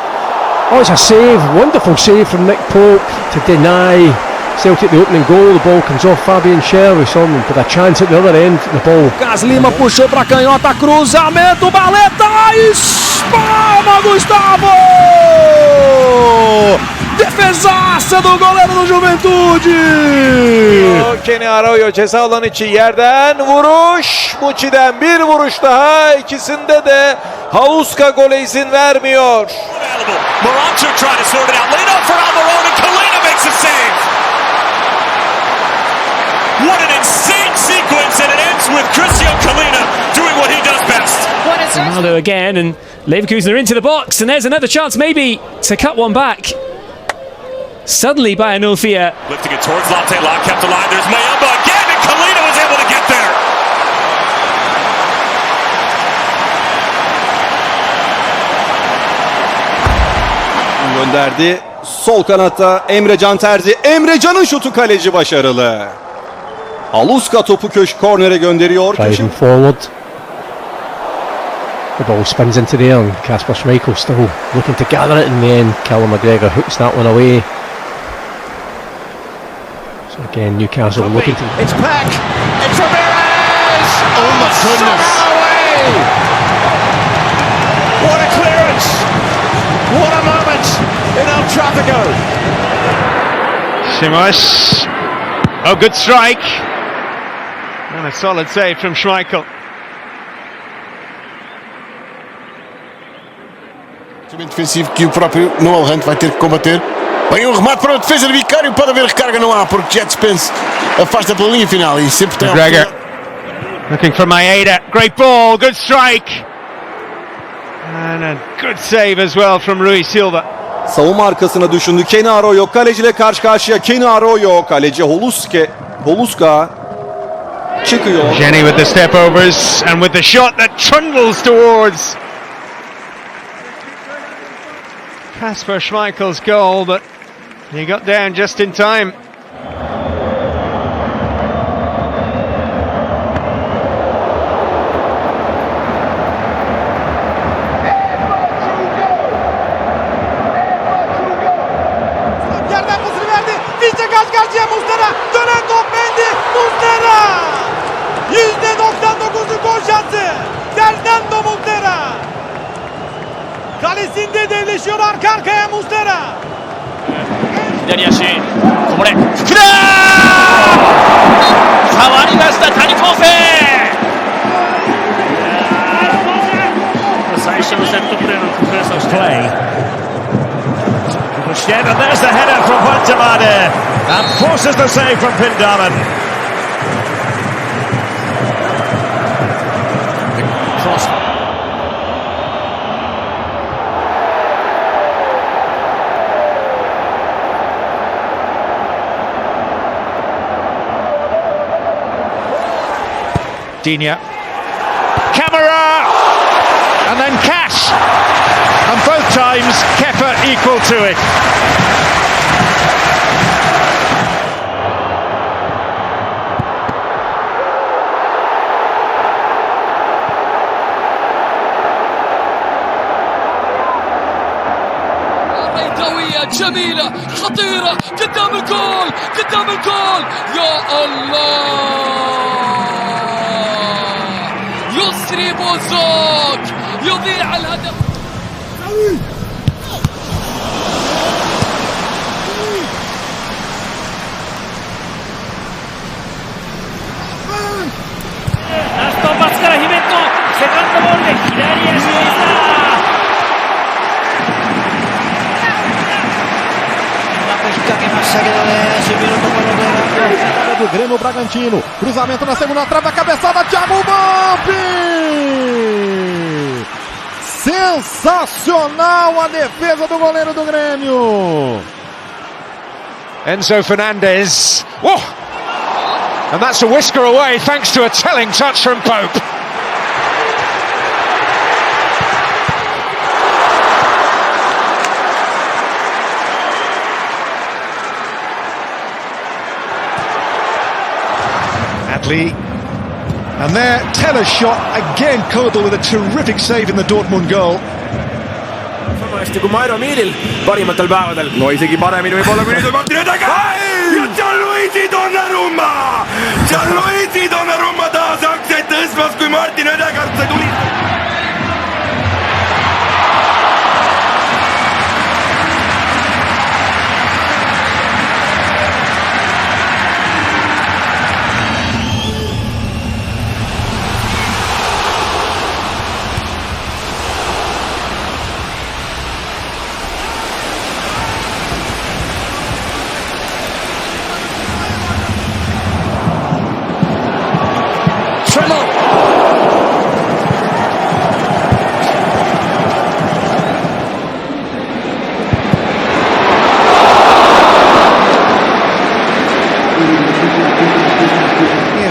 Oh, it's a save. Wonderful save from Nick Pope to deny Celtic the opening goal. The ball comes off Fabian Schär. We saw him with a chance at the other end. The ball. Gás Lima puxou pra canhota. Cruzamento. Baleta. Espalma, Gustavo! Defesaça do goleiro do Juventude! Kenny Arroyo ceza alanı içi yerden vuruş. Muçi'den bir vuruş daha. İkisinde de Haluska gole izin vermiyor. Moronto trying to sort it out. Laid off for Almiron and Kalina makes a save. What an insane sequence, and it ends with Cristiano Kalina doing what he does best. Ronaldo again, and Leverkusen are into the box, and there's another chance maybe to cut one back. Suddenly by Anulfia. Lifting it towards Latte Lock, kept alive. There's Mayamba again, and Kalina was able to get there. Gönderdi. Sol kanatta Emrecan Terzi. Emrecan'ın şutu kaleci başarılı. Haluska topu kornere gönderiyor. Driving forward. The ball spins into the air and Kasper Schmeichel still looking to gather it in the end. Callum McGregor hooks that one away. So again, Newcastle looking to... It's back. It's Ramirez. Oh my goodness. What a clearance. What a moment in El Tráfico. Simos. Oh, good strike. And a solid save from Schmeichel. Defensivo que o próprio Noel Hunt vai ter que combater. Bem, um remate para o defesa de Vicário. Pode haver recarga, não há, porque Jet Spence afasta pela linha final e sempre tem McGregor looking for Maeda. Great ball, good strike. And a good save as well from Rui Silva. Savunma arkasına düşündü. Kenny Arroyo kaleciyle karşı karşıya. Kenny Arroyo kaleci Holuska. çıkıyor. Jenny with the step overs and with the shot that trundles towards Kasper Schmeichel's goal, but he got down just in time. Yerden pasını verdi. Vince karşı karşıya Muslera. Dönen top Mendy. Muslera. %99'u gol şansı. Fernando Muslera. Kalesinde devleşiyor arka arkaya Muslera. 左足こぼれ福田変わりました谷高生最初のセットプレーの工夫そして Cristiano, there's the header from Guantemala and forces the save from Pindaman. Cross. Dinia. Camera! And then Cash! And both times Kepa equal to it. قوية جميلة خطيرة قدام الجول قدام الجول يا الله يسري بوزوك يضيع الهدف do Grêmio Bragantino, cruzamento na segunda trave, a cabeçada, Thiago Mbappe! Sensacional a defesa do goleiro do Grêmio! Enzo Fernandez. Whoa! And that's a whisker away thanks to a telling touch from Pope. Adley. And there, Teller's shot. Again, Kodal with a terrific save in the Dortmund goal. hästi kui Mairo Miilil parimatel päevadel. No isegi paremini võib-olla kui nüüd on Martin Ödegaard. Ja Gianluigi Donnarumma! Gianluigi Donnarumma taas aktsiaid tõstmas, kui Martin Ödegaard sai tuli.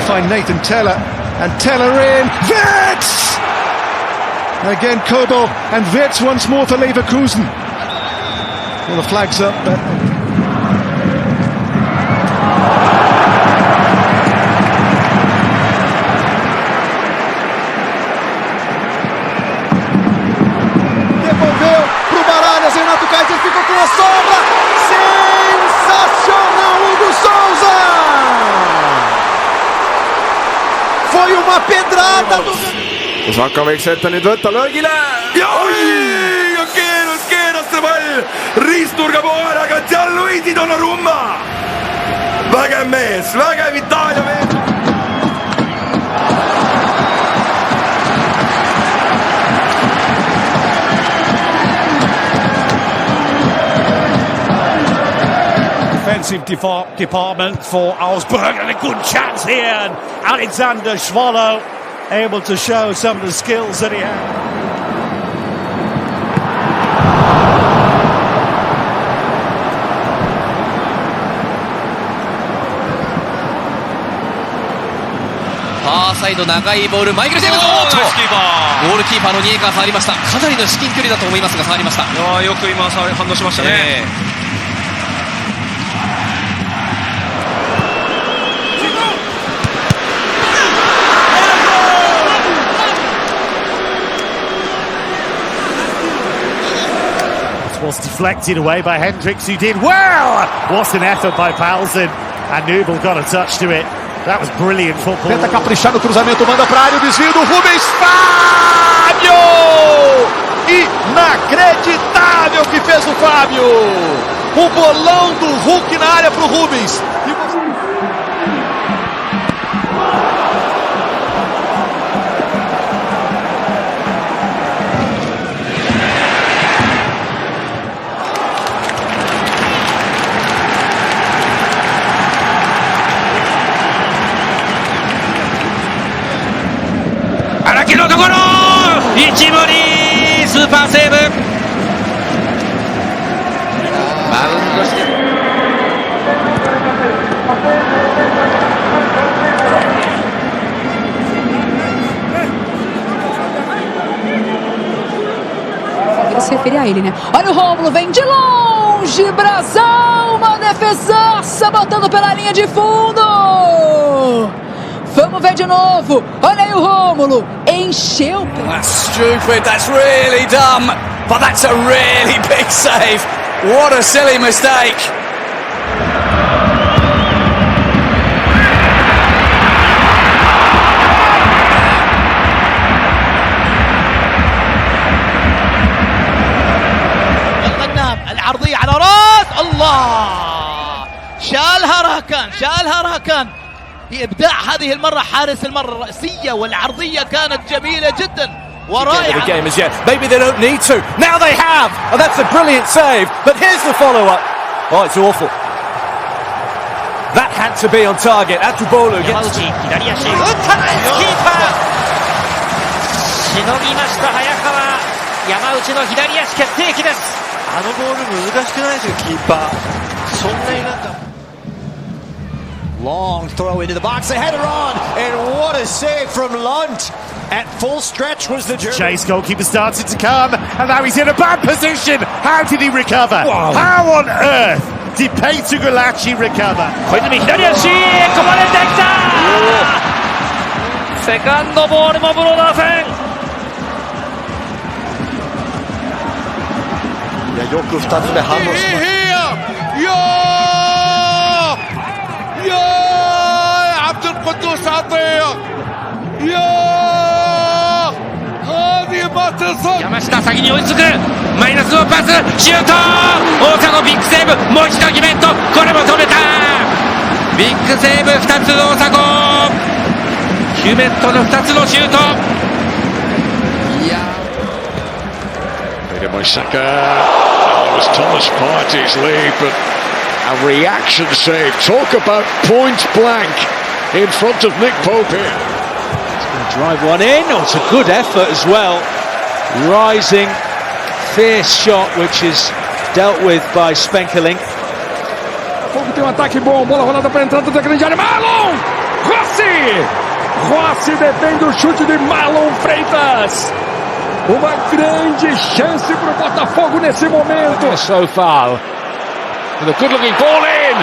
Find Nathan Teller, and Teller in, Wirtz! Again Kobel, and Wirtz once more for Leverkusen. Well, the flag's up, but... Devolveu pro Baralhas, Renato Kaiser ficou com a sobra! Sensacional, Hugo Souza! Foi uma pedrada do... Kus Vakka võiks ette nüüd võtta löögile ja oi! Ja keeras see pall riisturga poole, aga Gianluigi Donnarumma! Vägev mees, vägev Itaalia mees! Defensive department for Augsburg, and a good chance here, and Alexander Schwallow able to show some of the skills that he had. ファーサイド長いボール、マイケル・ジェームズ、ゴールキーパーのニエが触りました。かなりの至近距離だと思いますが触りました。よく今反応しましたね。Was deflected away by Hendricks, who did well. What an effort by Paulsen, and Nubel got a touch to it. That was brilliant football. Tenta caprichar no cruzamento, manda pra área, o desvio do Rubens. Fábio! Inacreditável que fez o Fábio! O bolão do Hulk na área pro Rubens. Arakiのところ、一森スーパーセーブ。バウンドして。Ele se refere a ele, né? Olha o Rômulo, vem de longe, Brasão, uma defesaça, botando pela linha de fundo. Vamos ver de novo. Olha aí o Rômulo. Encheu. That's stupid. That's really dumb. But that's a really big save. What a silly mistake. العرضية على راس الله. شالها راكان بإبداع هذه المرة حارس المرة الرأسية والعرضية كانت جميلة جدا ورائعة. The game as yet. Maybe they don't need to. Now they have. Oh, that's a brilliant save. But here's the follow-up. Oh, it's awful. That had to be on target. Atubolu gets. 左足打ったナイスキーパー。しのぎました早川。山内の左足決定機です。あのボール難しくないですかキーパー。そんなになんか。Long throw into the box, a header on, and what a save from Lunt. At full stretch was the German. Chase goalkeeper started to come, and now he's in a bad position. How did he recover? Wow. How on earth did Peter Gulacsi recover? 小泉左足こぼれてきた。セカンドボールもブローダー戦。いやよく2つ目反応しました。عبد القدوس عطية يا هذه ما تصل 山下先に追いつくマイナスのパスシュート大迫ビッグセーブもう一度ギメントこれも止めたビッグセーブ2つ大迫ヒュメットの2つのシュートいや Made it by Saka. That was Thomas Partey's lead, but a reaction save. Talk about point blank in front of Nick Pope here. He's going to drive one in. Oh, it's a good effort as well. Rising, fierce shot, which is dealt with by Spenkerling. Pouco tem ataque bom, bola rolada para a entrada da grande área. Marlon! Rossi defende o chute de Marlon Freitas. Uma grande chance para o Botafogo nesse momento. So far. With a good-looking ball in.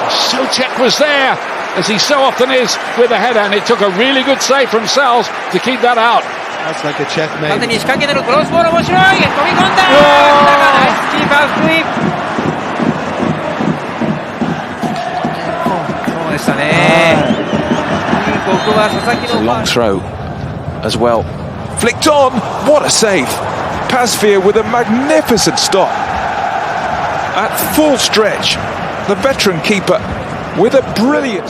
Souček was there, as he so often is with a header, and it took a really good save from Sels to keep that out. That's like a checkmate. 完全に仕掛けてるクロスボール面白い飛び込んだナイスキーパー福井そうでしたねここは佐々木の long throw as well. Flicked on. What a save. Pasveer with a magnificent stop. At full stretch, the veteran keeper with a brilliant.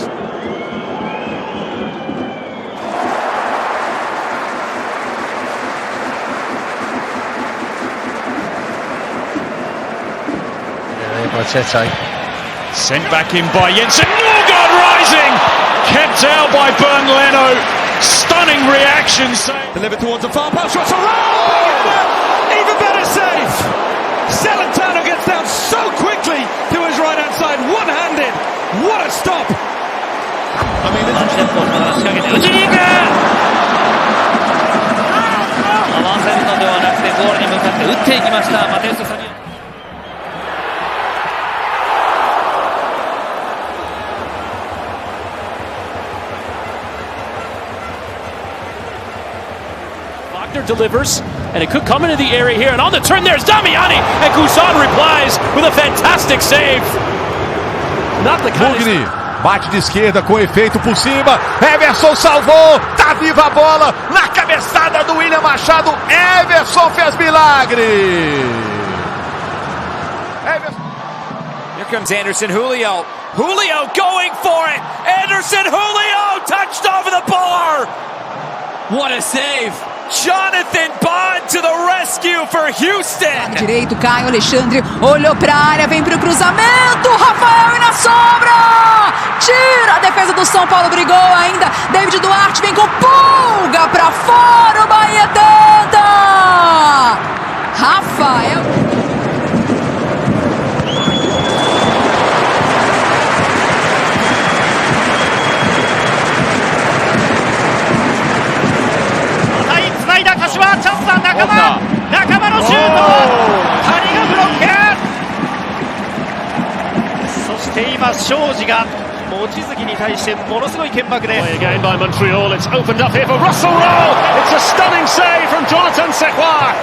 Sent back in by Jensen. Norgard rising! Kept out by Bernd Leno. Stunning reaction. Delivered towards the far post. Shots around! Even better save! Celentano gets down so quickly to his right-hand side, one-handed. What a stop! ワンテンポから仕掛けて打ちに行く。合わせるのではなくてゴールに向かって打っていきましたマテウス・サニア。delivers, and it could come into the area here, and on the turn there's Damiani, and Guzan replies with a fantastic save. Not the kind Mugni bate de esquerda com efeito por cima, Everson salvou, tá viva a bola, na cabeçada do William Machado, Everson fez milagre. Here comes Anderson, Julio going for it, Anderson, Julio touched over the bar. What a save. Jonathan Bond to the rescue for Houston. Direito, Caio Alexandre olhou pra área, vem pro cruzamento, Rafael e na sobra! Tira a defesa do São Paulo, brigou ainda, David Duarte vem com pulga pra fora, o Bahia tenta! Rafael... Again by Montreal, it's opened up here for Russell Rowe. It's a stunning save from Jonathan Sequoia.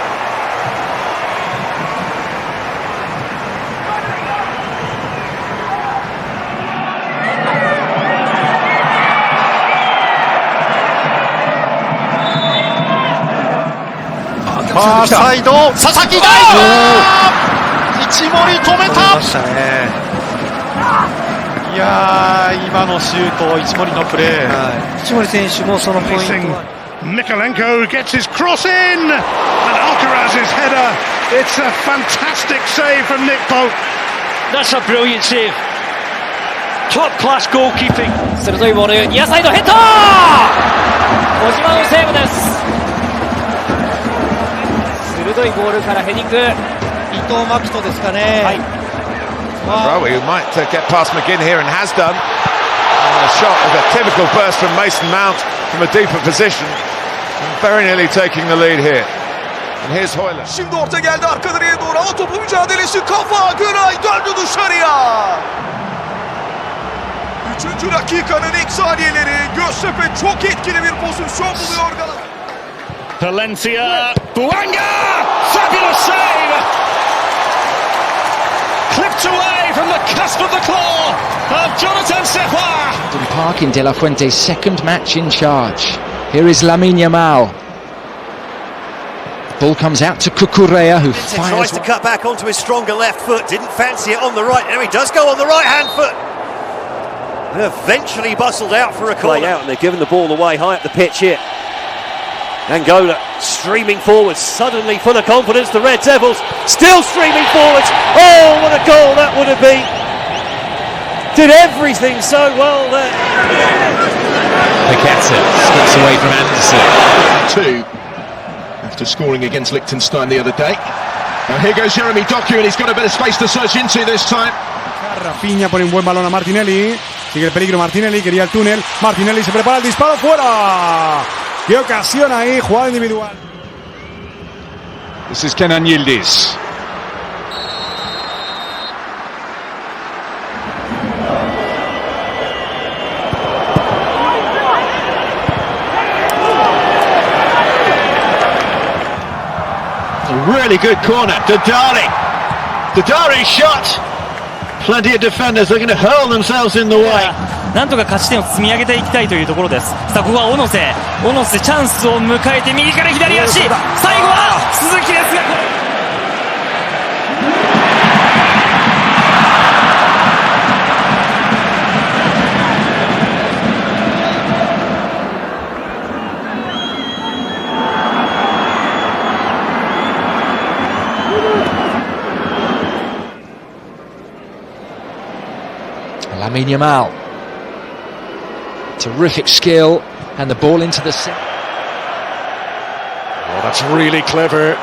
Side, Sasaki Daigo! Ichimori 止めた。いやー、今のシュート、一森のプレー。一森選手もそのポイント。Mikolenko gets his cross in, and Alcaraz's header. It's a fantastic save from Nick Pope. That's a brilliant save. Top class goalkeeping. 鋭いボール、ニアサイドヘッド。小島のセーブです。鋭いボールからヘディング。伊藤真希人ですかね。はい。Croatia, who might get past McGinn here and has done. A shot with a typical burst from Mason Mount from a deeper position. And very nearly taking the lead here. And here's Hoyler. Şimdi orta geldi arka direğe doğru ama topu mücadelesi kafa Güray döndü dışarıya. 3. dakikanın ilk saniyeleri Göztepe çok etkili bir pozisyon buluyor Galatasaray. Palencia, Bouanga, fabulous save. Clipped away from the cusp of the claw of Jonathan Sequoia. Park in De La Fuente's second match in charge. Here is Lamine Yamal. Ball comes out to Cucurella, who fires. Tries to cut back onto his stronger left foot. Didn't fancy it on the right. Now he does go on the right hand foot. And eventually bustled out for a corner. Out, and they're giving the ball away high up the pitch here. Angola streaming forwards, suddenly full of confidence. The Red Devils still streaming forwards. Oh, what a goal that would have been! Did everything so well there. Paqueta skips away from Anderson. 2 after scoring against Liechtenstein the other day. Now here goes Jeremy Doku, and he's got a bit of space to search into this time. Rafinha pone un buen balón a Martinelli. Sigue el peligro Martinelli, quería el túnel. Martinelli se prepara el disparo, fuera. ¡Qué ocasión ahí! Jugada individual. This is Kenan Yildiz. A really good corner. Dadari shot. Plenty of defenders are going to hurl themselves in the way. なんとか勝ち点を積み上げていきたいというところです。さあここは小野瀬チャンスを迎えて右から左足、最後は鈴木ですが、Lamine Yamal. Terrific skill, and the ball into the centre. Oh, that's really clever.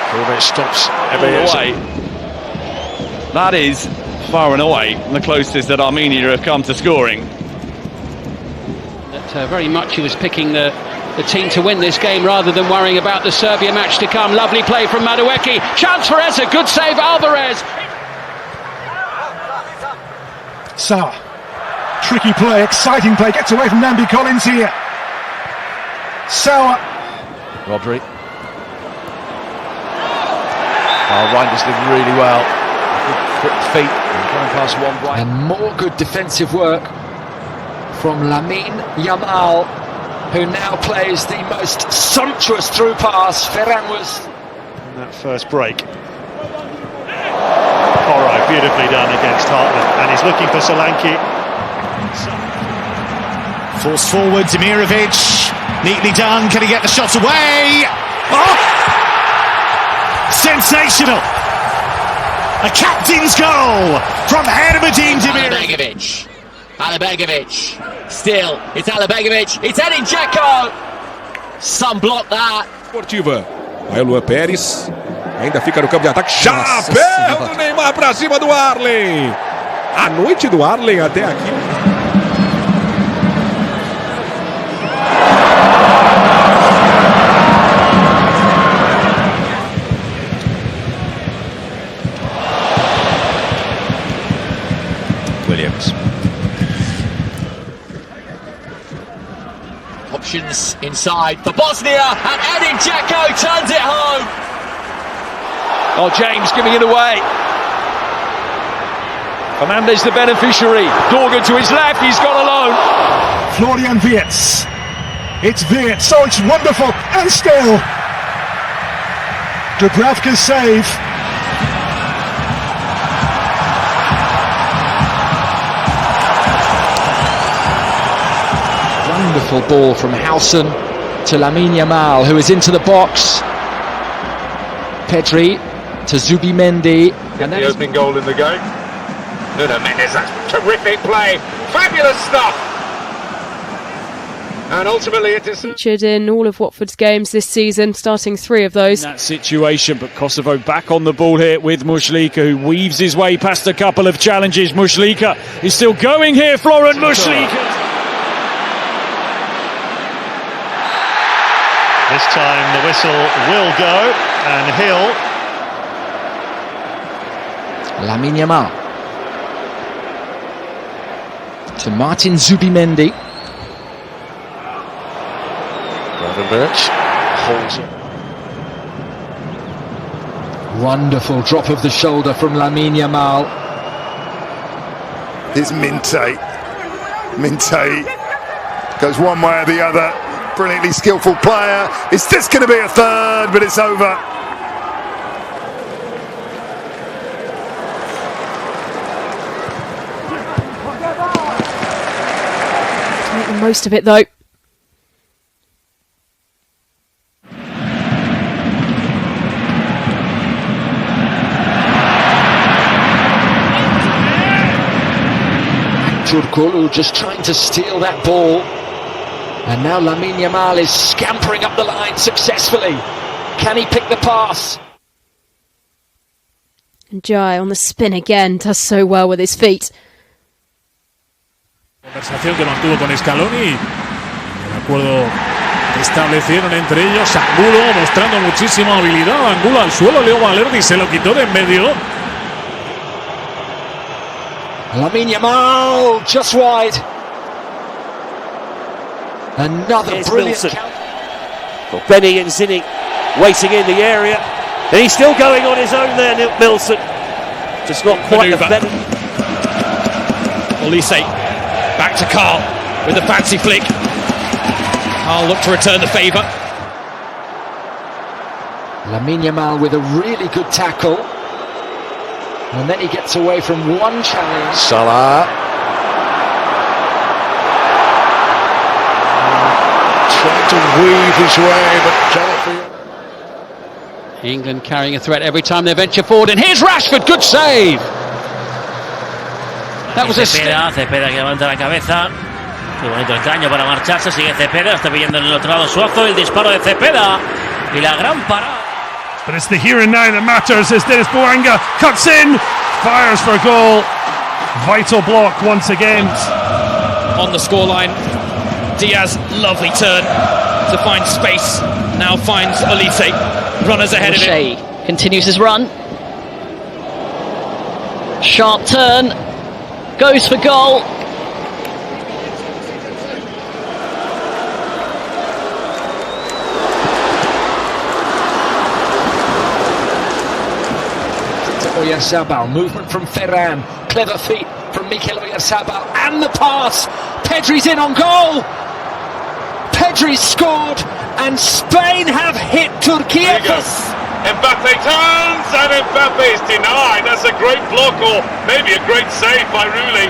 Kovac stops away. That is far and away the closest that Armenia have come to scoring. That very much he was picking the team to win this game rather than worrying about the Serbia match to come. Lovely play from Madueke. Chance for Eza. Good save, Alvarez. Salah. Tricky play, exciting play. Gets away from Nambi Collins here. Salah. Rodri. Reinders did really well. Good quick feet. Going past one right. And more good defensive work from Lamine Yamal, who now plays the most sumptuous through pass. Ferran was in that first break. Alright, beautifully done against Hartman, and he's looking for Solanke. Forced forward, Demirovic, neatly done. Can he get the shot away? Oh! Sensational! A captain's goal from Hermedin Demirovic. Alabegovic, still, it's Alabegovic, it's Edin Dzeko! Some block that. Esportiva. Aí o Luan Pérez ainda fica no campo de ataque. Chapéu do Neymar pra cima do Arlen. A noite do Arlen até aqui. Williams. Options inside for Bosnia, and Edin Dzeko turns it home. Oh, James giving it away. Fernandez the beneficiary. Dorgan to his left, he's gone alone. Florian Wirtz. It's Wirtz, oh it's wonderful, and still. Dubravka's save. wonderful ball from Howson to Lamine Yamal, who is into the box. Pedri to Zubimendi. And the opening goal in the game. Nuno Mendes, that's terrific play. Fabulous stuff. And ultimately it is featured in all of Watford's games this season, starting 3 of those. In that situation, but Kosovo back on the ball here with Muslika, who weaves his way past a couple of challenges. Muslika is still going here, Florent Muslika. This time the whistle will go, and Hill. Lamine Yamal to Martin Zubimendi. Birch holds it. Wonderful drop of the shoulder from Lamine Yamal. Here's Minte. Minte goes one way or the other. Brilliantly skillful player. Is this going to be a third? But it's over. Make the most of it though. Turkoglu just trying to steal that ball. And now Lamine Yamal is scampering up the line successfully. Can he pick the pass? And Jai on the spin again, does so well with his feet. Conversación que mantuvo con Scaloni. El acuerdo que establecieron entre ellos. Angulo mostrando muchísima habilidad. Angulo al suelo, Leo Valerdi se lo quitó de en medio. Lamine Yamal just wide. Another Here's brilliant Milson. count. Well, Benny and Zinni waiting in the area. And he's still going on his own there, Milson. Just not quite the better. Olise back to Carl with a fancy flick. Carl look to return the favour. Lamine Yamal with a really good tackle. And then he gets away from one challenge. Salah. Trying to weave his way, but cannot be. England carrying a threat every time they venture forward, and here's Rashford, good save. That was a Cepeda que levanta la cabeza. Qué bonito el caño para marcharse, sigue Cepeda, está pidiendo en el otro lado Suazo, el disparo de Cepeda y la gran parada. But it's the here and now that matters as Dennis Bouanga cuts in, fires for goal. vital block once again. On the scoreline, Diaz, lovely turn to find space. Now finds Olise. Runners ahead of him. Continues his run. Sharp turn. Goes for goal. Oyarzabal, movement from Ferran, clever feet from Mikel Oyarzabal, and the pass. Pedri's in on goal. Pedri's scored, and Spain have hit Turkey. Mbappe turns, and Mbappe is denied. That's a great block, or maybe a great save by Rulli.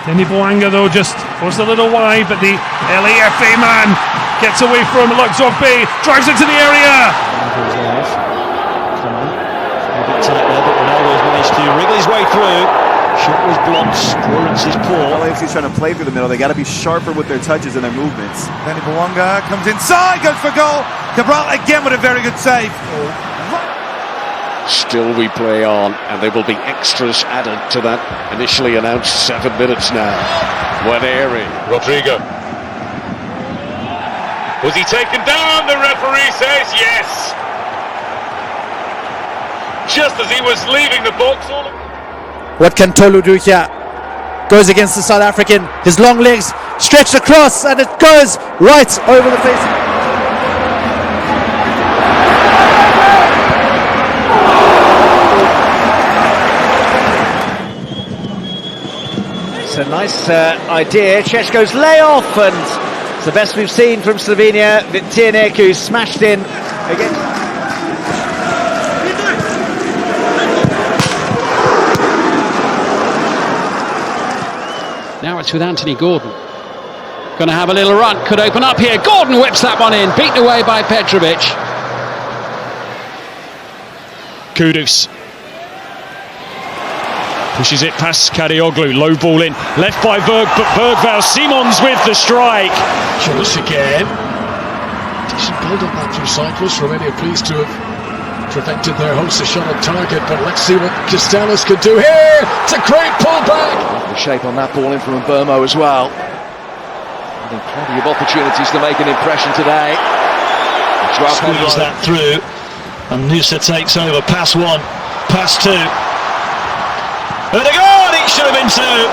Denny Boanga though just goes a little wide, but the LAFA man gets away from Luxorbe, drives into the area. Tight there, but Ronaldo's managed to wriggle his way through. Shot was blocked, clearance is poor. Well, AFC's trying to play through the middle. They got to be sharper with their touches and their movements. Danny Bouanga comes inside, goes for goal. Cabral again with a very good save. Still we play on, and there will be extras added to that initially announced 7 minutes now. Waneri. Rodrigo. Was he taken down? The referee says yes. Just as he was leaving the box. What can Tolu do here? Goes against the South African. His long legs stretched across, and it goes right over the face. It's a nice idea. Češko's layoff, and it's the best we've seen from Slovenia. Vitieneku smashed in again. Now it's with Anthony Gordon. Going to have a little run. Could open up here. Gordon whips that one in. Beaten away by Petrovic. Kudus pushes it past Kadioglu. Low ball in. Left by Berg, but Bergvall. Simons with the strike. Kudus again. Decent build up that few cyclists. Romania pleased to have prevented their hosts a shot on target, but let's see what Castellanos could do here. It's a great pullback. The shape on that ball in from Burmo as well. And plenty of opportunities to make an impression today. Squeeze that through, and Nusa takes over. Pass one, pass two, and a goal! It should have been two.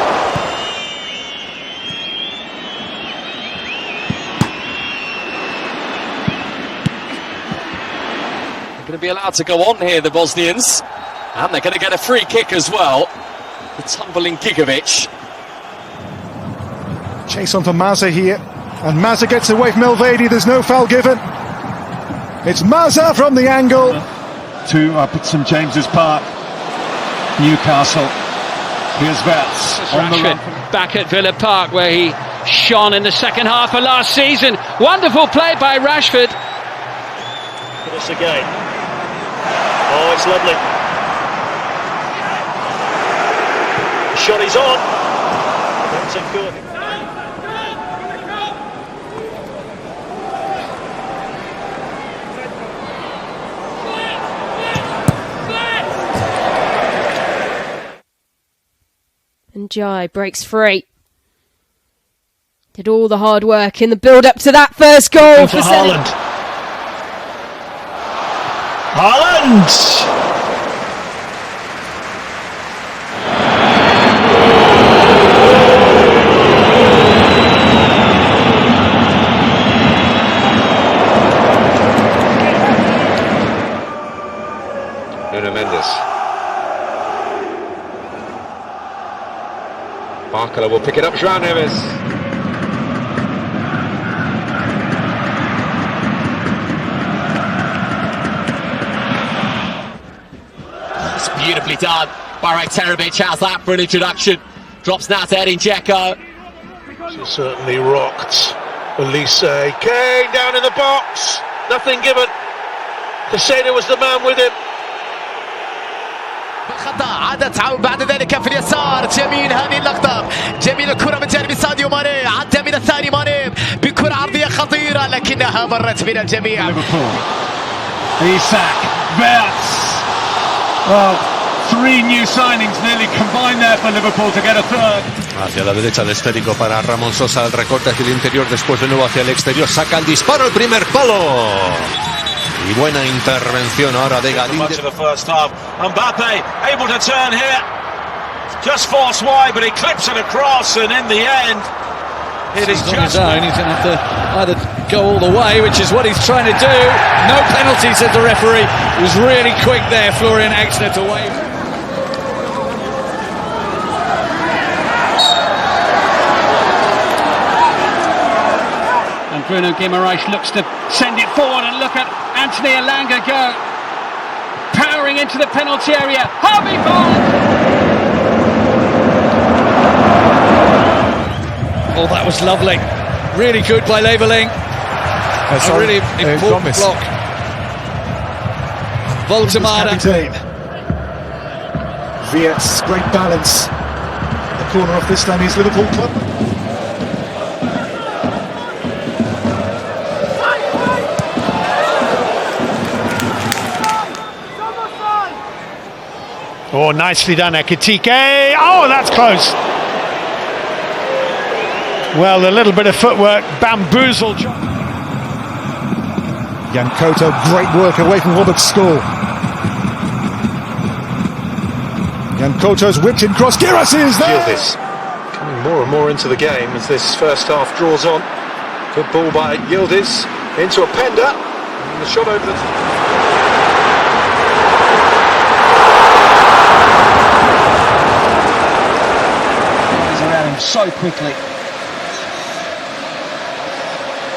Going to be allowed to go on here, the Bosnians, and they're going to get a free kick as well. The tumbling Gigovic. Chase on for Mazza here, and Mazza gets away from Elvedi. There's no foul given. It's Mazza from the angle To up at St James's Park, Newcastle. Here's Vats on the run. Back at Villa Park, where he shone in the second half of last season. Wonderful play by Rashford. This again. Oh, it's lovely. The shot is on. That's a good. And Jai breaks free. Did all the hard work in the build-up to that first goal for Haaland. Haaland! Nuno Mendes. Barcola will pick it up. João Neves. It's beautifully done by Terebic. How's that for an introduction? Drops now to Edin Dzeko. She certainly rocked. Elise Kane down in the box. Nothing given. Casado was the man with him. خطأ عادة تعود بعد ذلك في اليسار. جميل هذه اللقطة. جميل الكرة من جانب ساديو ماني. عدى من الثاني ماني بكرة عرضية خطيرة لكنها مرت من الجميع. Isak, Bertz. Well, Three new signings nearly combined there for Liverpool to get a third. Hacia la derecha el esférico para Ramón Sosa, el recorte hacia el interior, después de nuevo hacia el exterior, saca el disparo, el primer palo. Y buena intervención ahora de Galín. Much of the first half. Mbappe able to turn here. Just forced wide, but he clips it across, and in the end, it is on just his own. He's going to have to either go all the way, which is what he's trying to do. No penalty, said the referee. It was really quick there, Florian Exner to wave. And Bruno Guimaraes looks to send it forward, and look at Anthony Elanga go. Powering into the penalty area. Harvey Barnes! Oh, that was lovely. Really good by Leveling. A really important block. Voltemada. Viet's great balance. The corner of this time is Liverpool club. Oh, nicely done, Ekitike. Oh, that's close. Well, a little bit of footwork bamboozled. Yankoto, great work away from Robert's score. Yankoto's whipped in cross. Girassi is there! Yildiz coming more and more into the game as this first half draws on. Good ball by Yildiz into Openda. And the shot over the... He's around him so quickly.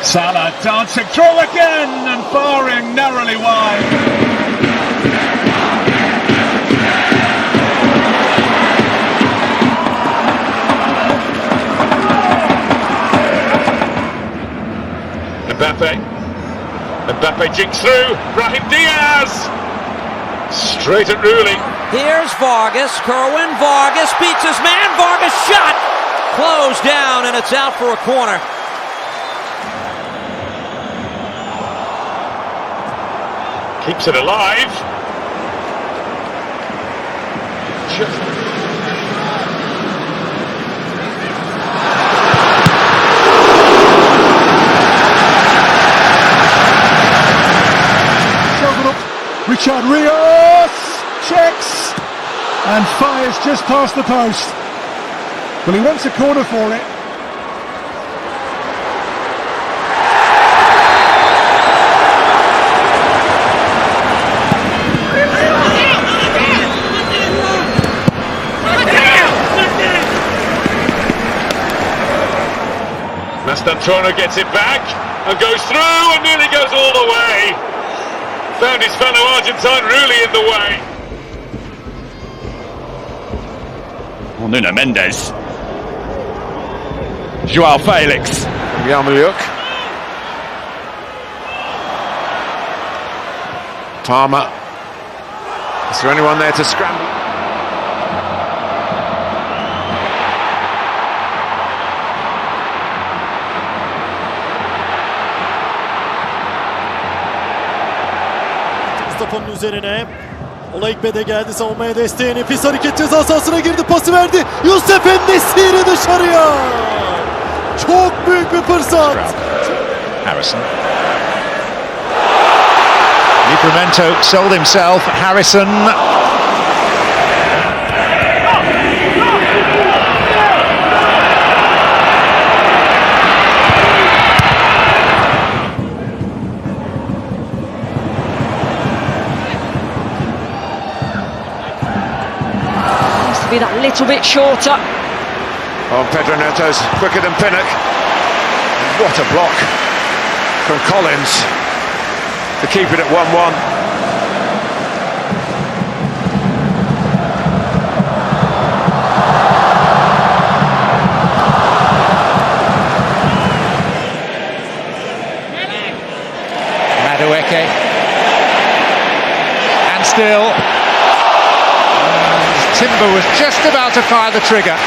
Salah dancing through again and firing narrowly wide. Mbappe jinks through. Brahim Diaz straight at ruling. Here's Vargas. Kerwin Vargas beats his man. Vargas shot closed down, and it's out for a corner. Keeps it alive. Richard Rios checks and fires just past the post. Well, he wants a corner for it. Mastantuono gets it back and goes through and nearly goes all the way. Found his fellow Argentine really in the way. Well, Nuno Mendes. Joao Felix. Yarmouk. Palmer. Is there anyone there to scramble? Mustafa'nın üzerine. Olaikbe de geldi savunmaya desteğini. Pis hareket ceza sahasına girdi. Pası verdi. Yusuf En-Nesyri dışarıya. Çok büyük bir fırsat. Harrison. Livramento sold himself. Harrison. Be that little bit shorter. Oh, Pedro Neto's quicker than Pinnock. What a block from Collins to keep it at 1-1. Madueke. And still. Timber was just about to fire the trigger.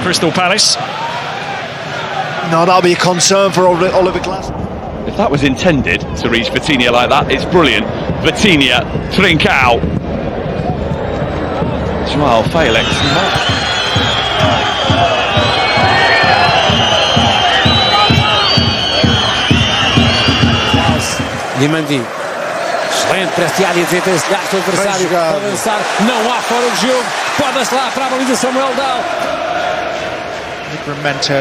For Crystal Palace. No, that'll be a concern for Oliver Glasgow. If that was intended to reach Vitinha like that, it's brilliant. Vitinha, Trincao, Joao Felix. Limandi. Excelente para Tiago, tenta ensinar o adversário a avançar. Não há fora de jogo. Pode-se lá para a baliza Samuel Dal. Livramento.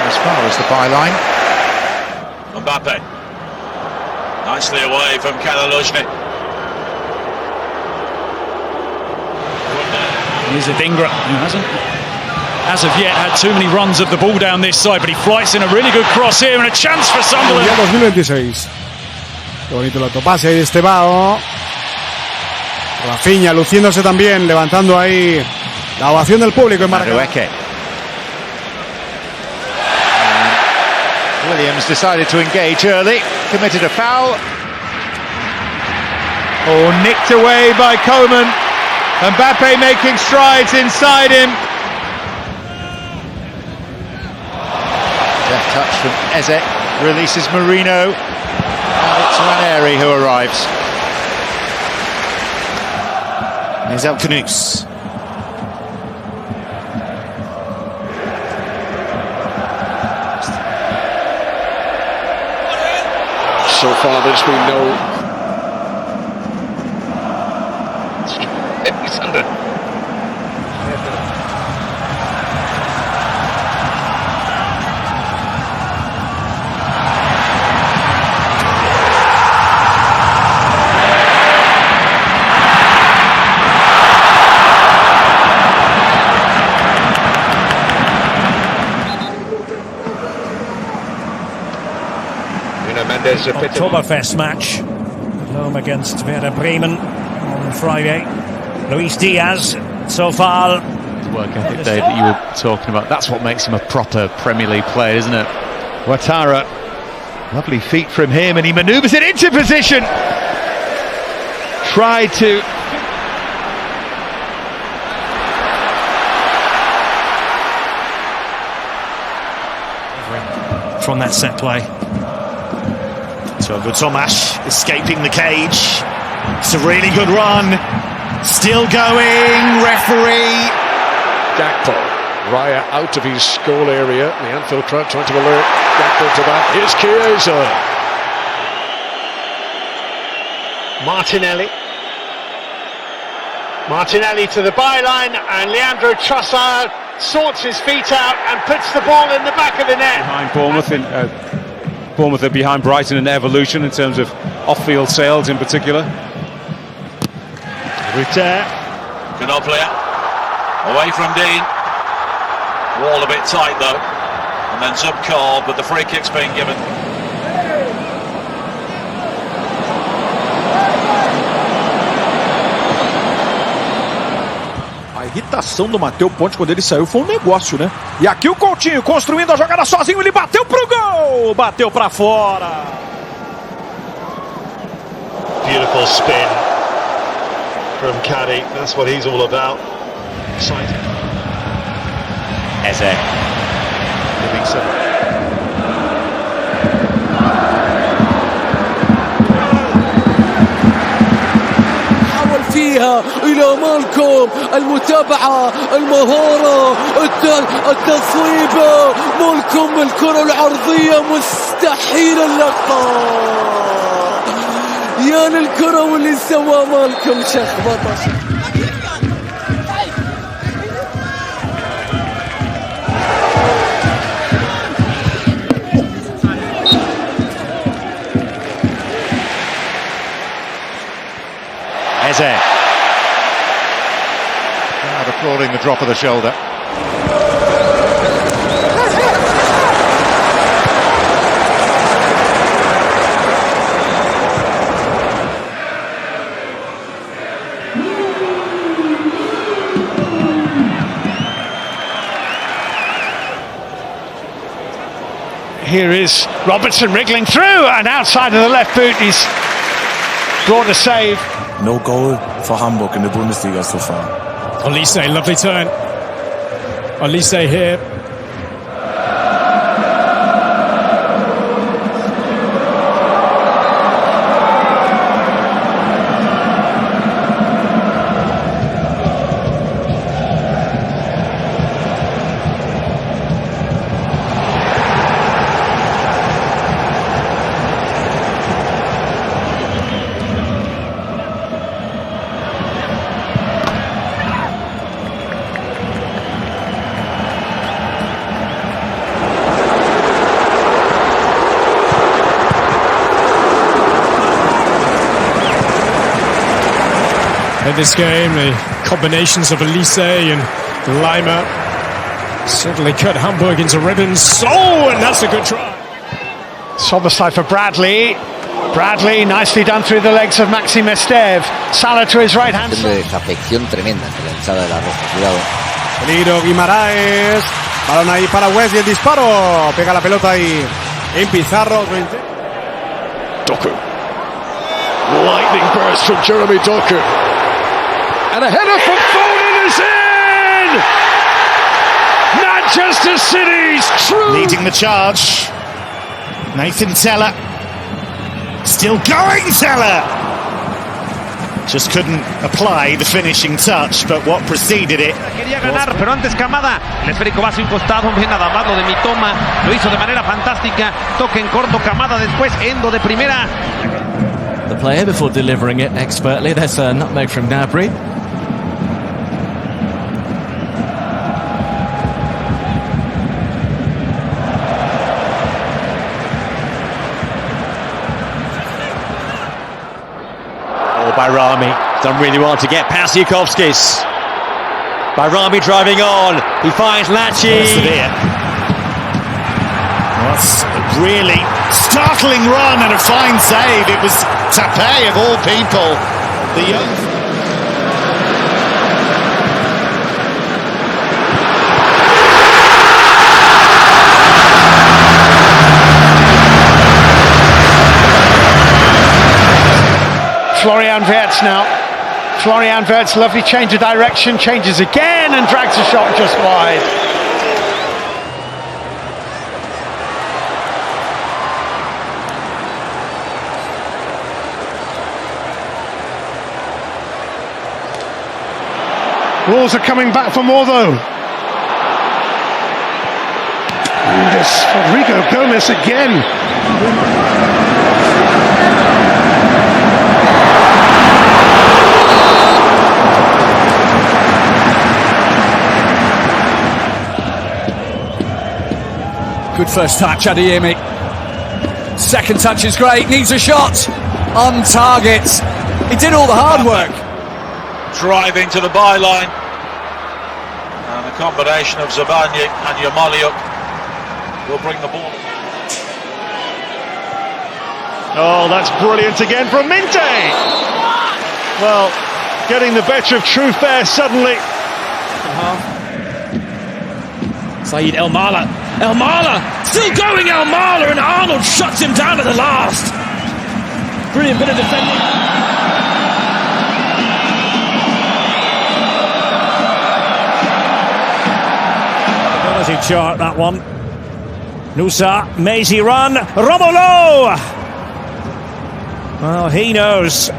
As far as the byline. Mbappe. Nicely away from Kalaluzhny. Here's Adingra, who hasn't, as of yet, had too many runs of the ball down this side, but he flights in a really good cross here and a chance for Sunderland. Ya 2026. Qué bonito el autopase ahí de Estebao. Rafinha luciéndose también, levantando ahí la ovación del público en marca. Williams decided to engage early, committed a foul. Oh, nicked away by Coman. Mbappe making strides inside him. Left touch from Eze, releases Marino. And it's Ranieri who arrives. Here's El Kanous. So far there's been no Alexander. Oktoberfest match at home against Werder Bremen on Friday. Luis Diaz, so far. Work ethic, Dave, that you were talking about. That's what makes him a proper Premier League player, isn't it? Ouattara, lovely feet from him, and he manoeuvres it into position. Tried to. From that set play. So good Tomash escaping the cage. It's a really good run. Still going. Referee. Gakpo, Raya out of his goal area. The Anfield crowd trying to alert Gakpo to that. Here's Chiesa. Martinelli to the byline, and Leandro Trossard sorts his feet out and puts the ball in the back of the net. Behind Bournemouth, Bournemouth are behind Brighton in their evolution in terms of off-field sales in particular. Rutter. Canoplia away from Dean. Wall a bit tight though, and then Zubkov, but the free kick's being given. A irritação do Matheus Ponte quando ele saiu foi um negócio, né? E aqui o Coutinho construindo a jogada sozinho, ele bateu pro gol! Bateu pra fora! Beautiful spin from Caddy. That's what he's all about. Exciting. Eze. Livingston. حاول فيها إلى مالكوم، المتابعة، المهارة، التصويبة، مالكوم الكرة العرضية مستحيل اللقطة. يا للكرة واللي سواه مالكوم شخبطة. Eze. Crowd applauding the drop of the shoulder. Here is Robertson wriggling through, and outside of the left boot he's brought a save. No goal for Hamburg in the Bundesliga so far. Olise, lovely turn. Olise here. In this game, the combinations of Olise and Lima certainly cut Hamburg into ribbons. Oh, and that's a good try. Soboslai for Bradley. Bradley nicely done through the legs of Maxi Mestev. Salah to his right hand. Desafección tremenda entre la hinchada de la Roja. Cuidado. Peligro Guimaraes. Balón ahí para West y el disparo. Pega la pelota ahí en Pizarro. Doku. Lightning burst from Jeremy Doku. And a header from Foden is in! Manchester City's true... Leading the charge. Nathan Teller. Still going, Teller! Just couldn't apply the finishing touch, but what preceded it... Quería ganar, pero antes Kamada. El esférico va a su costado, ve nada más lo de Mitoma. Lo hizo de manera fantástica. Toque en corto, Kamada después, Endo de primera. The player before delivering it expertly. There's a nutmeg from Gnabry. Bayrami done really well to get past Yukovskis. Bayrami driving on. He finds Lachi. That's a really startling run and a fine save. It was Tape of all people. The young. Florian Wirtz now. Florian Wirtz, lovely change of direction, changes again and drags a shot just wide. Wolves are coming back for more though. And it's Rodrigo Gomez again. Good first touch, Adeyemi. Second touch is great, needs a shot. On target. He did all the hard work. Driving to the byline. And a combination of Zabanic and Yamaliuk will bring the ball. Oh, that's brilliant again from Minte. Well, getting the better of truth there suddenly. Saeed El Mala. El Mala, still going El Mala, and Arnold shuts him down at the last. Brilliant bit of defending. Ability chart, that one. Nusa, Maisie run, Romolo! Well, he knows.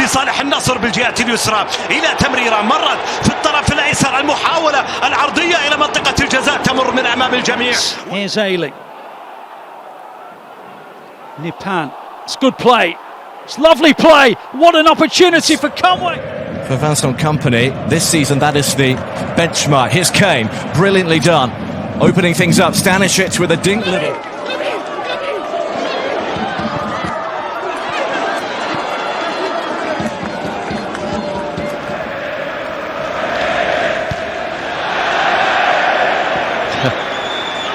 لصالح النصر بالجهة اليسرى إلى تمريرة مرت في الطرف الأيسر المحاولة العرضية إلى منطقة الجزاء تمر من أمام الجميع. Here's Ailey. Nipan. It's good play. It's lovely play. What an opportunity for Conway. For Vincent Kompany, this season that is the benchmark. Here's Kane, brilliantly done. Opening things up, Stanisic with a dink little.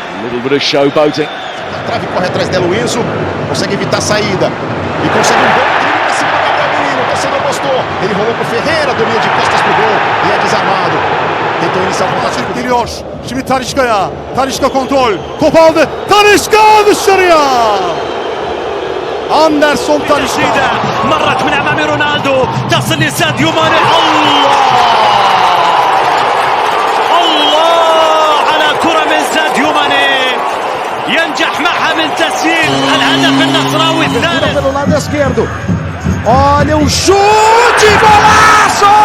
A little bit of showboating. Trave corre atrás dela o Enzo, consegue evitar a saída e consegue um bom drible pra cima do Gabriel Menino. O torcedor gostou, ele rolou pro Ferreira, domina de costas pro gol e é desarmado. Tentou iniciar o contato interior, Şimdi Talisca'ya. Talisca kontrol. Top aldı. Talisca dışarıya. Anderson Talisca. مرت من امام رونالدو تصل لساديو ماني الله على كرة من ساديو ماني ينجح معها من تسجيل الهدف النصراوي الثالث pelo lado esquerdo. Olha o chute, golaço!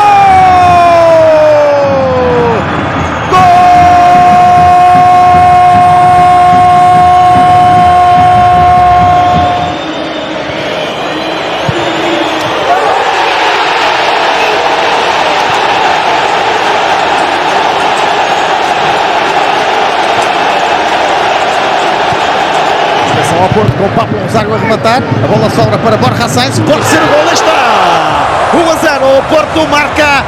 Ao Porto com o Pablo Gonzaga a rematar, a bola sobra para Borja Sainz, pode ser o gol, está! 1-0, o Porto marca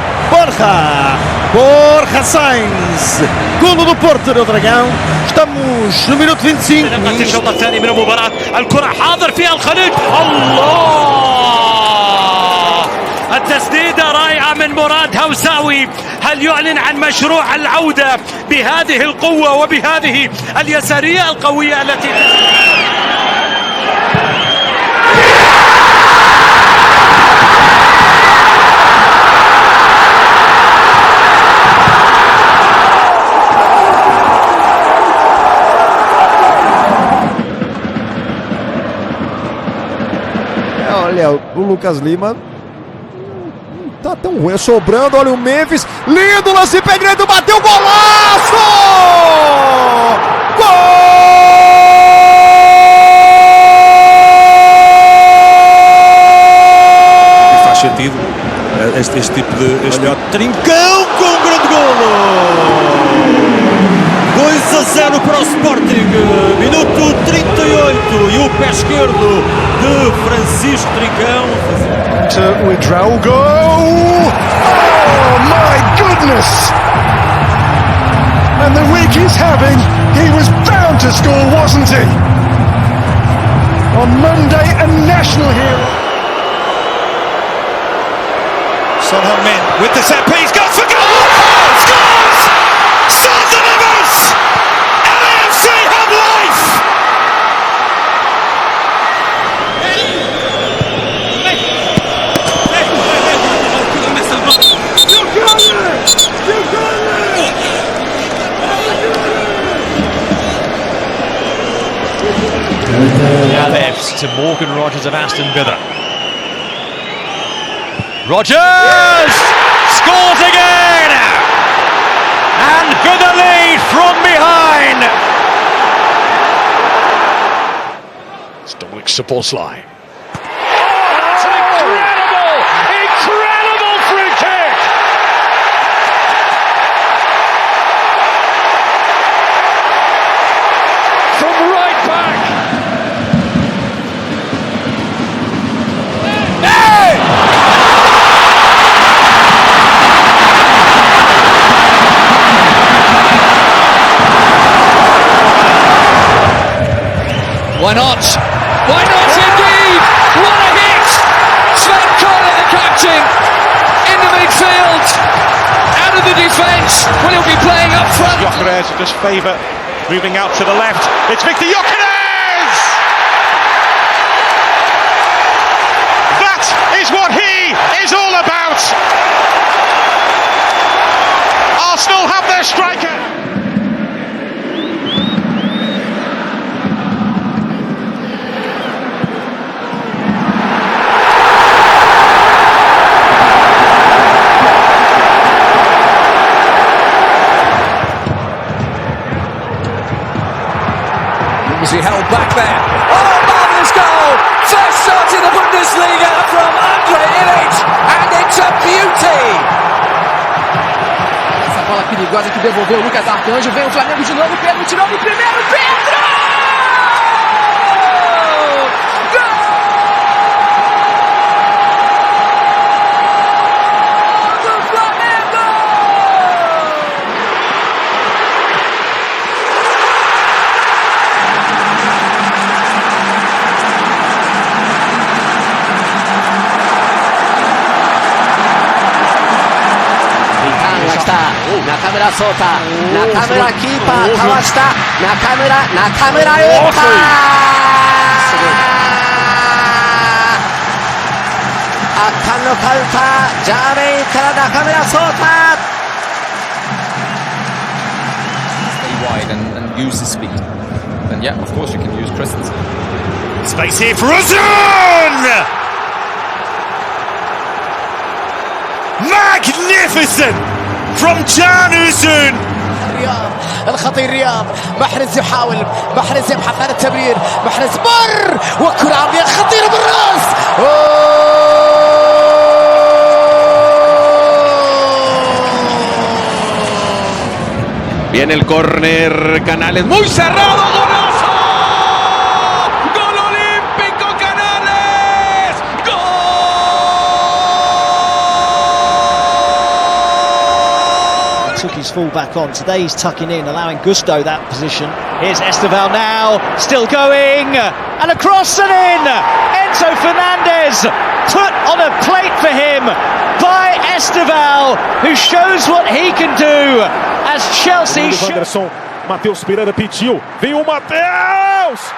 Borja Sainz, golo do Porto no Dragão, estamos no minuto 25. نبقى الشوط الثاني من المباراة الكرة حاضر فيها الخليج الله التسديدة رائعة من مراد هوساوي هل يعلن عن مشروع العودة بهذه القوة وبهذه اليسارية القوية التي Olha, o Lucas Lima tá tão ruim, sobrando, olha o Memphis, lindo lance, pé direito, bateu, golaço! Gol! Faz sentido este tipo de... Olha, Trincão com um grande golo! 2-0 para o Sporting, minuto 38 e o pé esquerdo de Francisco Trincão. To withdraw, go! Oh my goodness! And the week he's having, he was bound to score, wasn't he? On Monday, a national hero. Son Heung-min with the set piece, goes for goal! Scores! Sons of us! LAFC have life! Thaves to Morgan Rogers of Aston Villa. Rogers scores again, and Villa lead from behind. It's Dominic Szoboszlai. That's an incredible free kick. From right back. Why not? Why not indeed? What a hit! Sven Kohler, the captain, in the midfield, out of the defence. Will he be playing up front? Gyökeres just favour moving out to the left. It's Victor Gyökeres! That is what he is all about! Arsenal have their striker! He held back there. Oh, marvellous goal! First shot in the Bundesliga from Andre Illich, and it's a beauty! Essa bola perigosa que devolveu o Lucas Arcanjo, vem o Flamengo de novo, Pedro tirou no primeiro, Pedro! 中村壮太、中村キーパーかわした、中村打った、圧巻のカウンター、ジャーメインから中村壮太。Stay wide and use the speed. And yeah, of course you can use Christensen. Space here for Uzun! Magnificent from Can Uzun! الخطير رياض، محرز يحاول، محرز يبحث عن التمرير، محرز مر وكرة عرضية خطيرة بالراس. Viene el córner, Canales muy cerrado, golazo, gol olímpico Canales, gol. Took his full back on. Today he's tucking in, allowing Gusto that position. Here's Esteval now, still going, and across and in. Enzo Fernandez put on a plate for him by Esteval, who shows what he can do as Chelsea. Matheus Pereira pediu, veio o Matheus!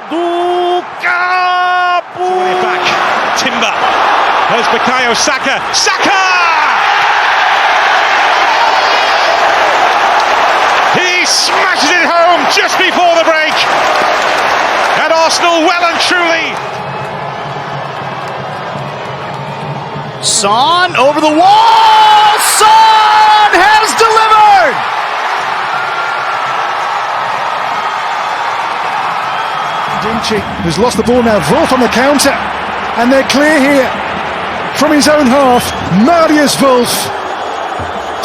Do capo! Back, Timber. There's Bukayo Saka. Saka! He smashes it home just before the break. And Arsenal well and truly. Son over the wall! Son has delivered! Dinci, who's lost the ball now. Wolf on the counter. And they're clear here. From his own half, Marius Wolf.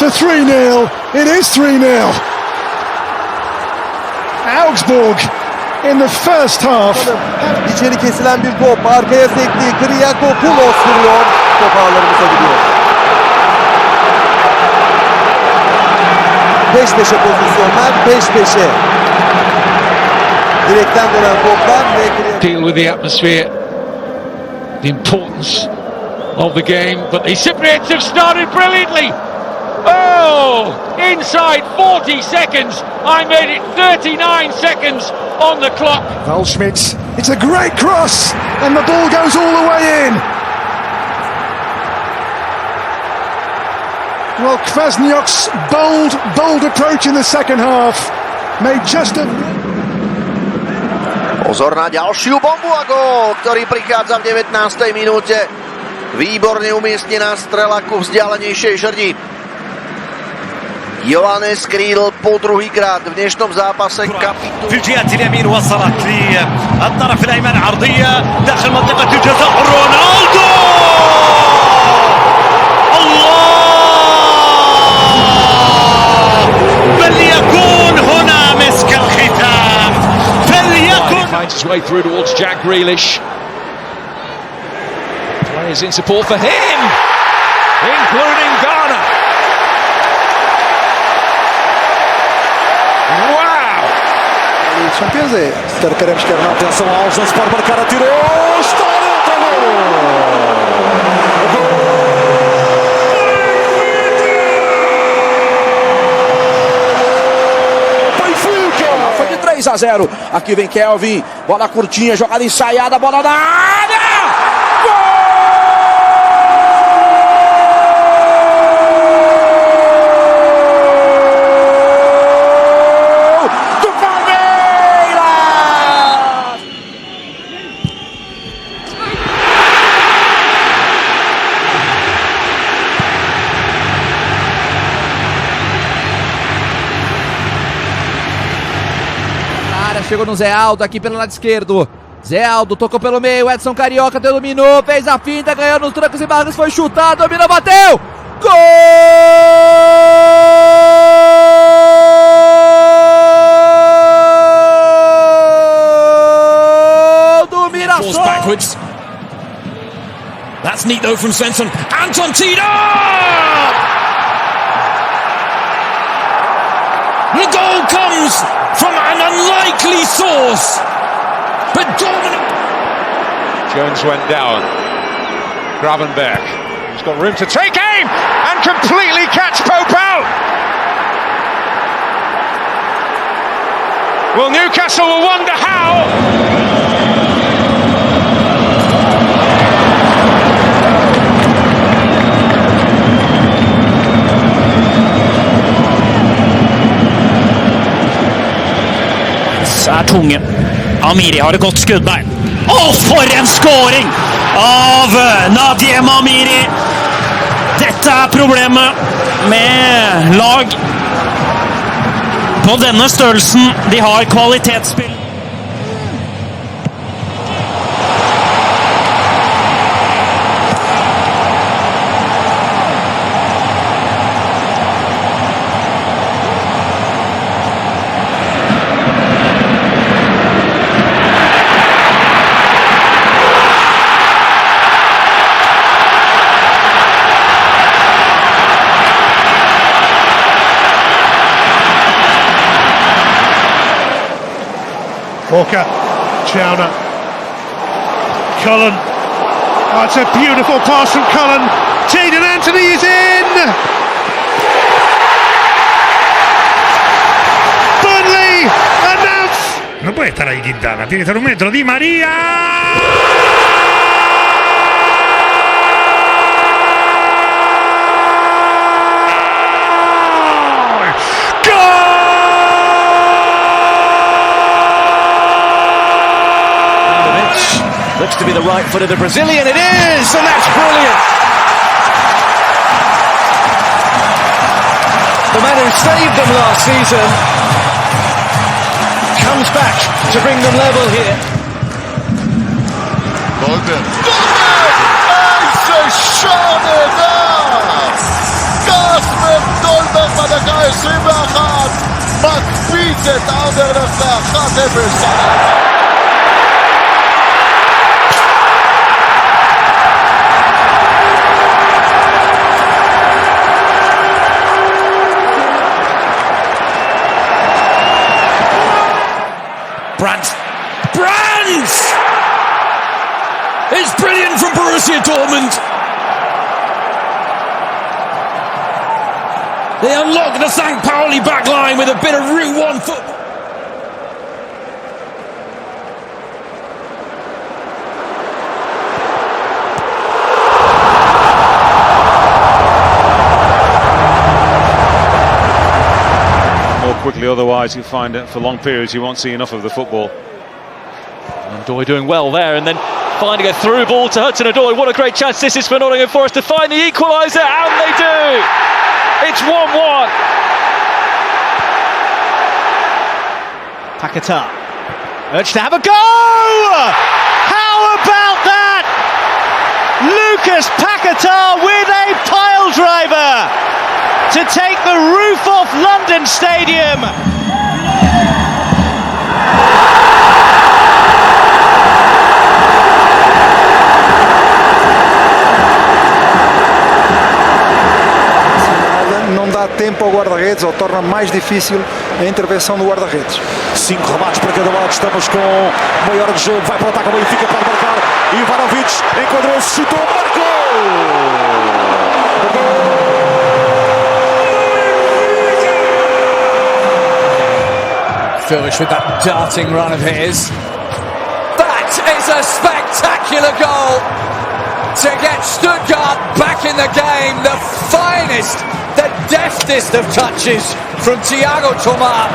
The 3-0. It is 3-0. Augsburg in the first half. İçeri kesilen bir top. Arkaya sekti. Kriakopoulos vuruyor. Top ağlarımıza gidiyor. Peş peşe pozisyonlar. Peş peşe. Direkten dönen toplar. Deal with the atmosphere. The importance of the game. But the Cypriots have started brilliantly. Oh! Inside 40 seconds. I made it 39 seconds on the clock. Waldschmidt, it's a great cross, and the ball goes all the way in. Well, Kwasniok's bold approach in the second half made just a... Pozor na ďalšiu bombu a gól, ktorý prichádza v 19. minúte. Výborne umiestnená strela ku vzdialenejšej žrdi. يوانيس كريل po druhýkrát v dnešnom zápase kapitulu. في الجهة اليمين وصلت للطرف الأيمن عرضية داخل منطقة الجزاء رونالدو. الله فليكن هنا مسك الختام فليكن. Finds his way through towards Jack Grealish. Players in support for him, including Ghana. Champions queremos ter atenção aos lances para marcar, atirou, está dentro, Foi de 3-0. Aqui vem Kelvin, bola curtinha, jogada ensaiada, bola na área. Chegou no Zé Aldo aqui pelo lado esquerdo. Zé Aldo tocou pelo meio. Edson Carioca dominou, fez a finta, ganhou nos trancos e barrancos, foi chutar, dominou, bateu. Gol do Mirassol. Backwards. That's neat though from Svensson. Anton Tida! The goal comes from an unlikely source, but dominant. Jones went down. Gravenberg, he's got room to take aim and completely catch Pope out. Well, Newcastle will wonder how. Er tunge. Amiri har et godt skudd der. Å, for en skåring av Nadim Amiri! Dette er problemet med lag på denne størrelsen. De har kvalitetsspill. Walker, Chowner, Cullen. Oh, it's a beautiful pass from Cullen. Jaden Anthony is in! Burnley announce! No puede estar ahí Quintana, tiene que estar un metro. Di María. Looks to be the right foot of the Brazilian. It is, and that's brilliant. The man who saved them last season comes back to bring them level here. Golden. ששונה קספר דולברג בדקה 21 מקפיץ את אנדרלכט ל-1-0. Brandt! It's brilliant from Borussia Dortmund. They unlock the St. Pauli backline with a bit of Route 1 football. Quickly, otherwise you find it for long periods you won't see enough of the football. Odoi doing well there, and then finding a through ball to Hudson-Odoi. What a great chance this is for Nottingham Forest to find the equaliser, and they do! It's 1-1. Paquetá urged to have a go! How about that? Lucas Paquetá with a pile driver to take the roof off London Stadium. Não dá tempo ao guarda-redes, ou torna mais difícil a intervenção do guarda-redes. 5 remates para cada lado, estamos com maior de jogo, vai para o ataque, o Benfica pode marcar, e Ivanovic enquadrou-se, chutou, marcou! Furish with that darting run of his. That is a spectacular goal to get Stuttgart back in the game. The finest, the deftest of touches from Thiago Tomás.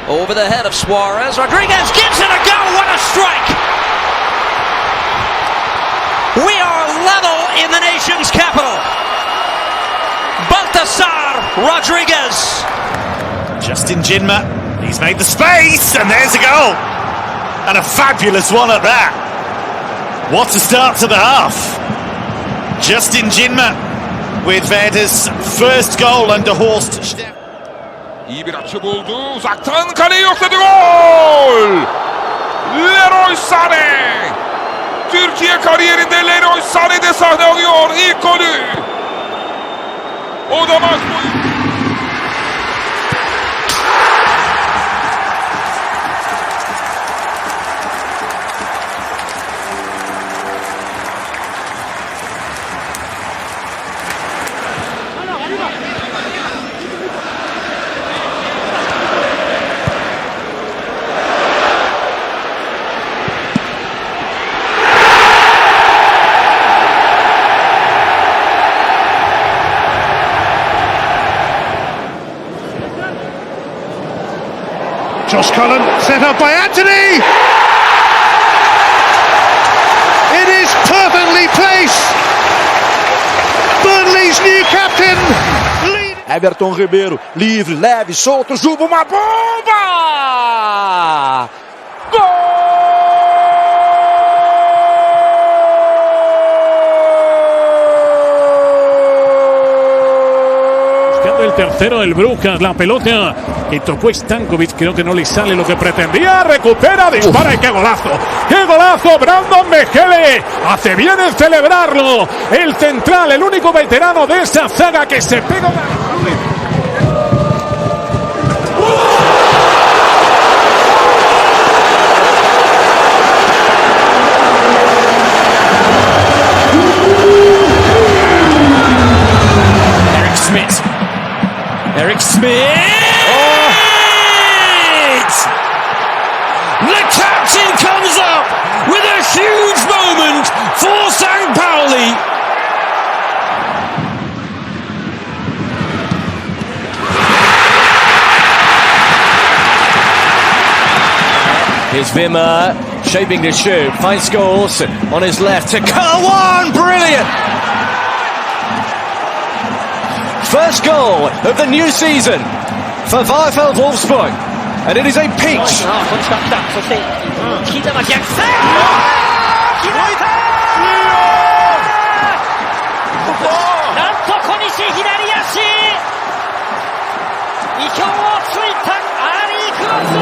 Over the head of Suarez. Rodriguez gives it a go. What a strike! We are level in the nation's capital. Baltasar Rodriguez. Justin Jinma, he's made the space, and there's a goal. And a fabulous one at that. What a start to the half. Justin Jinma with Werder's first goal under Horst Steffen. İyi bir açı buldu. Uzaktan kaleyi yokladı, gol! Leroy Sané! Türkiye kariyerinde Leroy Sané'de sahne alıyor ilk golü. O da maç boyu. Josh Cullen set up by Anthony. It is perfectly placed. Burnley's new captain. Everton Ribeiro, livre, leve, solto, Juba, uma bomba! Gol! El tercero del Brujas, la pelota que tocó Stankovic, creo que no le sale lo que pretendía, recupera, dispara y qué golazo, Brandon Mejele, hace bien en celebrarlo, el central, el único veterano de esa zaga que se pega Eric Smith! The captain comes up with a huge moment for St. Pauli. Here's Wimmer, shaping to shoot, finds Scholes on his left to Kawan, brilliant! First goal of the new season for VfL Wolfsburg, and it is a peach. なんと小西左足、意表をついたアーリークロス。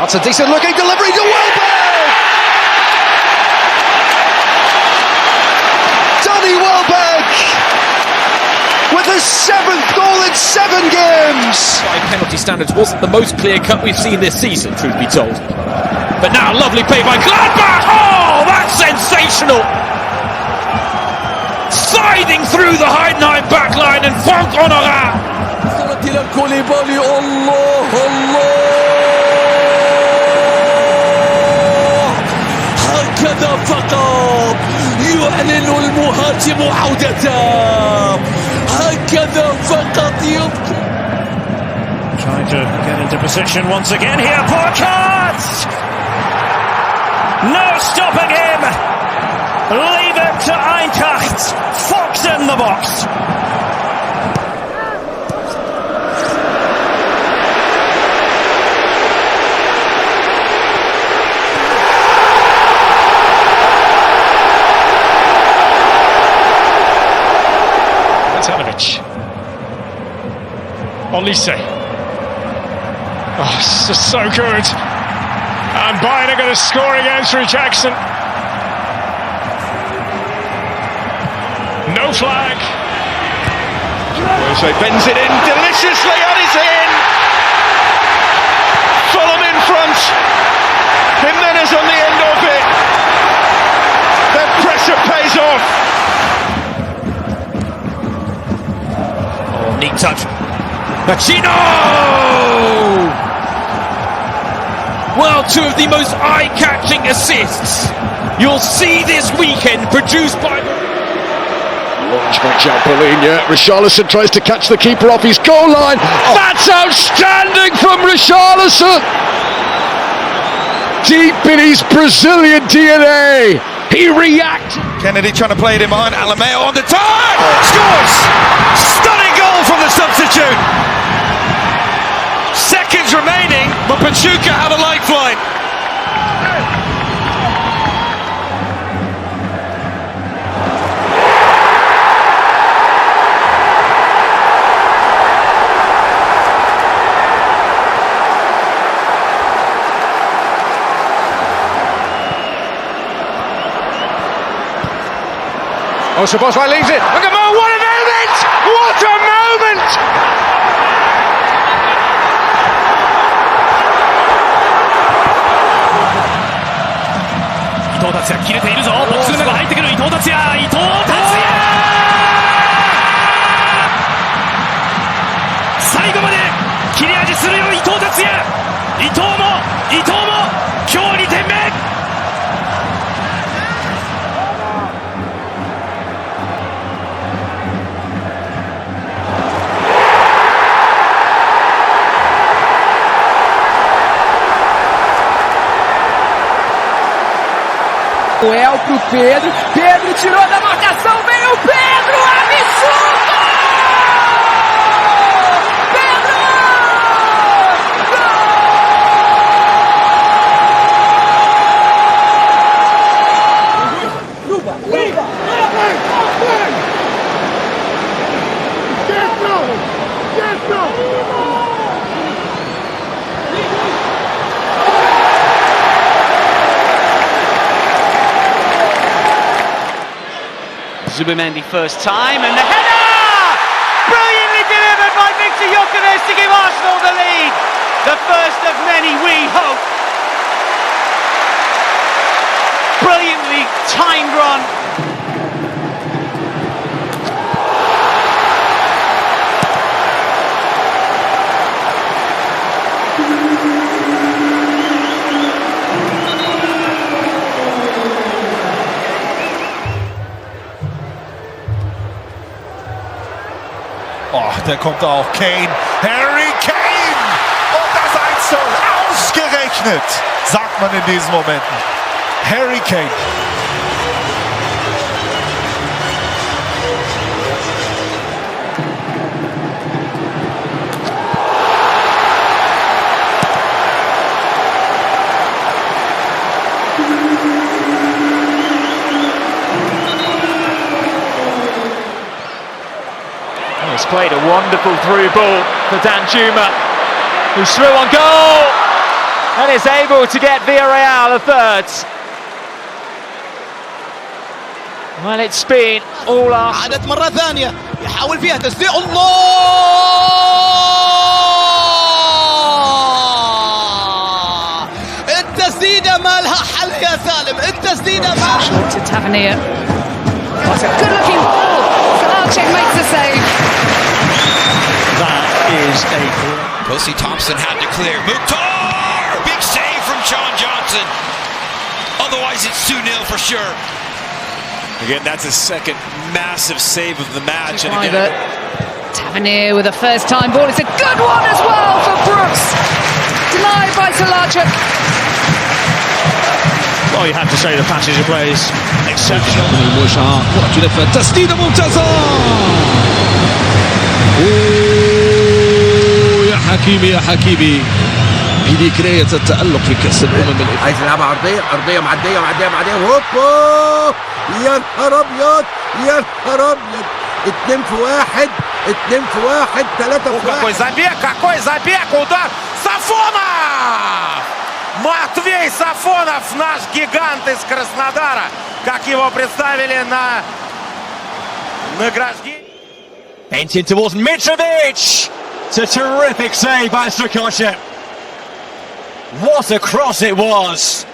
That's a decent looking delivery to Welbeck! Donny Welbeck with his 7th goal in 7 games! Penalty standards wasn't the most clear cut we've seen this season, truth be told. But now, lovely play by Gladbach! Oh, that's sensational! Sliding through the Heidenheim backline and Franck Honorat! هكذا فقط يعلن المهاجم عودته هكذا فقط يمكن. Trying to get into position once again here, Portugal! No stopping him! Leave it to Eintracht! Fox in the box! Olise. Oh, it's just so good. And Bayern are going to score again through Jackson. No flag. So bends it in deliciously and it's in. Fulham in front. Jimenez on the end of it. Their pressure pays off. Oh, neat touch. Pacino! Well, two of the most eye-catching assists you'll see this weekend produced by... Launched by Jampolinia. Richarlison tries to catch the keeper off his goal line. Oh. That's outstanding from Richarlison! Deep in his Brazilian DNA, he reacts. Kennedy trying to play it in behind. Alameo on the time! Scores! Stunning goal from the substitute! Seconds remaining, but Pachuca have a lifeline. Oh, Szoboszlai leaves it. Look at Mo, what a moment! What a moment! Ito Tatsuya 切れているぞ。ボックスの中入ってくる伊藤達也。伊藤達也。最後まで切れ味するよ伊藤達也。伊藤も今日2点目。Noel pro Pedro, Pedro tirou da marcação, veio o Pedro, absurdo! Pedro! Zubimendi first time, and the header! Brilliantly delivered by Victor Gyökeres to give Arsenal the lead. The first of many, we hope. Brilliantly timed run. Oh, da kommt auch Kane. Harry Kane! Und das 1:0 ausgerechnet, sagt man in diesen Momenten. Harry Kane. He's played a wonderful through ball for Danjuma, who's through on goal and is able to get Villarreal a third. Well, it's been all Arsenal. عادت مرة ثانية يحاول فيها تسديد. الله! التسديدة ما لها حل يا سالم، التسديدة ما short to Tavernier. What a good looking ball. Salarczyk makes the save. That is a Kosi Thompson had to clear. Mukhtar! Big save from Sean Johnson. Otherwise it's 2-0 for sure. Again, that's his second massive save of the match. And again, Tavernier with a first time ball. It's a good one as well for Brooks. Denied by Salarczyk. Well, you have to say the passage of play is exceptional. تسديدة ممتازة. يا حكيمي يا حكيمي بذكرية التألق في كأس الأمم. عايز يلعبها عرضية معدية هوبا يا نهار أبيض يا نهار أبيض 2 في 1 2 في 1 3 في 1. Какой забег, удар! Сафонов! Матвей Сафонов, наш гигант из Краснодара, как его представили на награждении. Bent in towards Mitrovic. It's a terrific save by Strakosha. What a cross it was.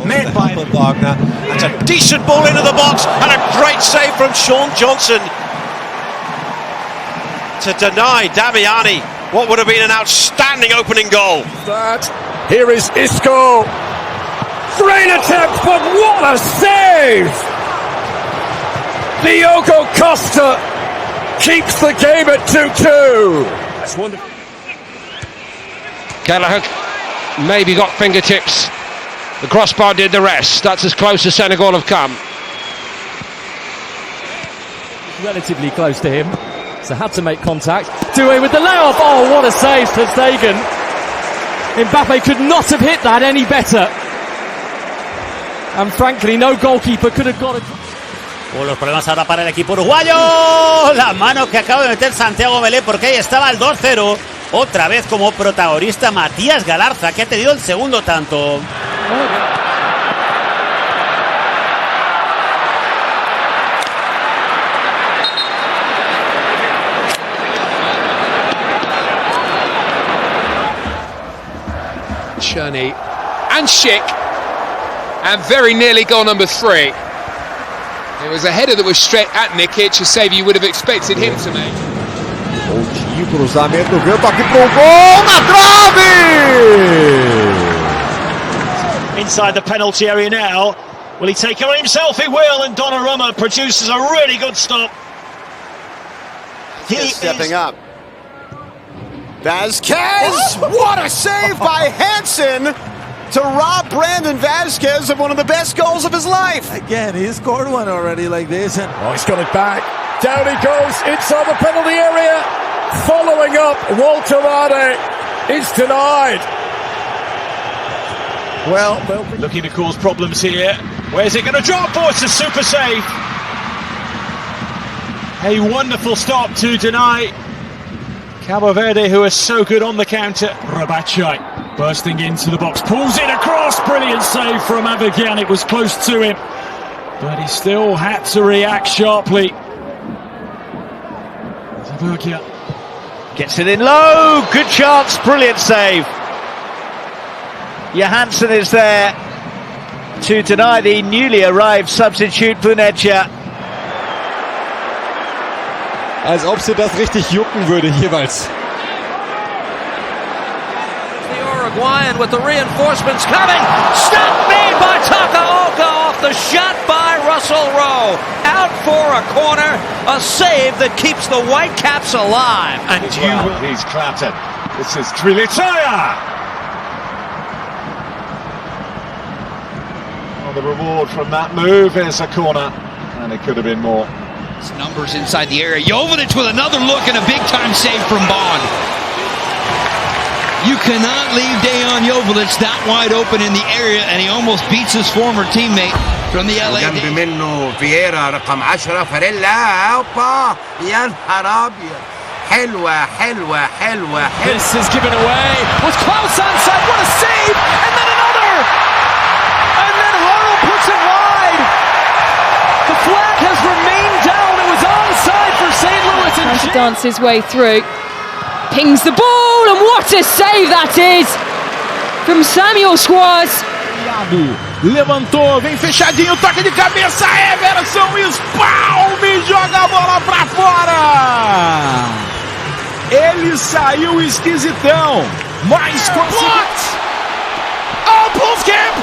Made by Wagner. That's a decent ball into the box and a great save from Sean Johnson to deny Damiani what would have been an outstanding opening goal. Here is Isco. Great attempt, but what a save! Diogo Costa keeps the game at 2-2. That's wonderful. Kelleher maybe got fingertips. The crossbar did the rest. That's as close as Senegal have come. Relatively close to him, so had to make contact. Doué with the layoff. Oh, what a save, Ter Stegen. Mbappe could not have hit that any better. And frankly, no goalkeeper could have got it. Los problemas ahora para el equipo uruguayo. La mano que acaba de meter Santiago Melé, porque ahí estaba el 2-0. Otra vez como protagonista Matías Galarza, que ha tenido el segundo tanto. Cherney and Schick, and very nearly goal number 3. It was a header that was straight at Nikic, a save you would have expected him to make. Coutinho, cruzamento, veio o toque pro gol, na trave! Inside the penalty area now. Will he take it on himself? He will, and Donnarumma produces a really good stop. He's stepping up. Vasquez! What a save by Hansen to rob Brandon Vasquez of one of the best goals of his life. Again, he scored one already like this. And he's got it back. Down he goes inside the penalty area. Following up, Walter Rade is denied. Well, looking to cause problems here. Where's it going to drop? Oh, it's a super save. A wonderful stop to deny Cabo Verde, who are so good on the counter. Rabachai bursting into the box, pulls it across. Brilliant save from Avedian. It was close to him, but he still had to react sharply. Zabergia gets it in low. Good chance. Brilliant save. Johansson is there to deny the newly arrived substitute Punecha. Als ob sie das richtig jucken würde jeweils. The Uruguayan with the reinforcements coming. Stop made by Takaoka off the shot by Russell Rowe. Out for a corner. A save that keeps the Whitecaps alive. And he's clattered. This is Trilitaya. Well, the reward from that move is a corner, and it could have been more. Numbers inside the area. Jovic with another look and a big-time save from Bond. You cannot leave Dejan Jovic that wide open in the area, and he almost beats his former teemmate from the LA. جنب منه فييرا رقم 10 فاريلا. هوبا يا نهار ابيض. حلوه حلوه حلوه. This is given away. Was close onside. What a save! And then another. And then Harrell puts it wide. The flag has remained down. It was onside for St. Louis. Trying to dance his way through. Pings the ball, and what a save that is from Samuel Squaz. Levantou, vem fechadinho, toque de cabeça, Everson Spalme joga a bola pra fora. Ele saiu esquisitão, mas conseguiu. Oh, Pulskamp!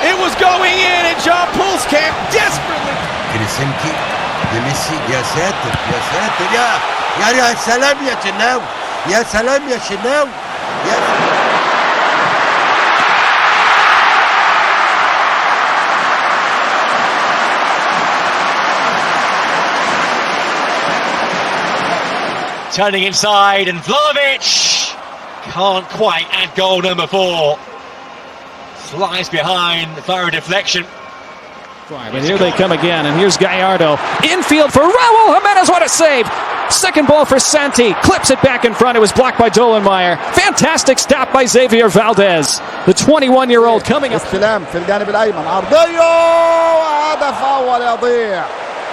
It was going in, and John Pulskamp desperately. كريسنكي يا ميسي يا ساتر يا ساتر يا سلام يا شناوي يا سلام يا شناوي يا Turning inside, and Vlahovic can't quite add goal number 4. Slides behind via a deflection. And here they come again, and here's Gallardo. Infield for Raul Jimenez, what a save! Second ball for Santi, clips it back in front, it was blocked by Dolenmeyer. Fantastic stop by Xavier Valdez, the 21-year-old coming up. استلام في الجانب الأيمن عرضية وهدف أول يضيع.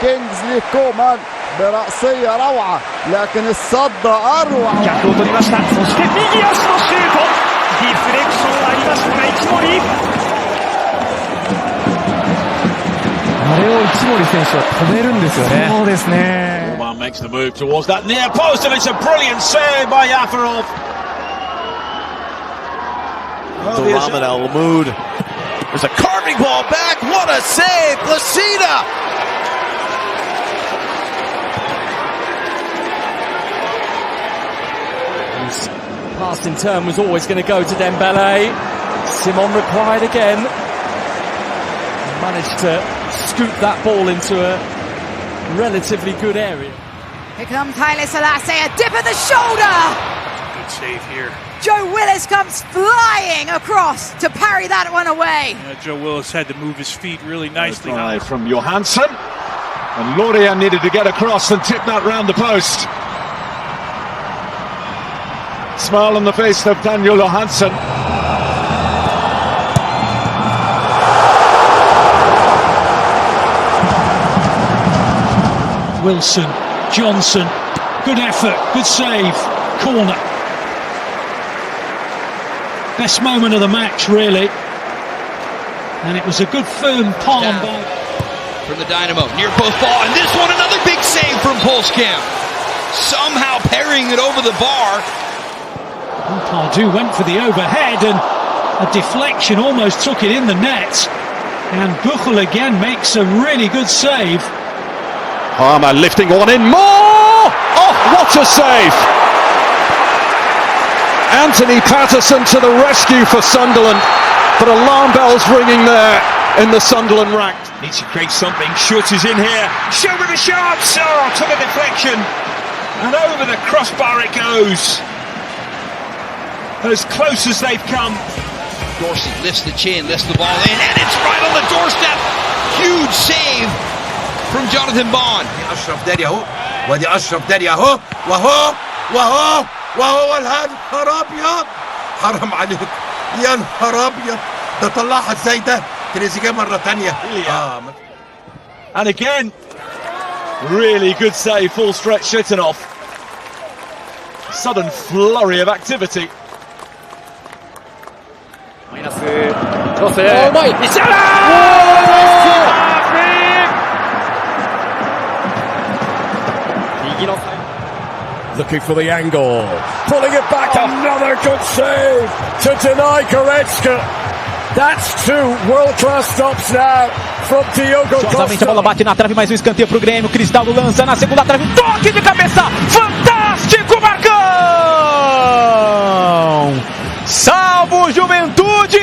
كينجزلي كومان برأسية روعة, لكن الصد أروع. そして右足のシュート。ディフレクションありましたが一森。あれを一森選手は止めるんですよね。そうですね。One makes the move towards that near post, and it's a brilliant save by Yafarov. Mohamed Al Mahmoud. There's a carving ball back. What a save, Placida. His pass in turn was always going to go to Dembele. Simon required again. Managed to scoop that ball into a relatively good area. Here comes Haile Selassie, a dip at the shoulder. Good save here. Joe Willis comes flying across to parry that one away. Joe Willis had to move his feet really nicely. From Johansson, and Loria needed to get across and tip that round the post. Smile on the face of Daniel Johansson. Wilson, Johnson, good effort, good save, corner. Best moment of the match, really. And it was a good firm palm from the Dynamo, near post ball, and this one another big save from Polskamp. Somehow parrying it over the bar. Pardew went for the overhead, and a deflection almost took it in the net. And Buchel again makes a really good save. Palmer lifting one in more! Oh, what a save! Anthony Patterson to the rescue for Sunderland, but alarm bells ringing there in the Sunderland rank. Needs to create something. Schutz is in here. Show with the shots. Oh, took a deflection, and over the crossbar it goes. As close as they've come. Dorsey lifts the chin, lifts the ball in, and it's right on the doorstep. Huge save from Jonathan Bond. أشرف داري أهو، وادي أشرف داري أهو، وهو النهار أبيض. حرام عليك، يا نهار أبيض، ده طلعها ازاي ده؟ تريزيجيه مرة تانية. And again, really good save, full stretch shooting off. Sudden flurry of activity. マイナスクロス、うまい、西原右のサイド Looking for the angle, pulling it back, another good save to deny Goretzka. That's two world-class stops now from Diogo Costa. A bola bate na trave, mais um escanteio pro Grêmio. Cristaldo lança na segunda trave, toque de cabeça, fantástico, Marcão! Salvo Juventude!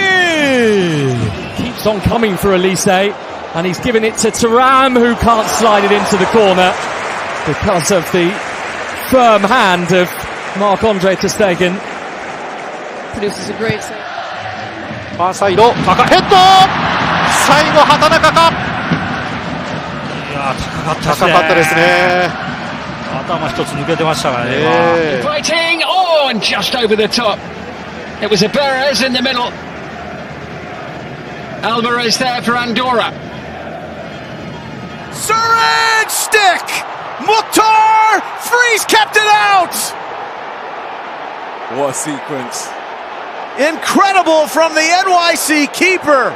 Keeps on coming for Elise, and he's given it to Thuram, who can't slide it into the corner because of the firm hand of Marc-Andre ter Stegen. Produces a great save. ファーサイド、高ヘッド、最後畑中か。いや高かったですね。頭一つ抜けてましたからね。Fighting, oh, and just over the top. It was a Perez in the middle. Alvarez there for Andorra. Surge stick! Mukhtar! Freeze kept it out! What a sequence. Incredible from the NYC keeper.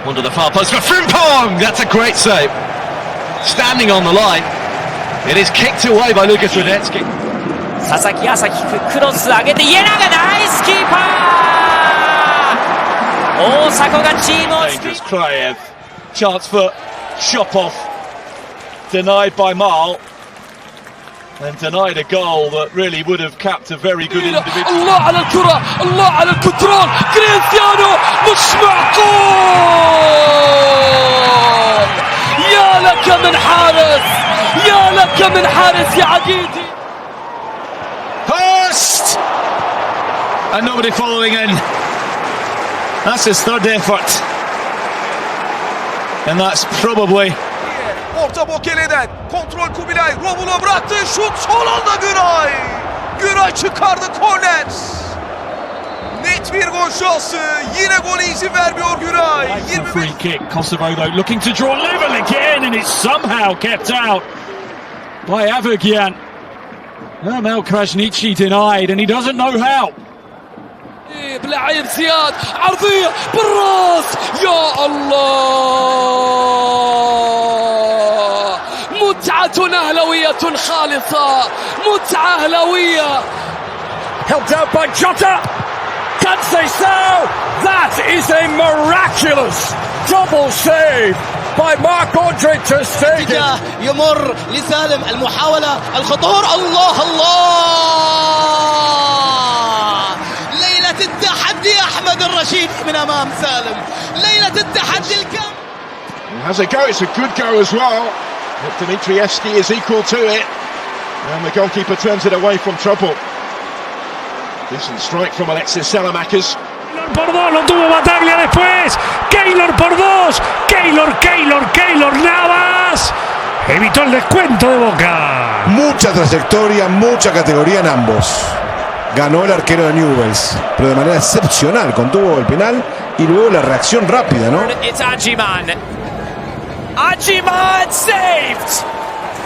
Under the far post for Frimpong. That's a great save. Standing on the line. It is kicked away by Lucas Radetzky. 佐々木朝樹クロス上げて家長ナイスキーパー。大迫がチームを救い。Kraev. Chance for Shopov. Denied by Marl. And denied a goal that really would have capped a very good individual. الله على الكرة، الله على الكنترول، كريستيانو مش معقول. يا لك من حارس، يا لك من حارس يا عقيدي. Hurst! And nobody following in. That's his third effort. And that's probably... Orta Bokele'den kontrol Kubilay. Romulo bıraktı. Şut son anda Güray. Güray çıkardı korner. Net bir gol şansı. Yine gole izin vermiyor Güray. Free kick. Kosovo though looking to draw level again, and it's somehow kept out by Avogyan. Mel Krasniqi denied, and he doesn't know how. بلاعب زياد عرضية بالراس يا الله متعة أهلوية خالصة متعة أهلوية. Helped out by Jota. Can't say so. That is a miraculous double save by Marc-Andre ter Stegen. يمر لسالم المحاولة الخطور الله ليلة التحدي أحمد الرشيد من أمام سالم ليلة التحدي الكامل. Has a go, it's a good go as well. But Dimitrievski is equal to it. And the goalkeeper turns it away from trouble. Decent strike from Alexis Salamakers. Por dos, lo tuvo Bataglia después. Keylor por dos. Keylor Navas. Evitó el descuento de Boca. Mucha trayectoria, mucha categoría en ambos. Ganó el arquero de Newell's, pero de manera excepcional. Contuvo el penal y luego la reacción rápida, ¿no? It's Ajiman. Ajiman saved.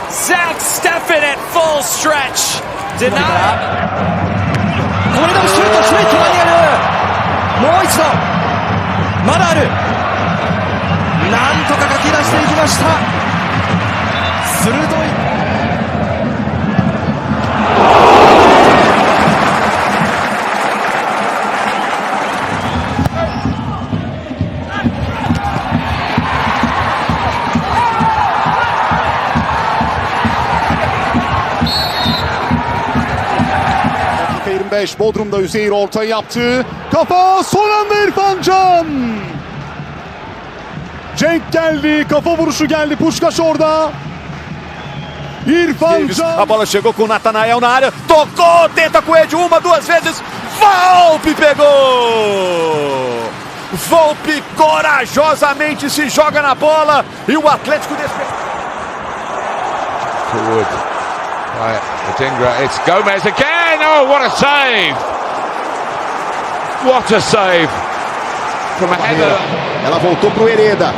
Zach Steffen at full stretch. Denied. Comunidad Schmidt. まだある。なんとかかき出していきました。鋭い。Dakika 25 Bodrum'da Üzeyir ortayı yaptı. Kafa son anda İrfan Can. Cenk geldi. Kafa vuruşu geldi. Puskás orada. İrfan Can. A bola chegou com o Natanael na área. Tocou, tenta com o Ed uma, duas vezes. Volpe pegou. Volpe corajosamente se joga na bola e o Atlético Forward. Right, Adingra, it's Gomez again. Oh, what a save! What a save from a header. Ela voltou pro Hereda.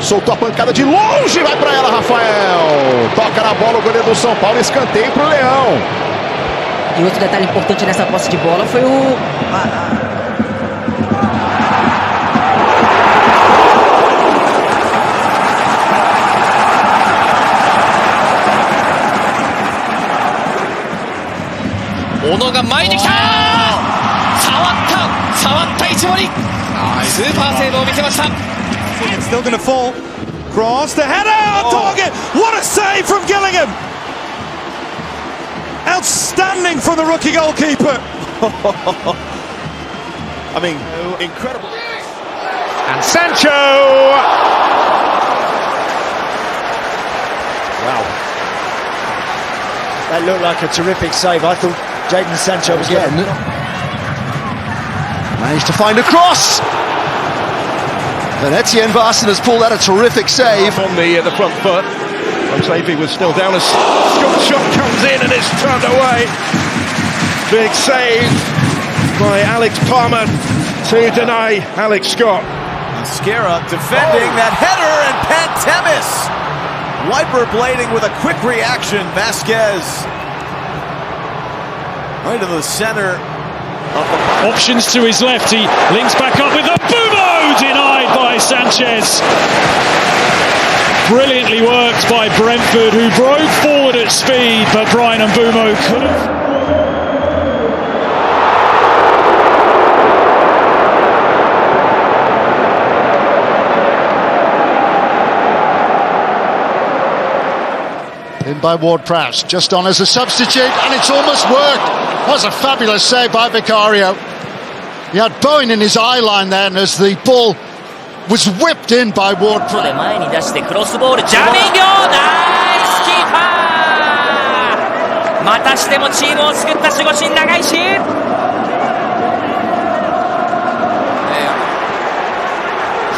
Soltou a pancada de longe, vai para ela, Rafael. Toca na bola o goleiro do São Paulo, escanteio pro Leão. E outro detalhe importante nessa posse de bola foi小野が前に来た。触った一森。スーパーセーブを見せました。It's still going to fall. Cross, the header on target. What a save from Gillingham. Outstanding from the rookie goalkeeper. I mean, incredible. And Sancho. Wow. That looked like a terrific save. I thought Jadon Sancho was getting it. Managed to find a cross. And Etienne Varson has pulled out a terrific save. On the front foot. Xavi was still down as Scott's shot comes in and it's turned away. Big save by Alex Palmer to deny Alex Scott. Mascara defending that header and Pantemis. Wiper blading with a quick reaction. Vasquez right to the center. Options to his left, he links back up with a Bumo, denied by Sanchez. Brilliantly worked by Brentford, who broke forward at speed, but Brian and Bumo couldn't. In by Ward-Prowse, just on as a substitute, and it's almost worked. That was a fabulous save by Vicario. He had Bowen in his eye line then as the ball was whipped in by Ward-Prowse. 前に出してクロスボール、ジャミンギョ、ナイスキーパー。またしてもチームを救った守護神長石。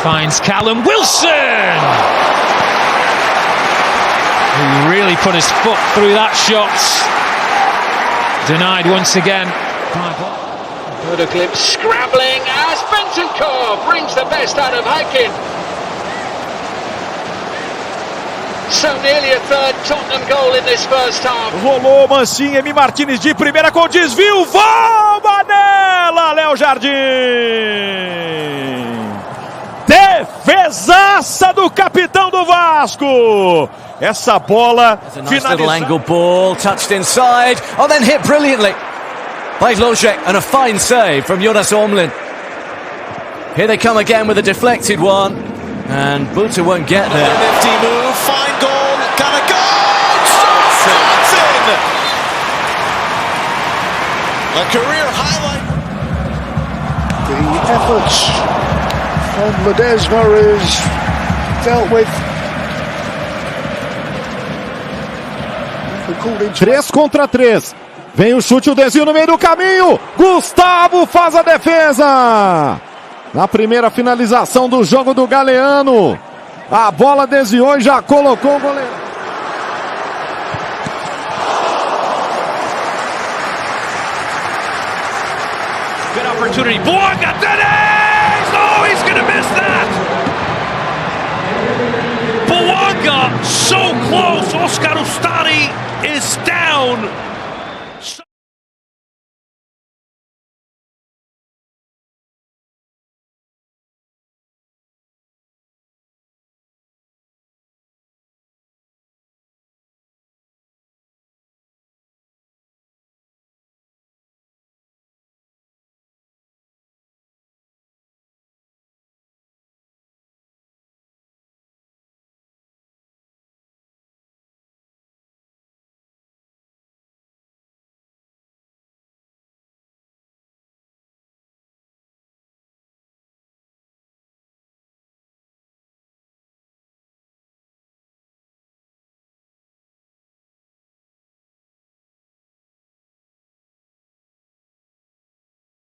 Finds Callum Wilson. He really put his foot through that shot. Denied once again. Good a glimpse, scrambling as Bentancur brings the best out of Hakin. So nearly a third Tottenham goal in this first half. Rolou Mancini, Emi Martinez de primeira com desvio. Vamos nela, Léo Jardim. Defesaça do capitão do Vasco. Essa bola nice little angle ball, touched inside, then hit brilliantly by Lojek, and a fine save from Jonas Omlin. Here they come again with a deflected one, and Buta won't get there. Nifty move, fine goal, gonna go! Johnson! A career highlight. The efforts from Ledesma is dealt with. 3 contra 3. Vem o chute, o desvio no meio do caminho. Gustavo faz a defesa. Na primeira finalização do jogo do Galeano. A bola desviou e já colocou o goleiro. Good opportunity. Bouanga, Dennis! Oh, he's going to miss that! Bouanga, so close. Oscar Ustari is down.